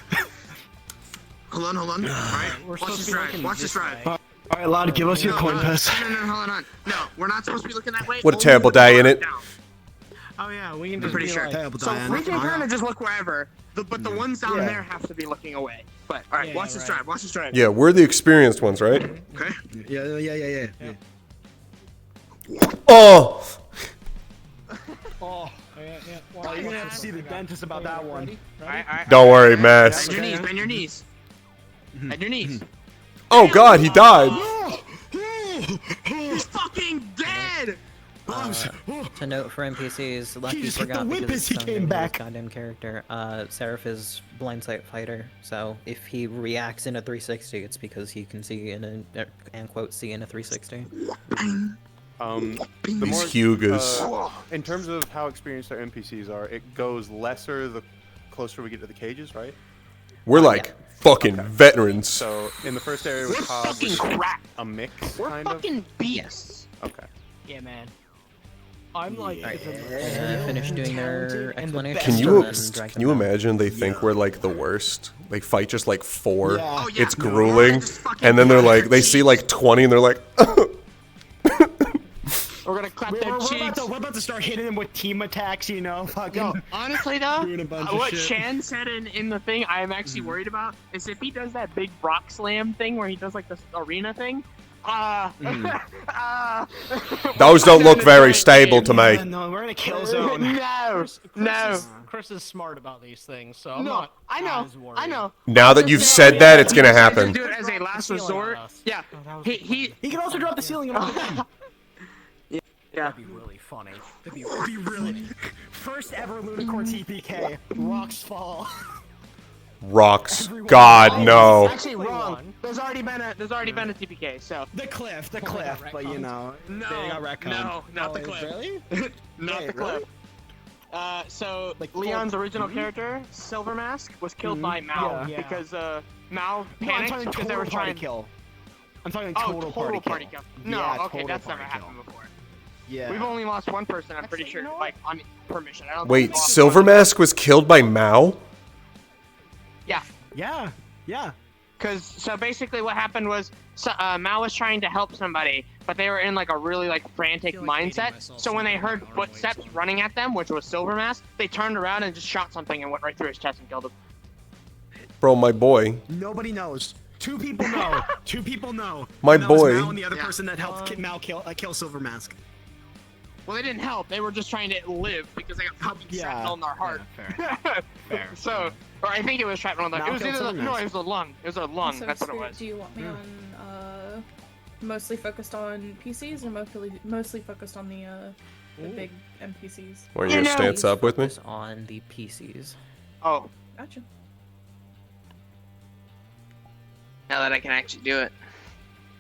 Hold on. Alright, watch this ride. Watch this ride. All right, Lod, give us your coin pass. No, hold on. No, we're not supposed to be looking that way. What a Only terrible with the day, bar innit? down. Oh yeah, we can I'm just pretty be sure. like, So we can kind of just look wherever. But the ones down Yeah. there have to be looking away. But all right, Yeah, watch this drive. Watch this drive. Yeah, we're the experienced ones, right? Okay. Yeah. Oh! Oh, yeah. Well, you're gonna have to see the dentist about that one. All right. Don't worry, Mass. Bend your knees. Bend your knees. Bend your knees. Oh God, he died. He's fucking dead. To note for NPCs, Lucky just hit the forgot whip because as it's he summoned came into his back. goddamn character. Seraph is blind sight fighter, so if he reacts in a 360, it's because he can see in a and quote see in a 360. The These more, Hugas. in terms of how experienced our NPCs are, it goes lesser the closer we get to the cages, right? We're like fucking veterans. So in the first area with We're Todd, fucking was crap. a mix, We're kind of. fucking beasts. Okay. Yeah, man. I'm like, Finish doing their explanation. Can you imagine they think we're like the worst? They fight just like 4. Yeah. Oh, yeah. It's grueling. And then they're like, they see like 20 and they're like, We're gonna clap their cheeks. We're about to start hitting them with team attacks, you know? Fucking. Yo, honestly though, doing a bunch of what shit. Shan said in the thing, I am actually worried about is if he does that big rock slam thing where he does like this arena thing. those don't look very stable to me. No, we're in a kill zone. Chris is smart about these things, so I'm No, not I know, as worried. I know. Now that you've said that, it's gonna happen. Do it as a last resort. Yeah. He can also drop the ceiling and all that. Yeah. That'd be really funny. That'd be really first ever Lunacore TPK. Rocks fall. Rocks. God, no. Actually wrong. There's already been a TPK. So the cliff, but you know, no, they got retconned. not the cliff. Really? Not the cliff. So Leon's original character, Silver Mask, was killed by Mao because Mao panicked because they were trying to kill. I'm talking total party kill. No, Yeah, okay, total that's never party happened kill. before. Yeah. We've only lost one person. I'm pretty sure, like on permission. I don't think Wait, we lost Silver Mask was killed by Mao? Yeah. Yeah. So basically what happened was Mao was trying to help somebody, but they were in like a really like frantic mindset. So when they heard footsteps running at them, which was Silver Mask, they turned around and just shot something and went right through his chest and killed him. Bro, my boy. Nobody knows. 2 people know. 2 people know. My And that was boy. Mao and the other person that helped Mao kill Silver Mask. Well, they didn't help. They were just trying to live because they got fucking shrapnel in their heart. Fair. So, or I think it was shrapnel in their. Mao It was killed either Silver no, Mask. it was a lung. It was a lung. So, That's what it Spirit, was. do you want me on mostly focused on PCs or mostly focused on the big NPCs? Want you to stance up with me? On the PCs. Oh. Gotcha. Now that I can actually do it.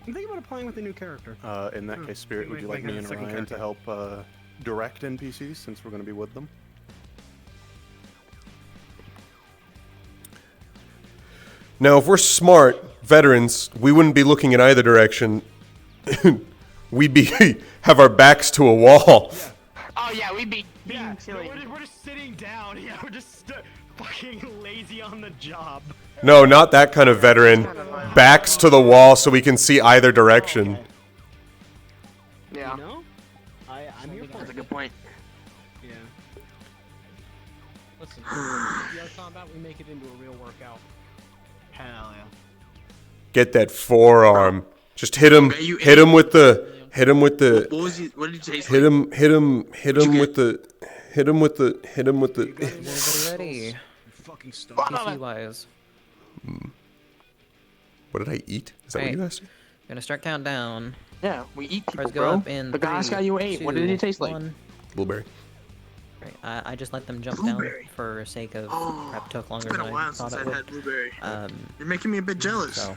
I'm thinking about playing with a new character. In that case, Spirit, would you like me and Ryan to help direct NPCs since we're going to be with them? Now, if we're smart veterans, we wouldn't be looking in either direction. We'd be have our backs to a wall. Oh yeah, we'd be being silly. We're just sitting down. Yeah, we're just fucking lazy on the job. No, not that kind of veteran. Backs to the wall so we can see either direction. Yeah. You know? I'm here for That's a good point. Yeah. Listen, VR combat, we make it into a real workout. Hell yeah. Get that forearm. Just hit him. Hit him with the. Hit him with the. What did you say? Hit him with the. Hit him with the. Everybody ready? Fucking stop. PC wise. What did I eat? Is that what you asked? Gonna start countdown. Yeah, we eat people, Let's go bro. up in The last 3, guy you ate, what did 2, it taste like? 1. Blueberry. Right, I just let them jump down for sake of prep took longer It's been than a while I thought since it I would. had blueberry. You're making me a bit jealous. So.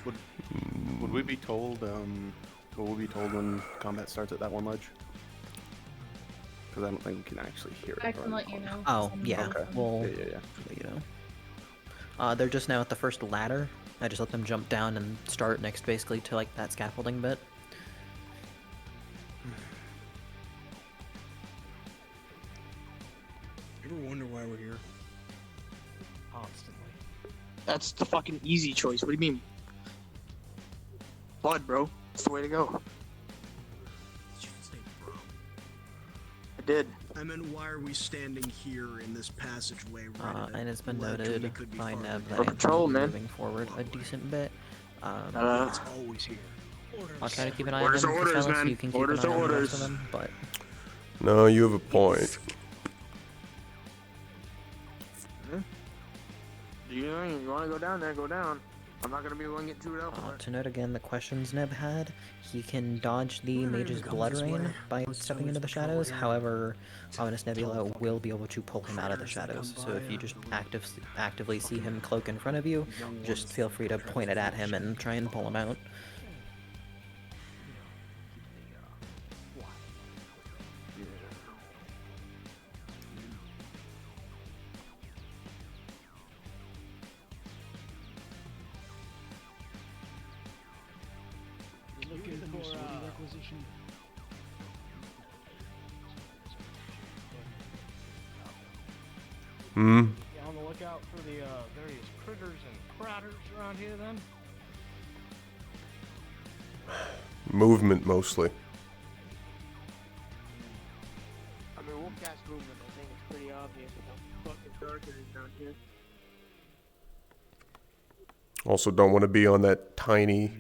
Would we be told? Will we be told when combat starts at that one ledge? Because I don't think we can actually hear it. I can let you know. Oh, yeah. Okay. Well, Yeah. you know. They're just now at the first ladder. I just let them jump down and start next basically to like that scaffolding bit. You ever wonder why we're here? Constantly. That's the fucking easy choice. What do you mean? Blood, bro. That's the way to go. I did. And then why are we standing here in this passageway? And it's been noted by Neb that For patrol, Anthony will be man. moving forward a decent bit. It's always here. I'll try to keep an eye on Orders him, are orders, Priscilla, so man. you can keep Orders an eye are on the rest orders. of them, but... No, you have a point. Do you want to go down there? Go down. I'm not gonna be willing to get too out. To note again the questions Neb had, he can dodge the Mage's Blood Rain by stepping into the shadows. However, Ominous Nebula will be able to pull him out of the shadows. So if you just actively see him cloak in front of you, just feel free to point it at him and try and pull him out. Looking for requisition. Hmm. On the lookout for the various critters and cratters around here, then. Movement mostly. I mean, we'll cast movement. I think it's pretty obvious how fucking dark it is down here. Also, don't want to be on that tiny,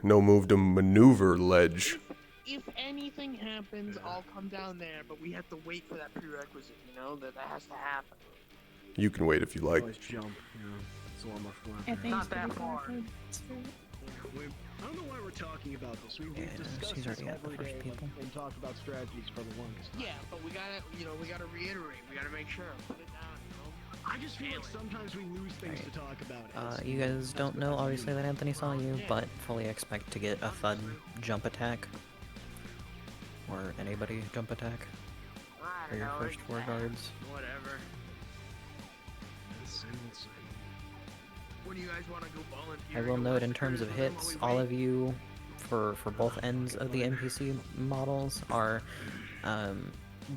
no move to maneuver ledge. If anything happens, I'll come down there, but we have to wait for that prerequisite, you know? That has to happen. You can wait if you like. Always jump. Yeah, it's a lot more fun. I think Not it's that pretty far. hard. I don't know why we're talking about this. We've discussed she's this already got the every first day people. and talked about strategies for the longest time. Yeah, but we gotta reiterate. We gotta make sure. Put it down, you know? I just feel like sometimes we lose things to talk about. You guys don't know, obviously, that Anthony saw you, but fully expect to get a thud jump attack. Or anybody jump attack. For your first 4 guards. Whatever. When do you guys want to go volunteer? I will note in terms of hits, all of you, for both ends of the NPC models, are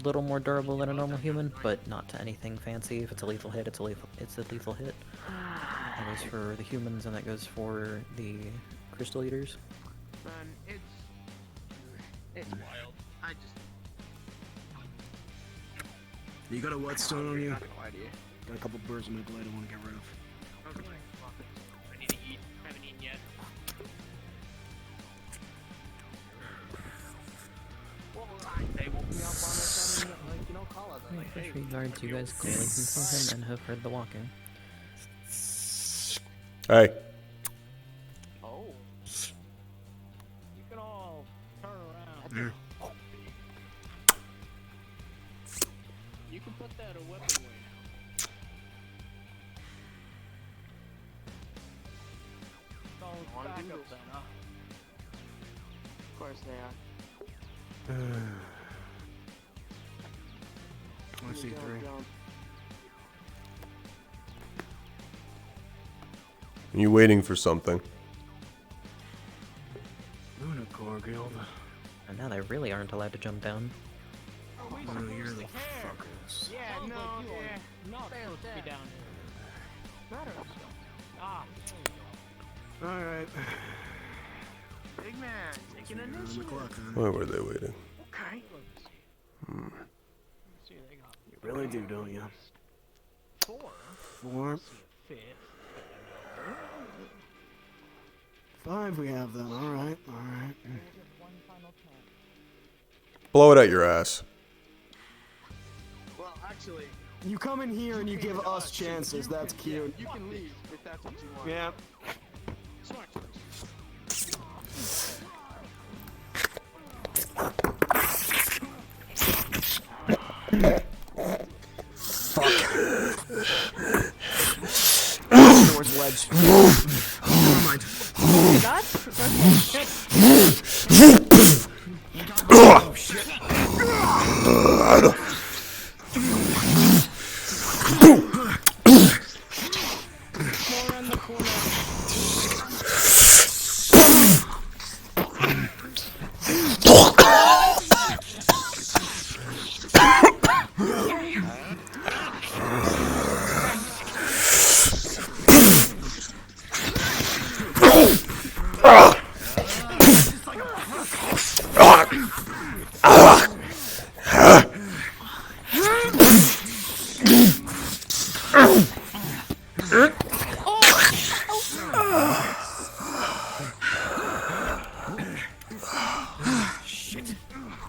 little more durable than a normal human, but not to anything fancy. If it's a lethal hit, it's a lethal hit. That goes for the humans, and that goes for the Crystal Eaters. Man, it's wild. I just. You got a whetstone on you? No idea. Got a couple birds in my blade I want to get rid of. Okay. I need to eat. Haven't eaten yet. Well, they woke me up on this and, like, you know, call us. Alright, for 3 guards, you guys clearly can see him and have heard the walking. Hey. Oh. You can all turn around. You can put that a weapon away now. Don't back up then, huh? Of course they are. I see 3. Are you waiting for something? Lunacore Guild. And now they really aren't allowed to jump down. Oh, you're the fuckers. Yeah, no, yeah. Not supposed to be down here. Ah. Alright. Big man, taking On the initiative. clock, huh? Why were they waiting? Okay. Hmm. You really do, don't you? 4. 5 we have then. Alright, alright. Blow it at your ass. Well, actually, You come in here and you give us chances. That's cute. you can leave if that's what you want. Yeah. Smart choice. Door's wedged. Never mind. Oh, shit.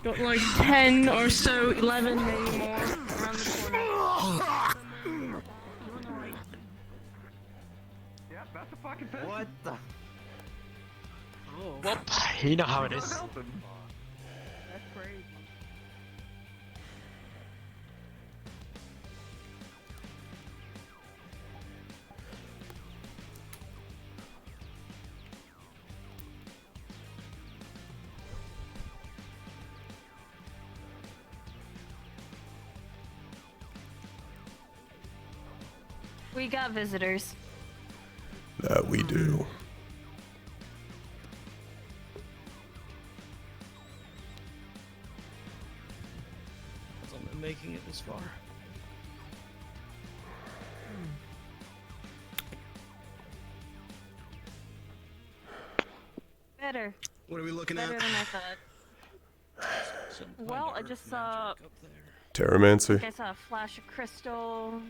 Got like 10 or so, 11 maybe more around the corner. Yep, that's a fucking pest. What the? Oh. Well, you know how it is. That's crazy. We got visitors. That we do. I'm making it this far. Better. What are we looking Better at? than I thought. Well, I just saw. Terramancy. I saw a flash of crystal.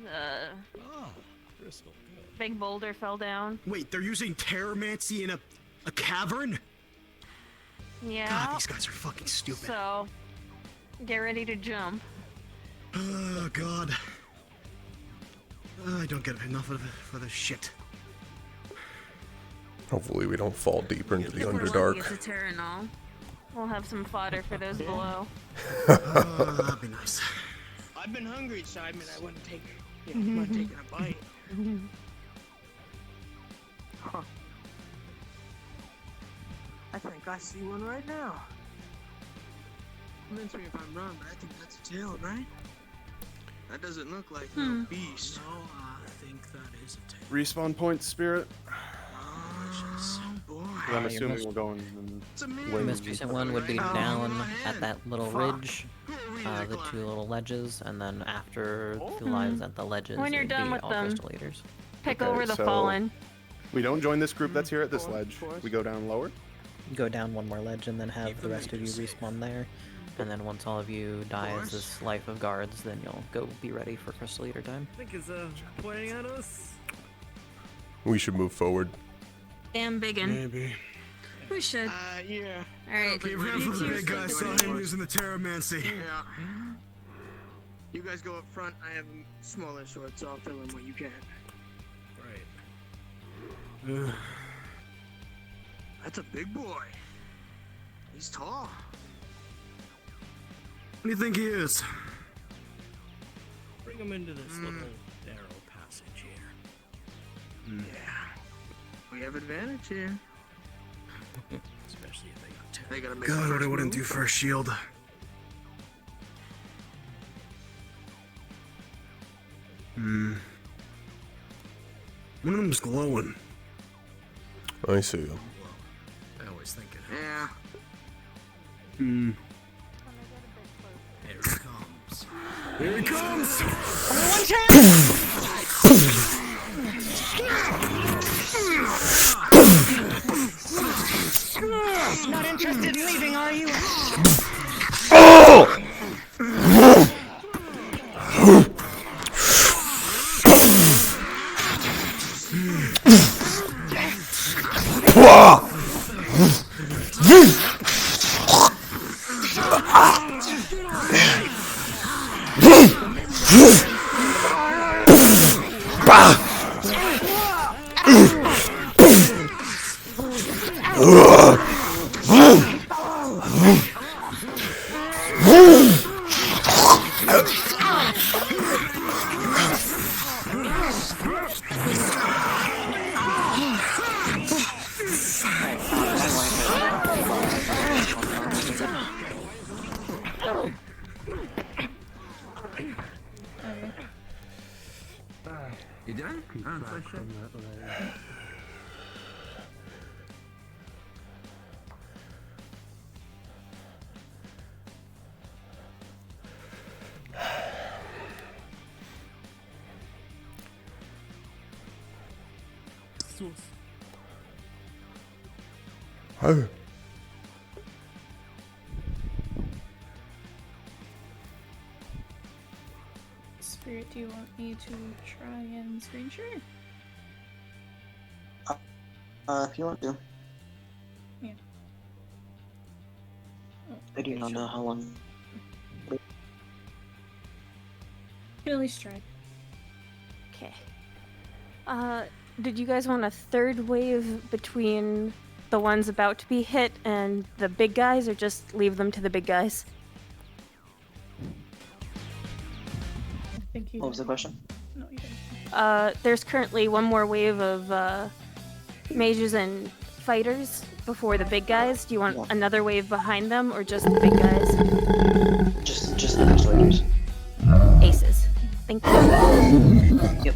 Crystal. Big boulder fell down. Wait, they're using Terramancy in a cavern? Yeah. God, these guys are fucking stupid. So, get ready to jump. Oh, God. I don't get enough of it for this shit. Hopefully we don't fall deeper into the If we're lucky, Underdark. it's a Terra and all. We'll have some fodder for those below. Oh, that'd be nice. I've been hungry, so I wouldn't take, mind taking a bite. Huh. I think I see one right now. Convince me if I'm wrong, but I think that's a tail, right? That doesn't look like no beast. No, I think that is a tail. Respawn point, Spirit. Oh boy. 'Cause I'm your assuming most- we're going in The most recent one would be down at that little ridge, the two little ledges, and then after the lines at the ledges, When you're it'd done be with all them, crystal eaters. pick Okay, over the so- fallen. We don't join this group that's here at this ledge. We go down lower. Go down one more ledge and then have the rest of you respawn there. And then once all of you die as this life of guards, then you'll go be ready for crystal eater time. I think it's pointing at us. We should move forward. Damn biggin. Maybe. We should. Yeah. Alright. Okay, ran for the big guy, saw him using the Terramancy. Yeah. You guys go up front. I have a smaller sword, so I'll fill in what you can. Right. That's a big boy. He's tall. What do you think he is? Bring him into this little narrow passage here. Yeah. We have advantage here. Especially if they got They gotta make God, the what I first wouldn't do move. for a shield. One of them's glowing. I see him. I always think it. Yeah. Here it comes. Here it comes! Not interested in leaving, are you? Oh! You done? Oh. Spirit, do you want me to try and screen share? If you want to. Yeah. I do not know how long. You can at least try. Okay. Did you guys want a third wave between the ones about to be hit and the big guys, or just leave them to the big guys? Thank you. What was the question? No, you didn't. There's currently one more wave of mages and fighters before the big guys. Do you want another wave behind them, or just the big guys? Just the persuaders. Aces. Thank you. Yep.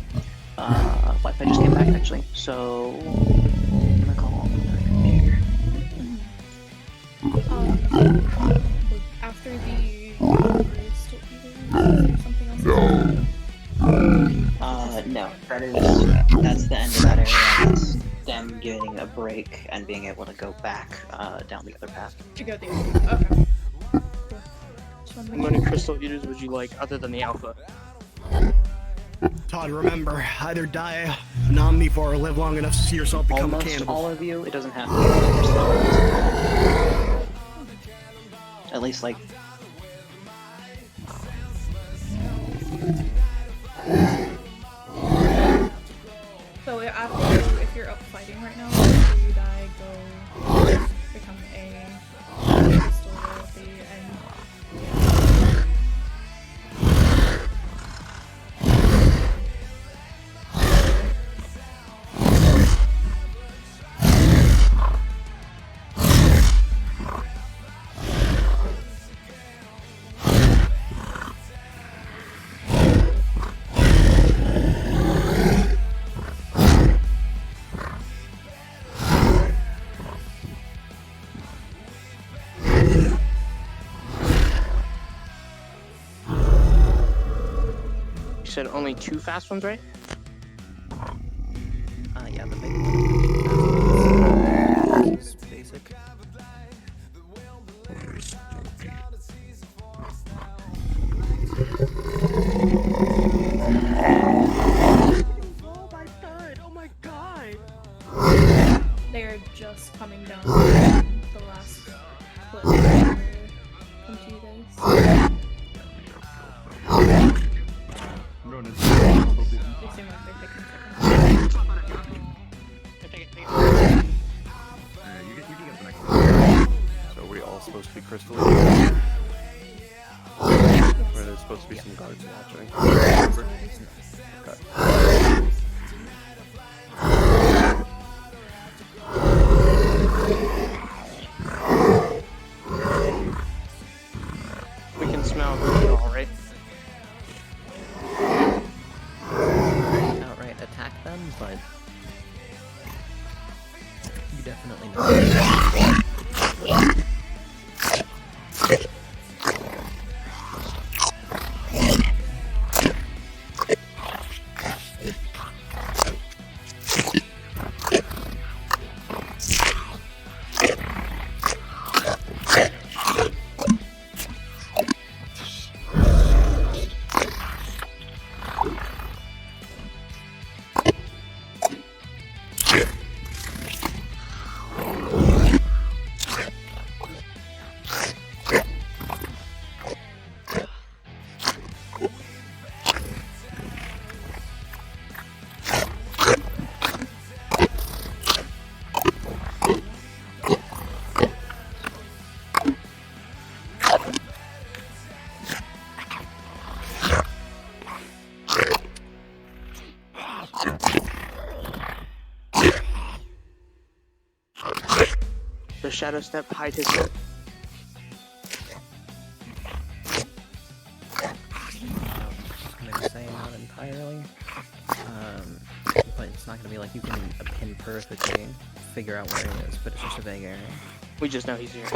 Wi-Fi just came back actually, so I'm gonna call on the computer. After the graves still either, is there something else? No. That's the end of that area. That's them getting a break and being able to go back down the other path. To go the other way. Okay. How many crystal eaters would you like other than the alpha? Todd, remember, either die an omnivore or live long enough to see yourself become a Almost cannibal. all of you, it doesn't have to be at least like So after, if you're up fighting right now, after you die, go become a crystal royalty and You said only 2 fast ones, right? yeah, the big one. It's basic. Oh my god! they are just coming down the last clip come to you guys. They seem like they're taking So are we all supposed to be crystal? Or there's supposed to be some guards watching? Okay. We can smell the all right? Outright attack them, but you definitely know. The shadow step hide his foot. I'm gonna say not entirely, but it's not gonna be like you can pin perfectly figure out where he is, but it's just a vague area. We just know he's here.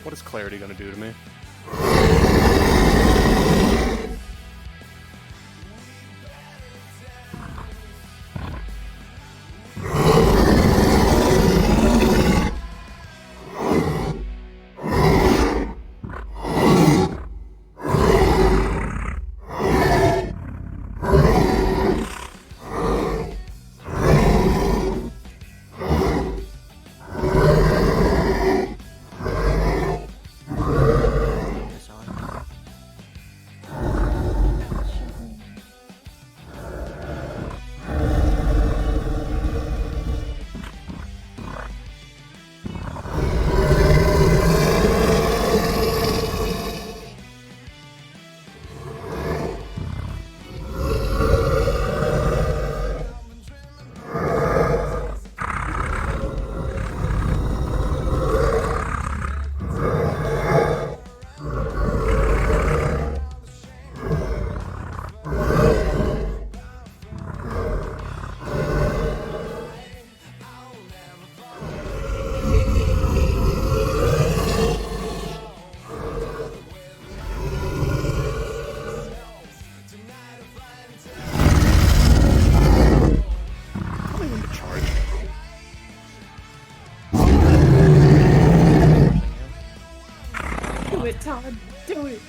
What is clarity gonna do to me? Do it, Todd. Do it.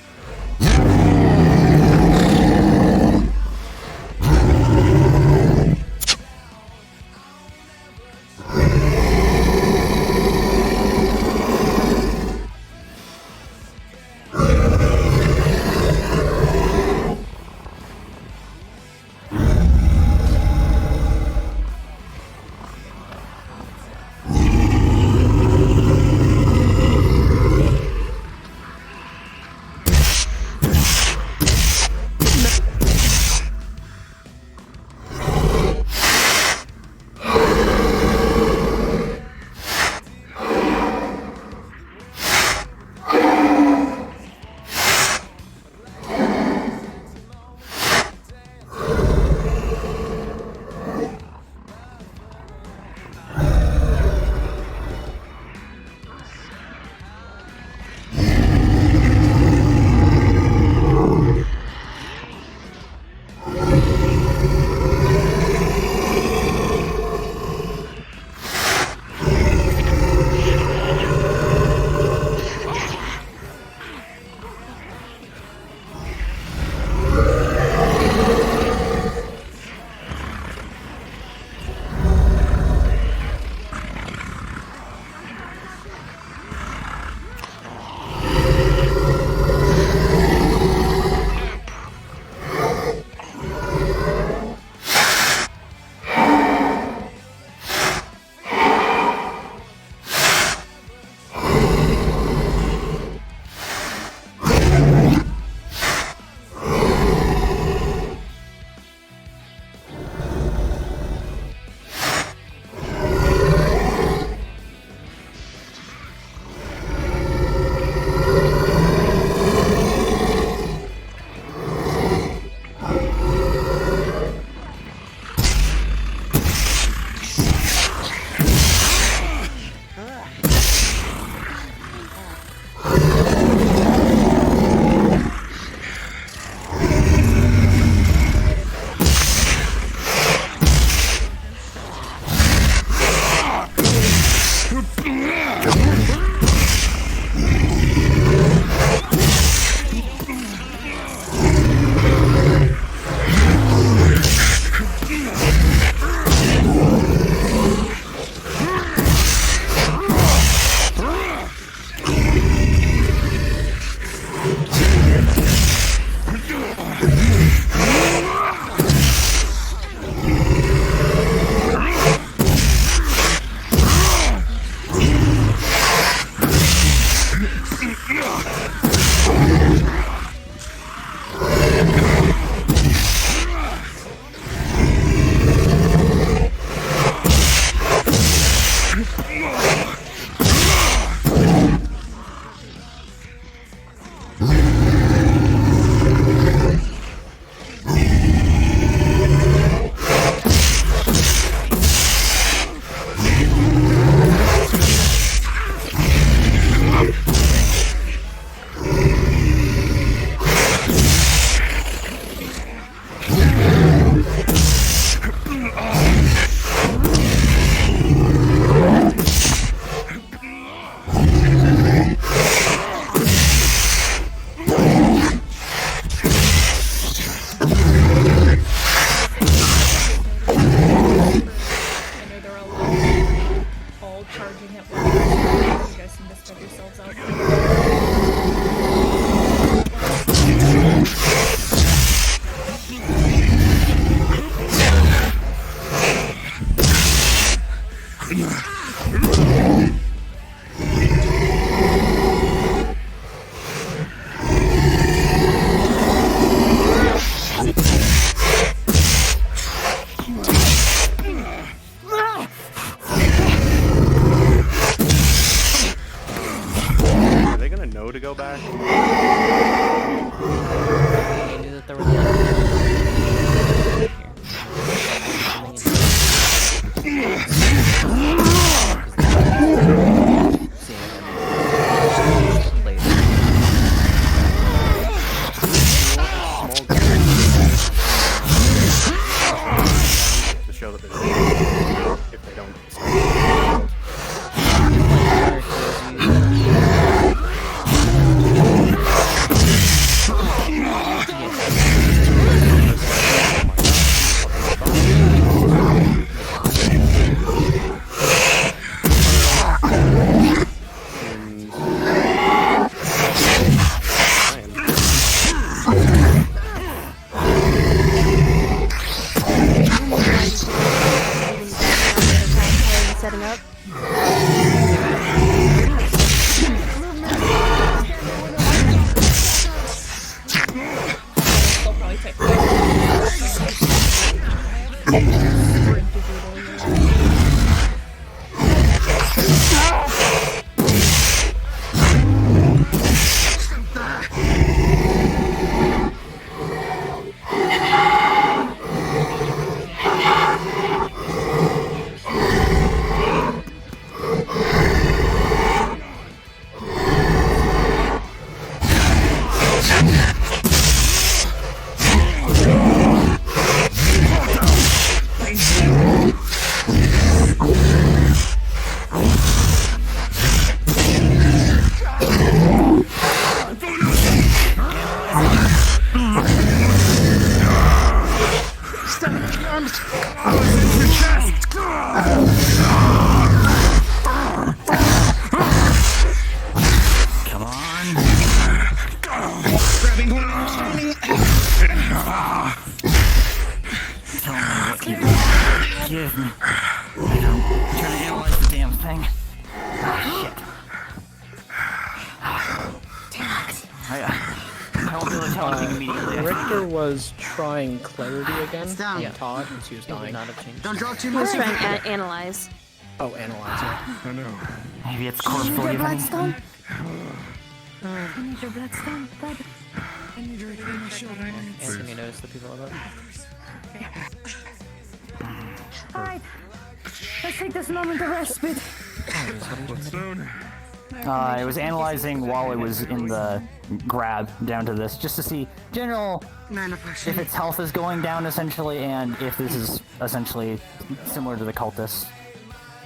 to spread yourselves out. Are they gonna know to go back? I knew that there was to show that they're if they don't. Setting up. They'll probably take Come on. Grabbing one and standing. Tell me what you want. Give me. I'm trying to analyze the damn thing. Shit. I won't be able to tell anything immediately. Richter was trying clarity again. down. Yeah. Todd, and she was dying. Not have changed. Don't draw too Let's much. try and analyze. Oh, analyze it. I know. Maybe it's You corpse need your leaving. bloodstone? You need your bloodstone, bud? I need your Anthony knows the people about. Alright. Let's take this moment of respite. It was analyzing while it was in the grab down to this, just to see general if its health is going down essentially, and if this is essentially similar to the cultists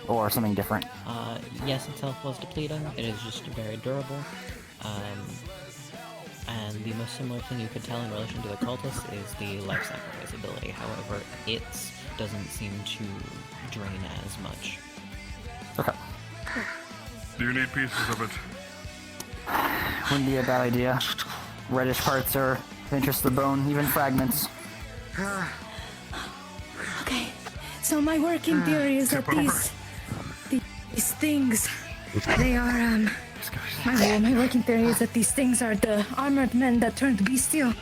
or something different. Yes, its health was depleting. It is just very durable. And the most similar thing you could tell in relation to the cultist is the life sacrifice ability. However, it doesn't seem to drain as much. Okay. Do you need pieces of it? Wouldn't be a bad idea. Reddish parts are of interest to the bone, even fragments. Okay. So my working theory is that these things, they are, my working theory is that these things are the armored men that turned bestial.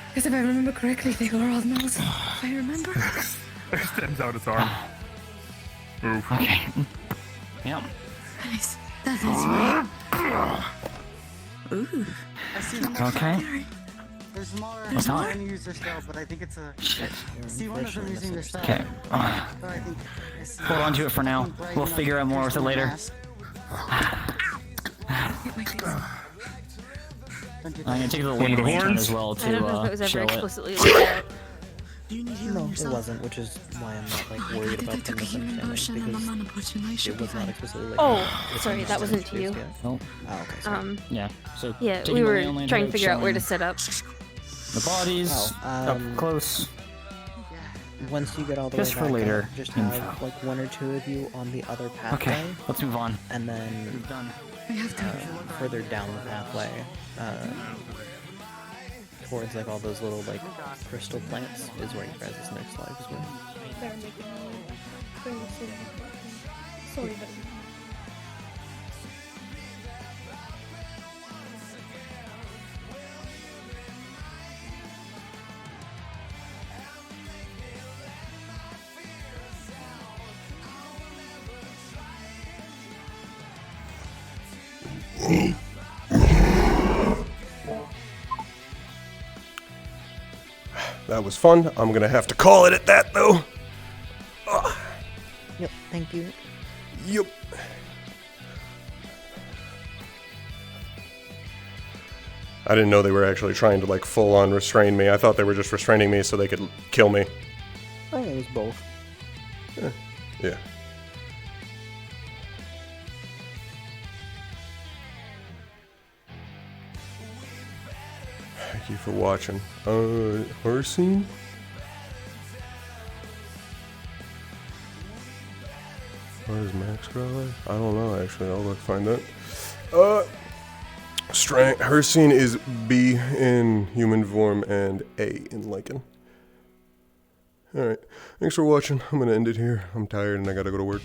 Because if I remember correctly, they were all males. If I remember. Extends out its arm. Move. Okay. Yep. Nice. That is right. Ooh. I see them. Okay. There's more. What's I on? want to use their spell, but I think it's a. Shit. See one of them using their spell. Okay. But I think I see Hold on to it for now. We'll figure out more with it later. I'm gonna take the wind range as well I don't know if it to was ever show it. explicitly looked at. No, it wasn't, which is why I'm not like worried about the misunderstanding because it was not explicitly like. Oh, sorry, that wasn't to you. Oh. Oh, okay. Sorry. Yeah. So Yeah, taking we the were landing trying to hook, figure out where to showing set up. the bodies up close. once you get all the Just way for back later up, just info. have like 1 or 2 of you on the other pathway. Okay, let's move on. And then further down the pathway, towards like all those little like crystal plants is where your guys' next lives were. They're making a very sorry, but That was fun. I'm gonna have to call it at that though. Yep, thank you. Yep. I didn't know they were actually trying to like full on restrain me. I thought they were just restraining me so they could kill me. I think it was both. Yeah. Thank you for watching. Horror scene? Where is Max Growler? I don't know actually. I'll look find that. Strength. Her scene is B in human form and A in lichen. Alright. Thanks for watching. I'm gonna end it here. I'm tired and I gotta go to work.